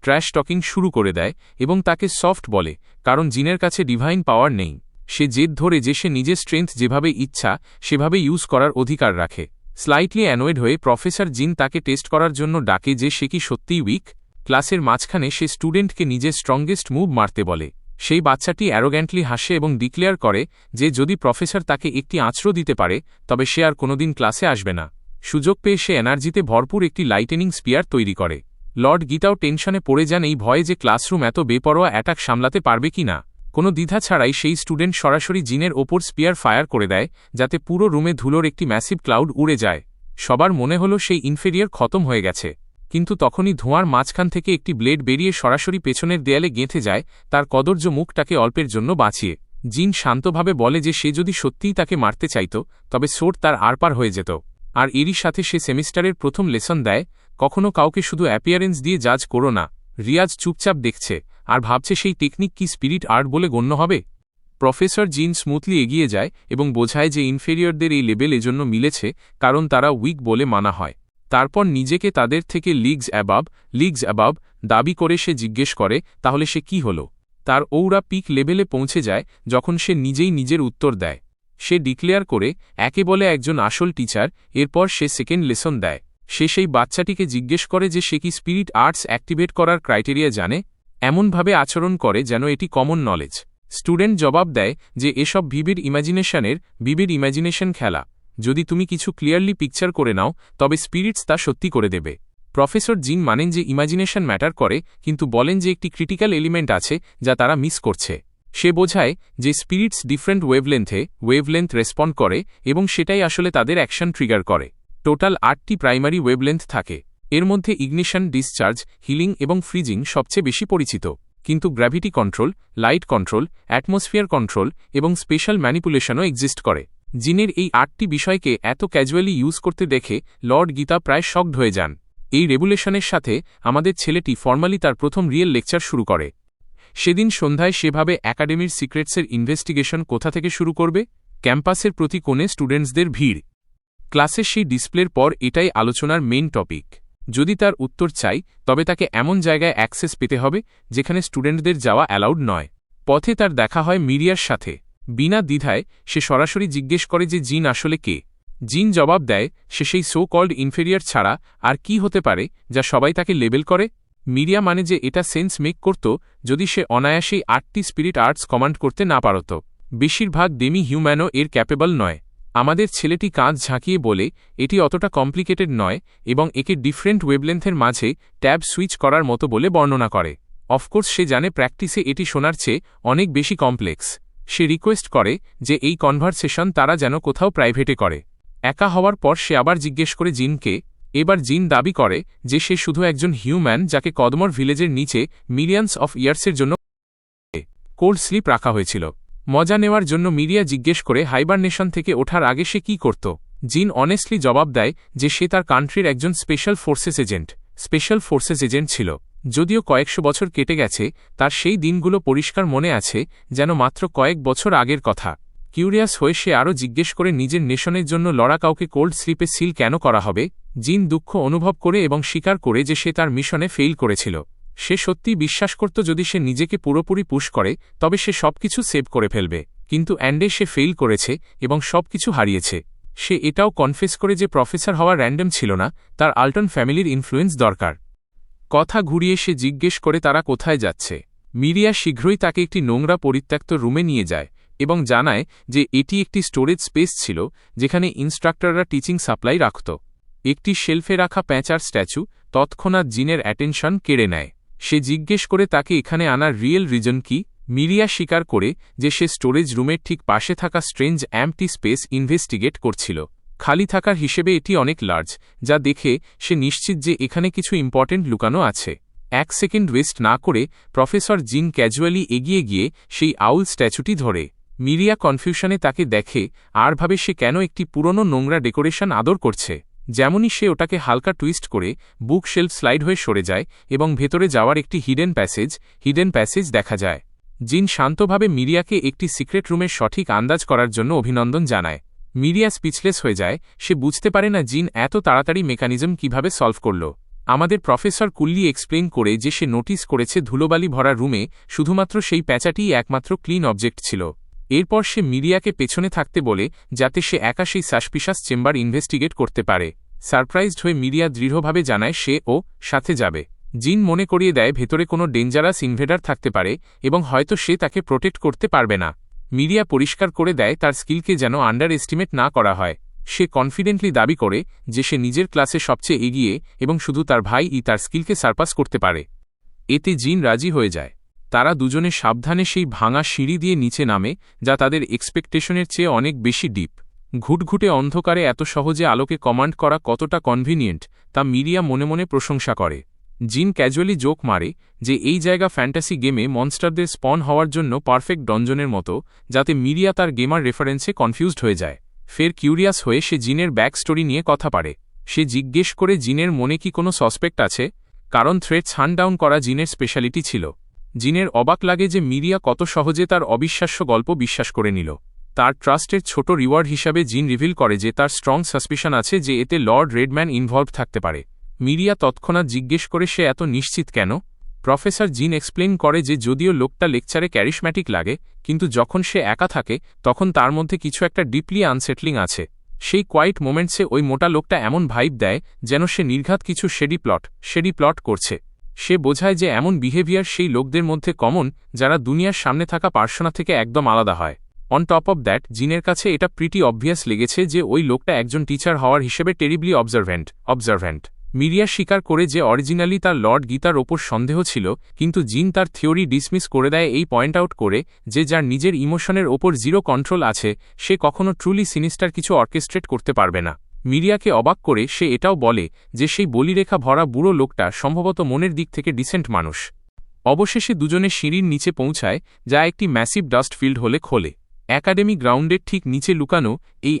ট্র্যাশ টকিং শুরু করে দেয় এবং তাকে সফট বলে, কারণ জিনের কাছে ডিভাইন পাওয়ার নেই। সে জেদ ধরে যে সে নিজের স্ট্রেংথ যেভাবে ইচ্ছা সেভাবে ইউজ করার অধিকার রাখে। স্লাইটলি অ্যানোয়েড হয়ে প্রফেসর জিন তাকে টেস্ট করার জন্য ডাকে যে সে কি সত্যিই উইক। ক্লাসের মাঝখানে সে স্টুডেন্টকে নিজের স্ট্রংগেস্ট মুভ মারতে বলে। সেই বাচ্চাটি অ্যারোগ্যান্টলি হাসে এবং ডিক্লেয়ার করে যে যদি প্রফেসর তাকে একটি আঁচড়ও দিতে পারে তবে সে আর কোনোদিন ক্লাসে আসবে না। সুযোগ পেয়ে সে এনার্জিতে ভরপুর একটি লাইটেনিং স্পিয়ার তৈরি করে। লর্ড গীতাও টেনশনে পড়ে যান এই ভয়ে যে ক্লাসরুম এত বেপরোয়া অ্যাটাক সামলাতে পারবে কি না। কোনো দ্বিধা ছাড়াই সেই স্টুডেন্ট সরাসরি জিনের ওপর স্পিয়ার ফায়ার করে দেয়, যাতে পুরো রুমে ধুলোর একটি ম্যাসিভ ক্লাউড উড়ে যায়। সবার মনে হল সেই ইনফেরিয়র খতম হয়ে গেছে, কিন্তু তখনই ধোঁয়ার মাঝখান থেকে একটি ব্লেড বেরিয়ে সরাসরি পেছনের দেয়ালে গেঁথে যায়, তার কদর্য মুখটাকে অল্পের জন্য বাঁচিয়ে। জিন শান্তভাবে বলে যে সে যদি সত্যিই তাকে মারতে চাইত তবে সোর্ড তার আরপার হয়ে যেত। আর এরই সাথে সে সেমিস্টারের প্রথম লেসন দেয়, কখনো কাউকে শুধু অ্যাপিয়ারেন্স দিয়ে জাজ করো না। রিয়াজ চুপচাপ দেখছে আর ভাবছে সেই টেকনিক কি স্পিরিট আর্ট বলে গণ্য হবে। প্রফেসর জিন স্মুথলি এগিয়ে যায় এবং বোঝায় যে ইনফেরিয়রদের এই লেভেল এজন্য মিলেছে কারণ তারা উইক বলে মানা হয়। তারপর নিজেকে তাদের থেকে লিগস অ্যাবাব দাবি করে সে জিজ্ঞেস করে তাহলে সে কি হল। তার ঔরা পিক লেভেলে পৌঁছে যায় যখন সে নিজেই নিজের উত্তর দেয়। সে ডিক্লেয়ার করে একে বলে একজন আসল টিচার। এরপর সে সেকেন্ড লেসন দেয়। সে সেই বাচ্চাটিকে জিজ্ঞেস করে যে সে কি স্পিরিট আর্টস অ্যাক্টিভেট করার ক্রাইটেরিয়া জানে। এমনভাবে আচরণ করে যেন এটি কমন নলেজ। স্টুডেন্ট জবাব দেয় যে এসব ভিভিড ইমাজিনেশন খেলা। যদি তুমি কিছু ক্লিয়ারলি পিকচার করে নাও তবে স্পিরিটস তা সত্যি করে দেবে। প্রফেসর জিন মানেন যে ইমাজিনেশন ম্যাটার করে, কিন্তু বলেন যে একটি ক্রিটিক্যাল এলিমেন্ট আছে যা তারা মিস করছে। সে বোঝায় যে স্পিরিটস ডিফারেন্ট ওয়েভলেন্থ রেসপন্ড করে এবং সেটাই আসলে তাদের অ্যাকশন ট্রিগার করে। টোটাল 8টি প্রাইমারি ওয়েভলেন্থ থাকে। এর মধ্যে ইগনিশন, ডিসচার্জ, হিলিং এবং ফ্রিজিং সবচেয়ে বেশি পরিচিত, কিন্তু gravity control, light control, atmosphere control এবং স্পেশাল ম্যানিপুলেশনও এক্সিস্ট করে। জিনের এই 8টি বিষয়কে এত ক্যাজুয়ালি ইউজ করতে দেখে লর্ড গীতা প্রায় শকড হয়ে যান। এই রেগুলেশনের সাথে আমাদের ছেলেটি ফর্মালি তার প্রথম রিয়েল লেকচার শুরু করে। সেদিন সন্ধ্যায় সেভাবে একাডেমির সিক্রেটসের ইনভেস্টিগেশন কোথা থেকে শুরু করবে। ক্যাম্পাসের প্রতি কোণে স্টুডেন্টসদের ভিড়। ক্লাসের সেই ডিসপ্লের পর এটাই আলোচনার মেইন টপিক। যদি তার উত্তর চাই তবে তাকে এমন জায়গায় অ্যাক্সেস পেতে হবে যেখানে স্টুডেন্টদের যাওয়া অ্যালাউড নয়। পথে তার দেখা হয় মিরিয়ার সাথে। বিনা দ্বিধায় সে সরাসরি জিজ্ঞেস করে যে জিন আসলে কে। জিন জবাব দেয় সে সেই সো কল্ড ইনফেরিয়র ছাড়া আর কি হতে পারে যা সবাই তাকে লেবেল করে। মিরিয়া মানে যে এটা সেন্স মেক করত যদি সে অনায়াসেই 8টি স্পিরিট আর্টস কমান্ড করতে না পারত। বেশিরভাগ ডেমি হিউম্যানও এর ক্যাপেবল নয়। আমাদের ছেলেটি কাঁধ ঝাঁকিয়ে বলে এটি অতটা কমপ্লিকেটেড নয় এবং একে ডিফারেন্ট ওয়েভলেন্থের মাঝে ট্যাব সুইচ করার মতো বলে বর্ণনা করে। অফকোর্স সে জানে প্র্যাকটিসে এটি শোনার চেয়ে অনেক বেশি কমপ্লেক্স। সে রিকোয়েস্ট করে যে এই কনভারসেশন তারা যেন কোথাও প্রাইভেটে করে। একা হওয়ার পর সে আবার জিজ্ঞেস করে জিনকে। এবার জিন দাবি করে যে সে শুধু একজন হিউম্যান যাকে কদমর ভিলেজের নিচে মিলিয়ন্স অফ ইয়ার্সের জন্য কোল্ড স্লিপ রাখা হয়েছিল। মজা নেওয়ার জন্য মিরিয়া জিজ্ঞেস করে হাইবারনেশন থেকে ওঠার আগে সে কি করত। জিন অনেস্টলি জবাব দেয় যে সে তার কান্ট্রির একজন স্পেশাল ফোর্সেস এজেন্ট ছিল। যদিও কয়েকশো বছর কেটে গেছে, তার সেই দিনগুলো পরিষ্কার মনে আছে, যেন মাত্র কয়েক বছর আগের কথা। কিউরিয়াস হয়ে সে আরও জিজ্ঞেস করে নিজের নেশনের জন্য লড়া কাউকে কোল্ড স্লিপে সিল কেন করা হবে। জিন দুঃখ অনুভব করে এবং স্বীকার করে যে সে তার মিশনে ফেইল করেছিল। সে সত্যিই বিশ্বাস করত যদি সে নিজেকে পুরোপুরি পুশ করে তবে সে সবকিছু সেভ করে ফেলবে, কিন্তু অ্যান্ডে সে ফেইল করেছে এবং সবকিছু হারিয়েছে। সে এটাও কনফেস করে যে প্রফেসর হওয়া র্যান্ডম ছিল না, তার আল্টন ফ্যামিলির ইনফ্লুয়েন্স দরকার। কথা ঘুরিয়ে সে জিজ্ঞেস করে তারা কোথায় যাচ্ছে। মিরিয়া শীঘ্রই তাকে একটি নোংরা পরিত্যক্ত রুমে নিয়ে যায় এবং জানায় যে এটি একটি স্টোরেজ স্পেস ছিল যেখানে ইনস্ট্রাক্টররা টিচিং সাপ্লাই রাখত। একটি শেলফে রাখা প্যাঁচার স্ট্যাচু তৎক্ষণাৎ জিনের অ্যাটেনশন কেড়ে নেয়। সে জিজ্ঞেস করে তাকে এখানে আনার রিয়েল রিজন কি। মিরিয়া স্বীকার করে যে সে স্টোরেজ রুমের ঠিক পাশে থাকা স্ট্রেঞ্জ এম্পটি স্পেস ইনভেস্টিগেট করছিল। খালি থাকার হিসেবে এটি অনেক লার্জ, যা দেখে সে নিশ্চিত যে এখানে কিছু ইম্পর্টেন্ট লুকানো আছে। 1 সেকেন্ড ওয়েস্ট না করে প্রফেসর জিন ক্যাজুয়ালি এগিয়ে গিয়ে সেই আউল স্ট্যাচুটি ধরে। মিরিয়া কনফিউশনে তাকে দেখে আর ভাবে সে কেন একটি পুরনো নোংরা ডেকোরেশন আদর করছে। যেমনই সে ওটাকে হালকা টুইস্ট করে বুক শেলফ স্লাইড হয়ে সরে যায় এবং ভেতরে যাওয়ার একটি হিডেন প্যাসেজ দেখা যায়। জিন শান্তভাবে মিরিয়াকে একটি সিক্রেট রুমের সঠিক আন্দাজ করার জন্য অভিনন্দন জানায়। মিরিয়া স্পিচলেস হয়ে যায়, সে বুঝতে পারে না জিন এত তাড়াতাড়ি মেকানিজম কিভাবে সলভ করল। আমাদের প্রফেসর কুল্লি এক্সপ্লেইন করে যে সে নোটিস করেছে ধুলোবালি ভরা রুমে শুধুমাত্র সেই প্যাঁচাটিই একমাত্র ক্লিন অবজেক্ট ছিল। এরপর সে মিরিয়াকে পেছনে থাকতে বলে যাতে সে একা সেই সাসপিশাস চেম্বার ইনভেস্টিগেট করতে পারে। সারপ্রাইজড হয়ে মিরিয়া দৃঢ়ভাবে জানায় সে সাথে যাবে। জিন মনে করিয়ে দেয় ভেতরে কোনো ডেঞ্জারাস ইনভেডার থাকতে পারে এবং হয়তো সে তাকে প্রোটেক্ট করতে পারবে না। মিরিয়া পরিষ্কার করে দেয় তার স্কিলকে যেন আন্ডার এস্টিমেট না করা হয়। সে কনফিডেন্টলি দাবি করে যে সে নিজের ক্লাসে সবচেয়ে এগিয়ে এবং শুধু তার ভাইই তার স্কিলকে সারপাস করতে পারে। এতে জিন রাজি হয়ে যায়। তারা দুজনে সাবধানে সেই ভাঙা সিঁড়ি দিয়ে নিচে নামে, যা তাদের এক্সপেকটেশনের চেয়ে অনেক বেশি ডিপ। ঘুটঘুটে অন্ধকারে এত সহজে আলোকে কমান্ড করা কতটা কনভিনিয়েন্ট তা মিরিয়া মনে মনে প্রশংসা করে। জিন ক্যাজুয়ালি জোক মারে যে এই জায়গা ফ্যান্টাসি গেমে মনস্টারদের স্পন হওয়ার জন্য পারফেক্ট ডঞ্জনের মতো, যাতে মিরিয়া তার গেমার রেফারেন্সে কনফিউজড হয়ে যায়। ফের কিউরিয়াস হয়ে সে জিনের ব্যাক স্টোরি নিয়ে কথা পারে। সে জিজ্ঞেস করে জিনের মনে কি কোনো সসপেক্ট আছে, কারণ থ্রেটস হান্ট ডাউন করা জিনের স্পেশালিটি ছিল। জিনের অবাক লাগে যে মিরিয়া কত সহজে তার অবিশ্বাস্য গল্প বিশ্বাস করে নিল। তার ট্রাস্টের ছোট রিওয়ার্ড হিসাবে জিন রিভিল করে যে তার স্ট্রং সাসপিশন আছে যে এতে লর্ড রেডম্যান ইনভলভ থাকতে পারে। মিরিয়া তৎক্ষণাৎ জিজ্ঞেস করে সে এত নিশ্চিত কেন। প্রফেসর জিন এক্সপ্লেইন করে যে যদিও লোকটা লেকচারে ক্যারিশম্যাটিক লাগে, কিন্তু যখন সে একা থাকে তখন তার মধ্যে কিছু একটা ডিপলি আনসেটলিং আছে। সেই কোয়াইট মোমেন্টসে ওই মোটা লোকটা এমন ভাইব দেয় যেন সে নির্ঘাত কিছু শেডি প্লট করছে। সে বোঝায় যে এমন বিহেভিয়ার সেই লোকদের মধ্যে কমন যারা দুনিয়ার সামনে থাকা পার্সোনা থেকে একদম আলাদা হয়। অন টপ অব দ্যাট, জিনের কাছে এটা প্রিটি অবভিয়াস লেগেছে যে ওই লোকটা একজন টিচার হওয়ার হিসেবে টেরিবলি অবজারভেন্ট। মিরিয়া স্বীকার করে যে অরিজিনালি তার লর্ড গীতার ওপর সন্দেহ ছিল, কিন্তু জিন তার থিওরি ডিসমিস করে দেয় এই পয়েন্ট আউট করে যে যার নিজের ইমোশনের ওপর জিরো কন্ট্রোল আছে সে কখনো ট্রুলি সিনিস্টার কিছু অর্কেস্ট্রেট করতে পারবে না। মিরিয়াকে অবাক করে সে এটাও বলে যে সেই বলিরেখা ভরা বুড়ো লোকটা সম্ভবত মনের দিক থেকে ডিসেন্ট মানুষ। অবশেষে দুজনে সিঁড়ির নিচে পৌঁছায়, যা একটি ম্যাসিভ ডাস্ট ফিল্ড হলে খোলে। অ্যাকাডেমি গ্রাউন্ডের ঠিক নিচে লুকানো এই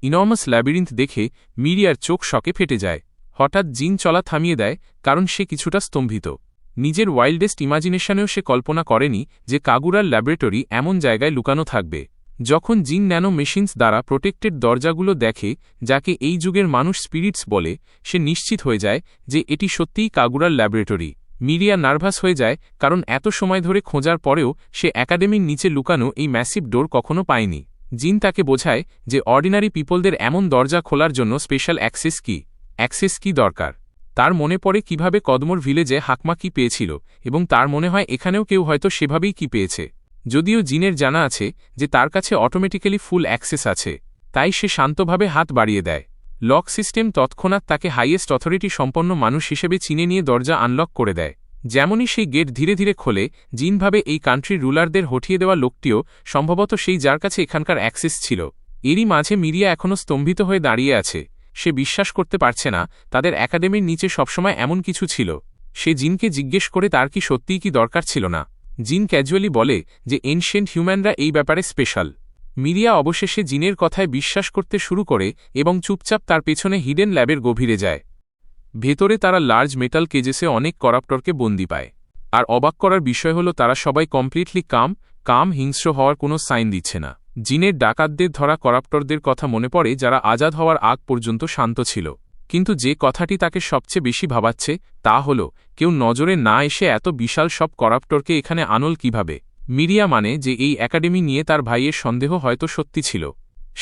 ইনর্মাস ল্যাবিরিন্থ দেখে মিরিয়ার চোখ শকে ফেটে যায়। হঠাৎ জিন চলা থামিয়ে দেয়, কারণ সে কিছুটা স্তম্ভিত। নিজের ওয়াইল্ডেস্ট ইমাজিনেশনেও সে কল্পনা করেনি যে কাগুরার ল্যাবরেটরি এমন জায়গায় লুকানো থাকবে। যখন জিন ন্যানো মেশিনস দ্বারা প্রোটেক্টেড দরজাগুলো দেখে, যাকে এই যুগের মানুষ স্পিরিটস বলে, সে নিশ্চিত হয়ে যায় যে এটি সত্যিই কাগুরার ল্যাবরেটরি। মিরিয়া নার্ভাস হয়ে যায়, কারণ এত সময় ধরে খোঁজার পরেও সে একাডেমির নিচে লুকানো এই ম্যাসিভ ডোর কখনো পায়নি। জিন তাকে বোঝায় যে অর্ডিনারি পিপলদের এমন দরজা খোলার জন্য স্পেশাল অ্যাক্সেস কি দরকার। তার মনে পড়ে কিভাবে কদমোর ভিলেজে হাকমা কি পেয়েছিল, এবং তার মনে হয় এখানেও কেউ হয়তো সেভাবেই কি পেয়েছে। যদিও জিনের জানা আছে যে তার কাছে অটোমেটিক্যালি ফুল অ্যাক্সেস আছে, তাই সে শান্তভাবে হাত বাড়িয়ে দেয়। লক সিস্টেম তৎক্ষণাৎ তাকে হাইয়েস্ট অথরিটি সম্পন্ন মানুষ হিসেবে চিনে নিয়ে দরজা আনলক করে দেয়। যেমনই সেই গেট ধীরে ধীরে খোলে, জিন ভাবে এই কান্ট্রির রুলারদের হঠিয়ে দেওয়া লোকটিও সম্ভবত সেই যার কাছে এখানকার অ্যাক্সেস ছিল। এরই মাঝে মিরিয়া এখনও স্তম্ভিত হয়ে দাঁড়িয়ে আছে। সে বিশ্বাস করতে পারছে না তাদের একাডেমির নিচে সবসময় এমন কিছু ছিল। সে জিনকে জিজ্ঞেস করে তার কি সত্যিই কি দরকার ছিল না। জিন ক্যাজুয়ালি বলে যে এনশিয়েন্ট হিউম্যানরা এই ব্যাপারে স্পেশাল। মিরিয়া অবশেষে জিনের কথায় বিশ্বাস করতে শুরু করে এবং চুপচাপ তার পেছনে হিডেন ল্যাবের গভীরে যায়। ভেতরে তারা লার্জ মেটাল কেজেসে অনেক করাপ্টরকে বন্দি পায়। আর অবাক করার বিষয় হল তারা সবাই কমপ্লিটলি কাম হিংস্র হওয়ার কোনো সাইন দিচ্ছে না। জিনের ডাকাতদের ধরা করাপ্টরদের কথা মনে পড়ে যারা আজাদ হওয়ার আগ পর্যন্ত শান্ত ছিল। কিন্তু যে কথাটি তাকে সবচেয়ে বেশি ভাবাচ্ছে তা হল কেউ নজরে না এসে এত বিশাল সব করাপ্টরকে এখানে আনল কিভাবে। মিরিয়া মানে যে এই একাডেমি নিয়ে তার ভাইয়ের সন্দেহ হয়তো সত্যি ছিল।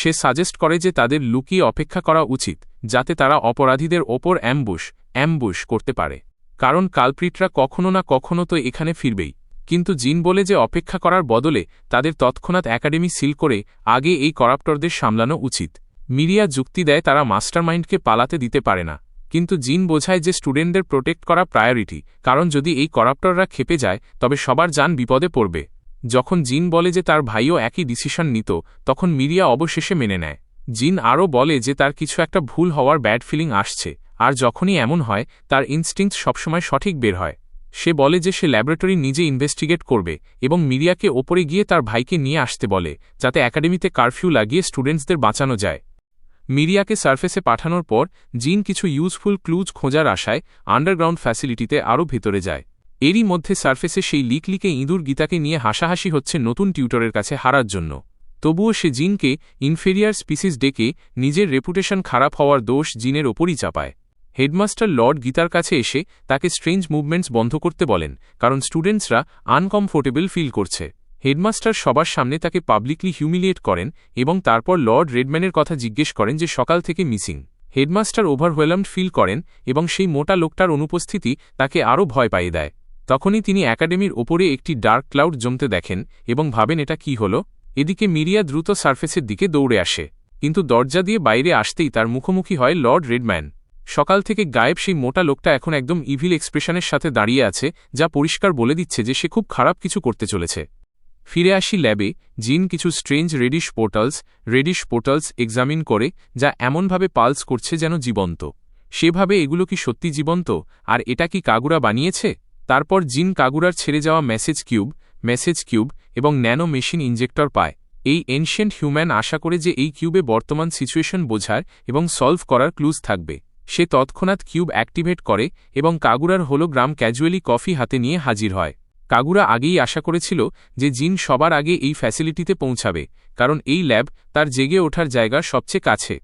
সে সাজেস্ট করে যে তাদের লুকিয়ে অপেক্ষা করা উচিত যাতে তারা অপরাধীদের ওপর অ্যাম্বুশ করতে পারে, কারণ কালপ্রিটরা কখনো না কখনো তো এখানে ফিরবেই। কিন্তু জিন বলে যে অপেক্ষা করার বদলে তাদের তৎক্ষণাৎ একাডেমি সিল করে আগে এই করাপ্টরদের সামলানো উচিত। মিরিয়া যুক্তি দেয় তারা মাস্টারমাইন্ডকে পালাতে দিতে পারে না, কিন্তু জিন বোঝায় যে স্টুডেন্টদের প্রোটেক্ট করা প্রায়োরিটি, কারণ যদি এই করাপ্টররা খেপে যায় তবে সবার জান বিপদে পড়বে। যখন জিন বলে যে তার ভাইও একই ডিসিশন নিত তখন মিরিয়া অবশেষে মেনে নেয়। জিন আরও বলে যে তার কিছু একটা ভুল হওয়ার ব্যাড ফিলিং আসছে, আর যখনই এমন হয় তার ইনস্টিংক্ট সবসময় সঠিক বের হয়। সে বলে যে সে ল্যাবরেটরি নিজে ইনভেস্টিগেট করবে এবং মিরিয়াকে ওপরে গিয়ে তার ভাইকে নিয়ে আসতে বলে যাতে একাডেমিতে কারফিউ লাগিয়ে স্টুডেন্টসদের বাঁচানো যায়। মিরিয়াকে সারফেসে পাঠানোর পর জিন কিছু ইউজফুল ক্লুজ খোঁজার আশায় আন্ডারগ্রাউন্ড ফ্যাসিলিটিতে আরও ভেতরে যায়। এরই মধ্যে সারফেসে সেই লিকলিকে ইঁদুর গীতাকে নিয়ে হাসাহাসি হচ্ছে নতুন টিউটরের কাছে হারার জন্য। তবুও সে জিনকে ইনফেরিয়ার স্পিসিস ডেকে নিজের রেপুটেশন খারাপ হওয়ার দোষ জিনের ওপরই চাপায়। হেডমাস্টার লর্ড গীতার কাছে এসে তাকে স্ট্রেঞ্জ মুভমেন্টস বন্ধ করতে বলেন, কারণ স্টুডেন্টসরা আনকমফোর্টেবল ফিল করছে। হেডমাস্টার সবার সামনে তাকে পাবলিকলি হিউমিলিয়েট করেন এবং তারপর লর্ড রেডম্যানের কথা জিজ্ঞেস করেন যে সকাল থেকে মিসিং। হেডমাস্টার ওভারওয়েলমড ফিল করেন এবং সেই মোটা লোকটার অনুপস্থিতি তাকে আরও ভয় পাইয়ে দেয়। তখনই তিনি একাডেমির ওপরে একটি ডার্ক ক্লাউড জমতে দেখেন এবং ভাবেন এটা কি হল। এদিকে মিরিয়া দ্রুত সারফেসের দিকে দৌড়ে আসে, কিন্তু দরজা দিয়ে বাইরে আসতেই তার মুখোমুখি হয় লর্ড রেডম্যান। সকাল থেকে গায়েব সেই মোটা লোকটা এখন একদম ইভিল এক্সপ্রেশনের সাথে দাঁড়িয়ে আছে, যা পরিষ্কার বলে দিচ্ছে যে সে খুব খারাপ কিছু করতে চলেছে। ফিরে আসি ল্যাবে। জিন কিছু স্ট্রেঞ্জ রেডিশ পোর্টালস এক্সামিন করে, যা এমনভাবে পালস করছে যেন জীবন্ত। সেভাবে এগুলো কি সত্যি জীবন্ত, আর এটা কি কাগুরা বানিয়েছে? তারপর জিন কাগুরার ছেড়ে যাওয়া মেসেজ কিউব এবং ন্যানো মেশিন ইনজেক্টর পায়। এই এনশিয়েন্ট হিউম্যান আশা করে যে এই কিউবে বর্তমান সিচুয়েশন বোঝার এবং সলভ করার ক্লুজ থাকবে। সে তৎক্ষণাৎ কিউব অ্যাক্টিভেট করে এবং কাগুরার হোলোগ্রাম ক্যাজুয়ালি কফি হাতে নিয়ে হাজির হয়। কাগুরা আগেই আশা করেছিল যে জিন সবার আগে এই ফ্যাসিলিটিতে পৌঁছাবে, কারণ এই ল্যাব তার জেগে ওঠার জায়গার সবচেয়ে কাছে।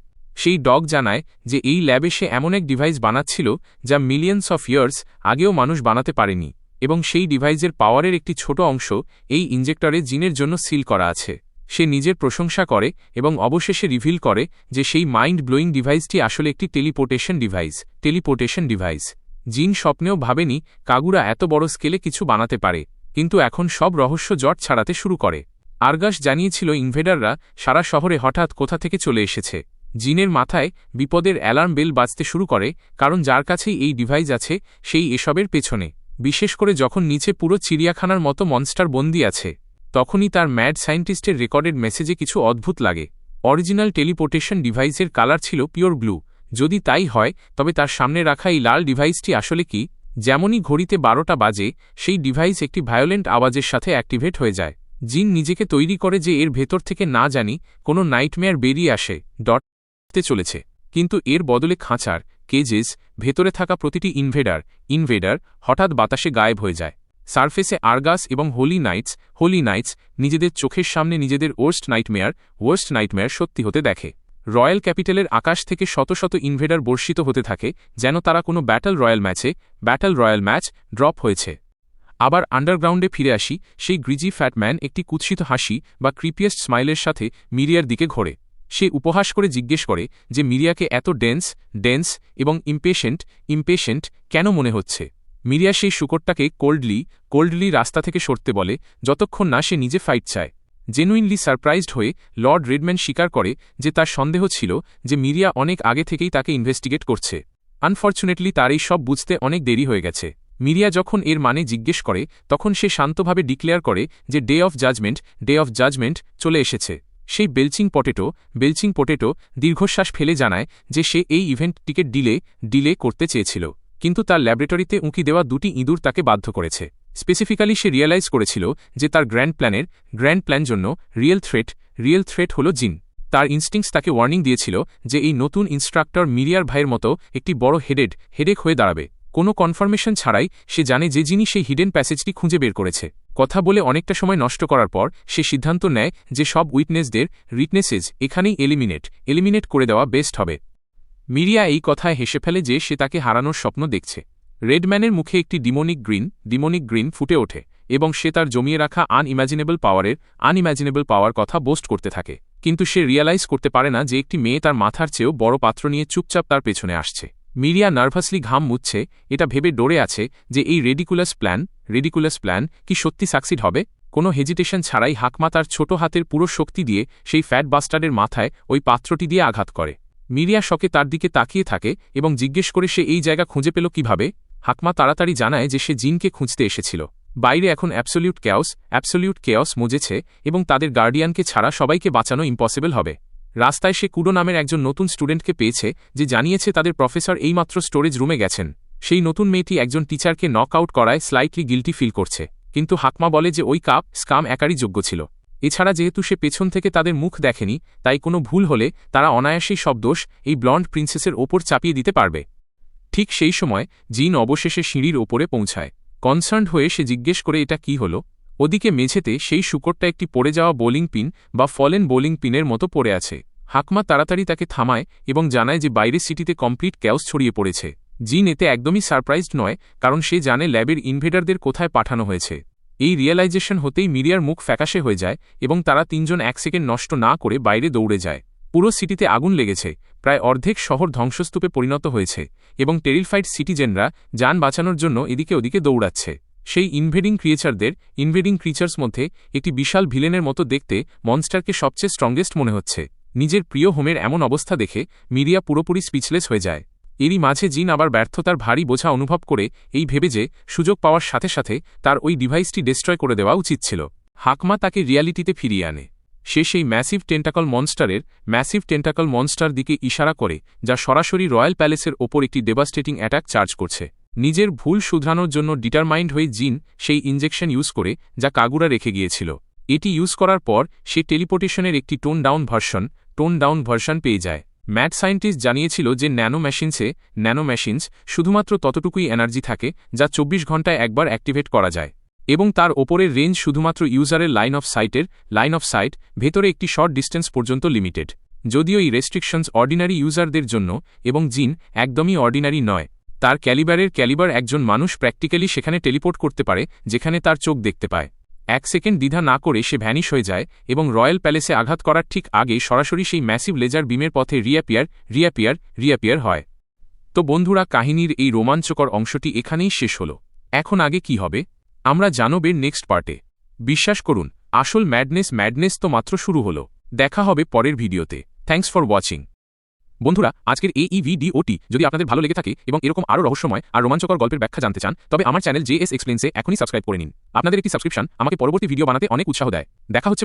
সেই ডগ জানায় যে এই ল্যাবে সে এমন এক ডিভাইস বানাচ্ছিল যা মিলিয়নস অফ ইয়ার্স আগেও মানুষ বানাতে পারেনি, এবং সেই ডিভাইসের পাওয়ারের একটি ছোট অংশ এই ইনজেক্টরে জিনের জন্য সিল করা আছে। সে নিজের প্রশংসা করে এবং অবশেষে রিভিল করে যে সেই মাইন্ড ব্লোয়িং ডিভাইসটি আসলে একটি টেলিপোর্টেশন ডিভাইস। জিন স্বপ্নেও ভাবেনি কাগুরা এত বড় স্কেলে কিছু বানাতে পারে, কিন্তু এখন সব রহস্য জট ছাড়াতে শুরু করে। আরগাস জানিয়েছিল ইনভেডাররা সারা শহরে হঠাৎ কোথা থেকে চলে এসেছে। জিনের মাথায় বিপদের অ্যালার্ম বেল বাজতে শুরু করে, কারণ যার কাছেই এই ডিভাইস আছে সেই এসবের পেছনে। বিশেষ করে যখন নিচে পুরো চিড়িয়াখানার মতো মনস্টার বন্দী আছে, তখনই তার ম্যাড সায়েন্টিস্টের রেকর্ডেড মেসেজে কিছু অদ্ভুত লাগে। অরিজিনাল টেলিপোর্টেশন ডিভাইসের কালার ছিল পিওর ব্লু। যদি তাই হয় তবে তার সামনে রাখা এই লাল ডিভাইসটি আসলে কি? যেমনই ঘড়িতে 12টা বাজে, সেই ডিভাইস একটি ভায়োলেন্ট আওয়াজের সাথে অ্যাক্টিভেট হয়ে যায়। জিন নিজেকে তৈরি করে যে এর ভেতর থেকে না জানি কোনো নাইটমেয়ার বেরিয়ে আসে ডটতে চলেছে, কিন্তু এর বদলে খাঁচার কেজেস ভেতরে থাকা প্রতিটি ইনভেডার হঠাৎ বাতাসে গায়েব হয়ে যায়। সারফেসে আরগাস এবং হোলি নাইটস নিজেদের চোখের সামনে নিজেদের ওয়ার্স্ট নাইটমেয়ার সত্যি হতে দেখে। রয়্যাল ক্যাপিটালের আকাশ থেকে শত শত ইনভেডার বর্ষিত হতে থাকে, যেন তারা কোনো ব্যাটল রয়্যাল ম্যাচ ড্রপ হয়েছে। আবার আন্ডারগ্রাউন্ডে ফিরে আসি। সেই গ্রিজি ফ্যাটম্যান একটি কুৎসিত হাসি বা ক্রিপিয়েস্ট স্মাইলের সাথে মিরিয়ার দিকে ঘোরে। সে উপহাস করে জিজ্ঞেস করে যে মিরিয়াকে এত ডেন্স এবং ইমপেশেন্ট কেন মনে হচ্ছে। মিরিয়া সেই শুকরটাকে কোল্ডলি রাস্তা থেকে সরতে বলে, যতক্ষণ না সে নিজে ফাইট চায়। জেনুইনলি সারপ্রাইজড হয়ে লর্ড রেডম্যান স্বীকার করে যে তার সন্দেহ ছিল যে মিরিয়া অনেক আগে থেকেই তাকে ইনভেস্টিগেট করছে। আনফর্চুনেটলি তার এই সব বুঝতে অনেক দেরি হয়ে গেছে। মিরিয়া যখন এর মানে জিজ্ঞেস করে তখন সে শান্তভাবে ডিক্লেয়ার করে যে ডে অফ জাজমেন্ট চলে এসেছে। সেই বেলচিং পটেটো দীর্ঘশ্বাস ফেলে জানায় যে সে এই ইভেন্টটিকে ডিলে করতে চেয়েছিল, কিন্তু তার ল্যাবরেটরিতে উঁকি দেওয়া দুটি ইঁদুর তাকে বাধ্য করেছে। স্পেসিফিক্যালি সে রিয়েলাইজ করেছিল যে তার গ্র্যান্ড প্ল্যান জন্য রিয়েল থ্রেট হল জিন। তার ইনস্টিংস তাকে ওয়ার্নিং দিয়েছিল যে এই নতুন ইনস্ট্রাক্টর মিরিয়ার ভাইয়ের মতো একটি বড় হেডেক হয়ে দাঁড়াবে। কোনো কনফার্মেশন ছাড়াই সে জানে যে যিনি সেই হিডেন প্যাসেজটি খুঁজে বের করেছে। কথা বলে অনেকটা সময় নষ্ট করার পর সে সিদ্ধান্ত নেয় যে সব উইটনেসেস এখানেই এলিমিনেট করে দেওয়া বেস্ট হবে। মিরিয়া এই কথায় হেসে ফেলে যে সে তাকে হারানোর স্বপ্ন দেখছে। রেডম্যানের মুখে একটি ডিমোনিক গ্রিন ফুটে ওঠে এবং সে তার জমিয়ে রাখা আনইম্যাজিনেবল পাওয়ার কথা বোস্ট করতে থাকে। কিন্তু সে রিয়ালাইজ করতে পারে না যে একটি মেয়ে তার মাথার চেয়েও বড় পাত্র নিয়ে চুপচাপ তার পেছনে আসছে। মিরিয়া নার্ভাসলি ঘাম মুছছে, এটা ভেবে ডরে আছে যে এই রেডিকুলাস প্ল্যান কি সত্যি সাকসিড হবে। কোনো হেজিটেশন ছাড়াই হাকমা তার ছোট হাতের পুরো শক্তি দিয়ে সেই ফ্যাট বাস্টার্ডের মাথায় ওই পাত্রটি দিয়ে আঘাত করে। মিরিয়া শকে তার দিকে তাকিয়ে থাকে এবং জিজ্ঞেস করে সে এই জায়গা খুঁজে পেল কিভাবে। হাকমা তাড়াতাড়ি জানায় যে সে জিনকে খুঁজতে এসেছিল। বাইরে এখন অ্যাবসলিউট কেয়স মজেছে এবং তাদের গার্ডিয়ানকে ছাড়া সবাইকে বাঁচানো ইম্পসিবল হবে। রাস্তায় সে কুডো নামের একজন নতুন স্টুডেন্টকে পেয়েছে যে জানিয়েছে তাদের প্রফেসর এইমাত্র স্টোরেজ রুমে গেছেন। সেই নতুন মেয়েটি একজন টিচারকে নক আউট করায় স্লাইটলি গিল্টি ফিল করছে, কিন্তু হাকমা বলে যে ওই স্কাম একারই যোগ্য ছিল। এছাড়া যেহেতু সে পেছন থেকে তাদের মুখ দেখেনি, তাই কোনো ভুল হলে তারা অনায়াসেই সব দোষ এই ব্লন্ড প্রিন্সেসের ওপর চাপিয়ে দিতে পারবে। ঠিক সেই সময় জিন অবশেষে সিঁড়ির ওপরে পৌঁছায়। কনসার্নড হয়ে সে জিজ্ঞেস করে এটা কি হলো। ওদিকে মেঝেতে সেই শুকরটা একটি পড়ে যাওয়া বোলিং পিন বা ফলেন বোলিং পিনের মতো পড়ে আছে। হাকমা তাড়াতাড়ি তাকে থামায় এবং জানায় যে বাইরে সিটিতে কমপ্লিট ক্যাওস ছড়িয়ে পড়েছে। জিন এতে একদমই সারপ্রাইজড নয়, কারণ সে জানে ল্যাবের ইনভেডারদের কোথায় পাঠানো হয়েছে। এই রিয়েলাইজেশন হতেই মিরিয়ার মুখ ফ্যাকাশে হয়ে যায় এবং তারা তিনজন এক সেকেন্ড নষ্ট না করে বাইরে দৌড়ে যায়। পুরো সিটিতে আগুন লেগেছে, প্রায় অর্ধেক শহর ধ্বংসস্তূপে পরিণত হয়েছে এবং টেরিফাইড সিটিজেনরা যান বাঁচানোর জন্য এদিকে ওদিকে দৌড়াচ্ছে। সেই ইনভেডিং ক্রিচার্স মধ্যে একটি বিশাল ভিলেনের মতো দেখতে মনস্টারকে সবচেয়ে স্ট্রংগেস্ট মনে হচ্ছে। নিজের প্রিয় হোমের এমন অবস্থা দেখে মিরিয়া পুরোপুরি স্পিচলেস হয়ে যায়। এরই মাঝে জিন আবার ব্যর্থতার ভারী বোঝা অনুভব করে এই ভেবে যে সুযোগ পাওয়ার সাথে সাথে তার ওই ডিভাইসটি ডিস্ট্রয় করে দেওয়া উচিত ছিল। হাকমা তাকে রিয়ালিটিতে ফিরিয়ে আনে। সে সেই ম্যাসিভ টেন্টাকল মনস্টার দিকে ইশারা করে, যা সরাসরি রয়্যাল প্যালেসের ওপর একটি ডেভাস্টেটিং অ্যাটাক চার্জ করছে। নিজের ভুল শুধরানোর জন্য ডিটারমাইন্ড হয়ে জিন সেই ইনজেকশন ইউজ করে যা কাগুরা রেখে গিয়েছিল। এটি ইউজ করার পর সে টেলিপোর্টেশনের একটি টোন ডাউন ভার্সন পেয়ে যায়। ম্যাড সায়েন্টিস্ট জানিয়েছিল যে ন্যানো মেশিনস শুধুমাত্র ততটুকুই এনার্জি থাকে যা 24 ঘন্টায় একবার অ্যাক্টিভেট করা যায়, এবং তার ওপরের রেঞ্জ শুধুমাত্র ইউজারের লাইন অফ সাইট ভেতরে একটি শর্ট ডিস্টেন্স পর্যন্ত লিমিটেড। যদিও এই রেস্ট্রিকশনস অর্ডিনারি ইউজারদের জন্য, এবং জিন একদমই অর্ডিনারি নয়। তার ক্যালিবার একজন মানুষ প্র্যাকটিক্যালি সেখানে টেলিপোর্ট করতে পারে যেখানে তার চোখ দেখতে পায়। 1 সেকেন্ড দ্বিধা না করে সে ভ্যানিশ হয়ে যায় এবং রয়্যাল প্যালেসে আঘাত করার ঠিক আগে সরাসরি সেই ম্যাসিভ লেজার বিমের পথে রিঅ্যাপিয়ার হয়। তো বন্ধুরা, কাহিনীর এই রোমাঞ্চকর অংশটি এখানেই শেষ হল। এখন আগে কি হবে আমরা জানবের নেক্সট পার্টে। বিশ্বাস করুন, আসল ম্যাডনেস তো মাত্র শুরু হলো। দেখা হবে পরের ভিডিওতে। Thanks for watching. বন্ধুরা, আজকের এই ভিডিওটি যদি আপনাদের ভালো লেগে থাকে এবং এরকম আরও রহস্যময় আর রোমাঞ্চকর গল্পের ব্যাখ্যা জানতে চান, তবে আমার চ্যানেল JS এক্সপ্লেইনসে এখনই সাবস্ক্রাইব করে নিন। আপনাদের একটি সাবস্ক্রিপশন আমাকে পরবর্তী ভিডিও বানাতে অনেক উৎসাহ দেয়। দেখা হচ্ছে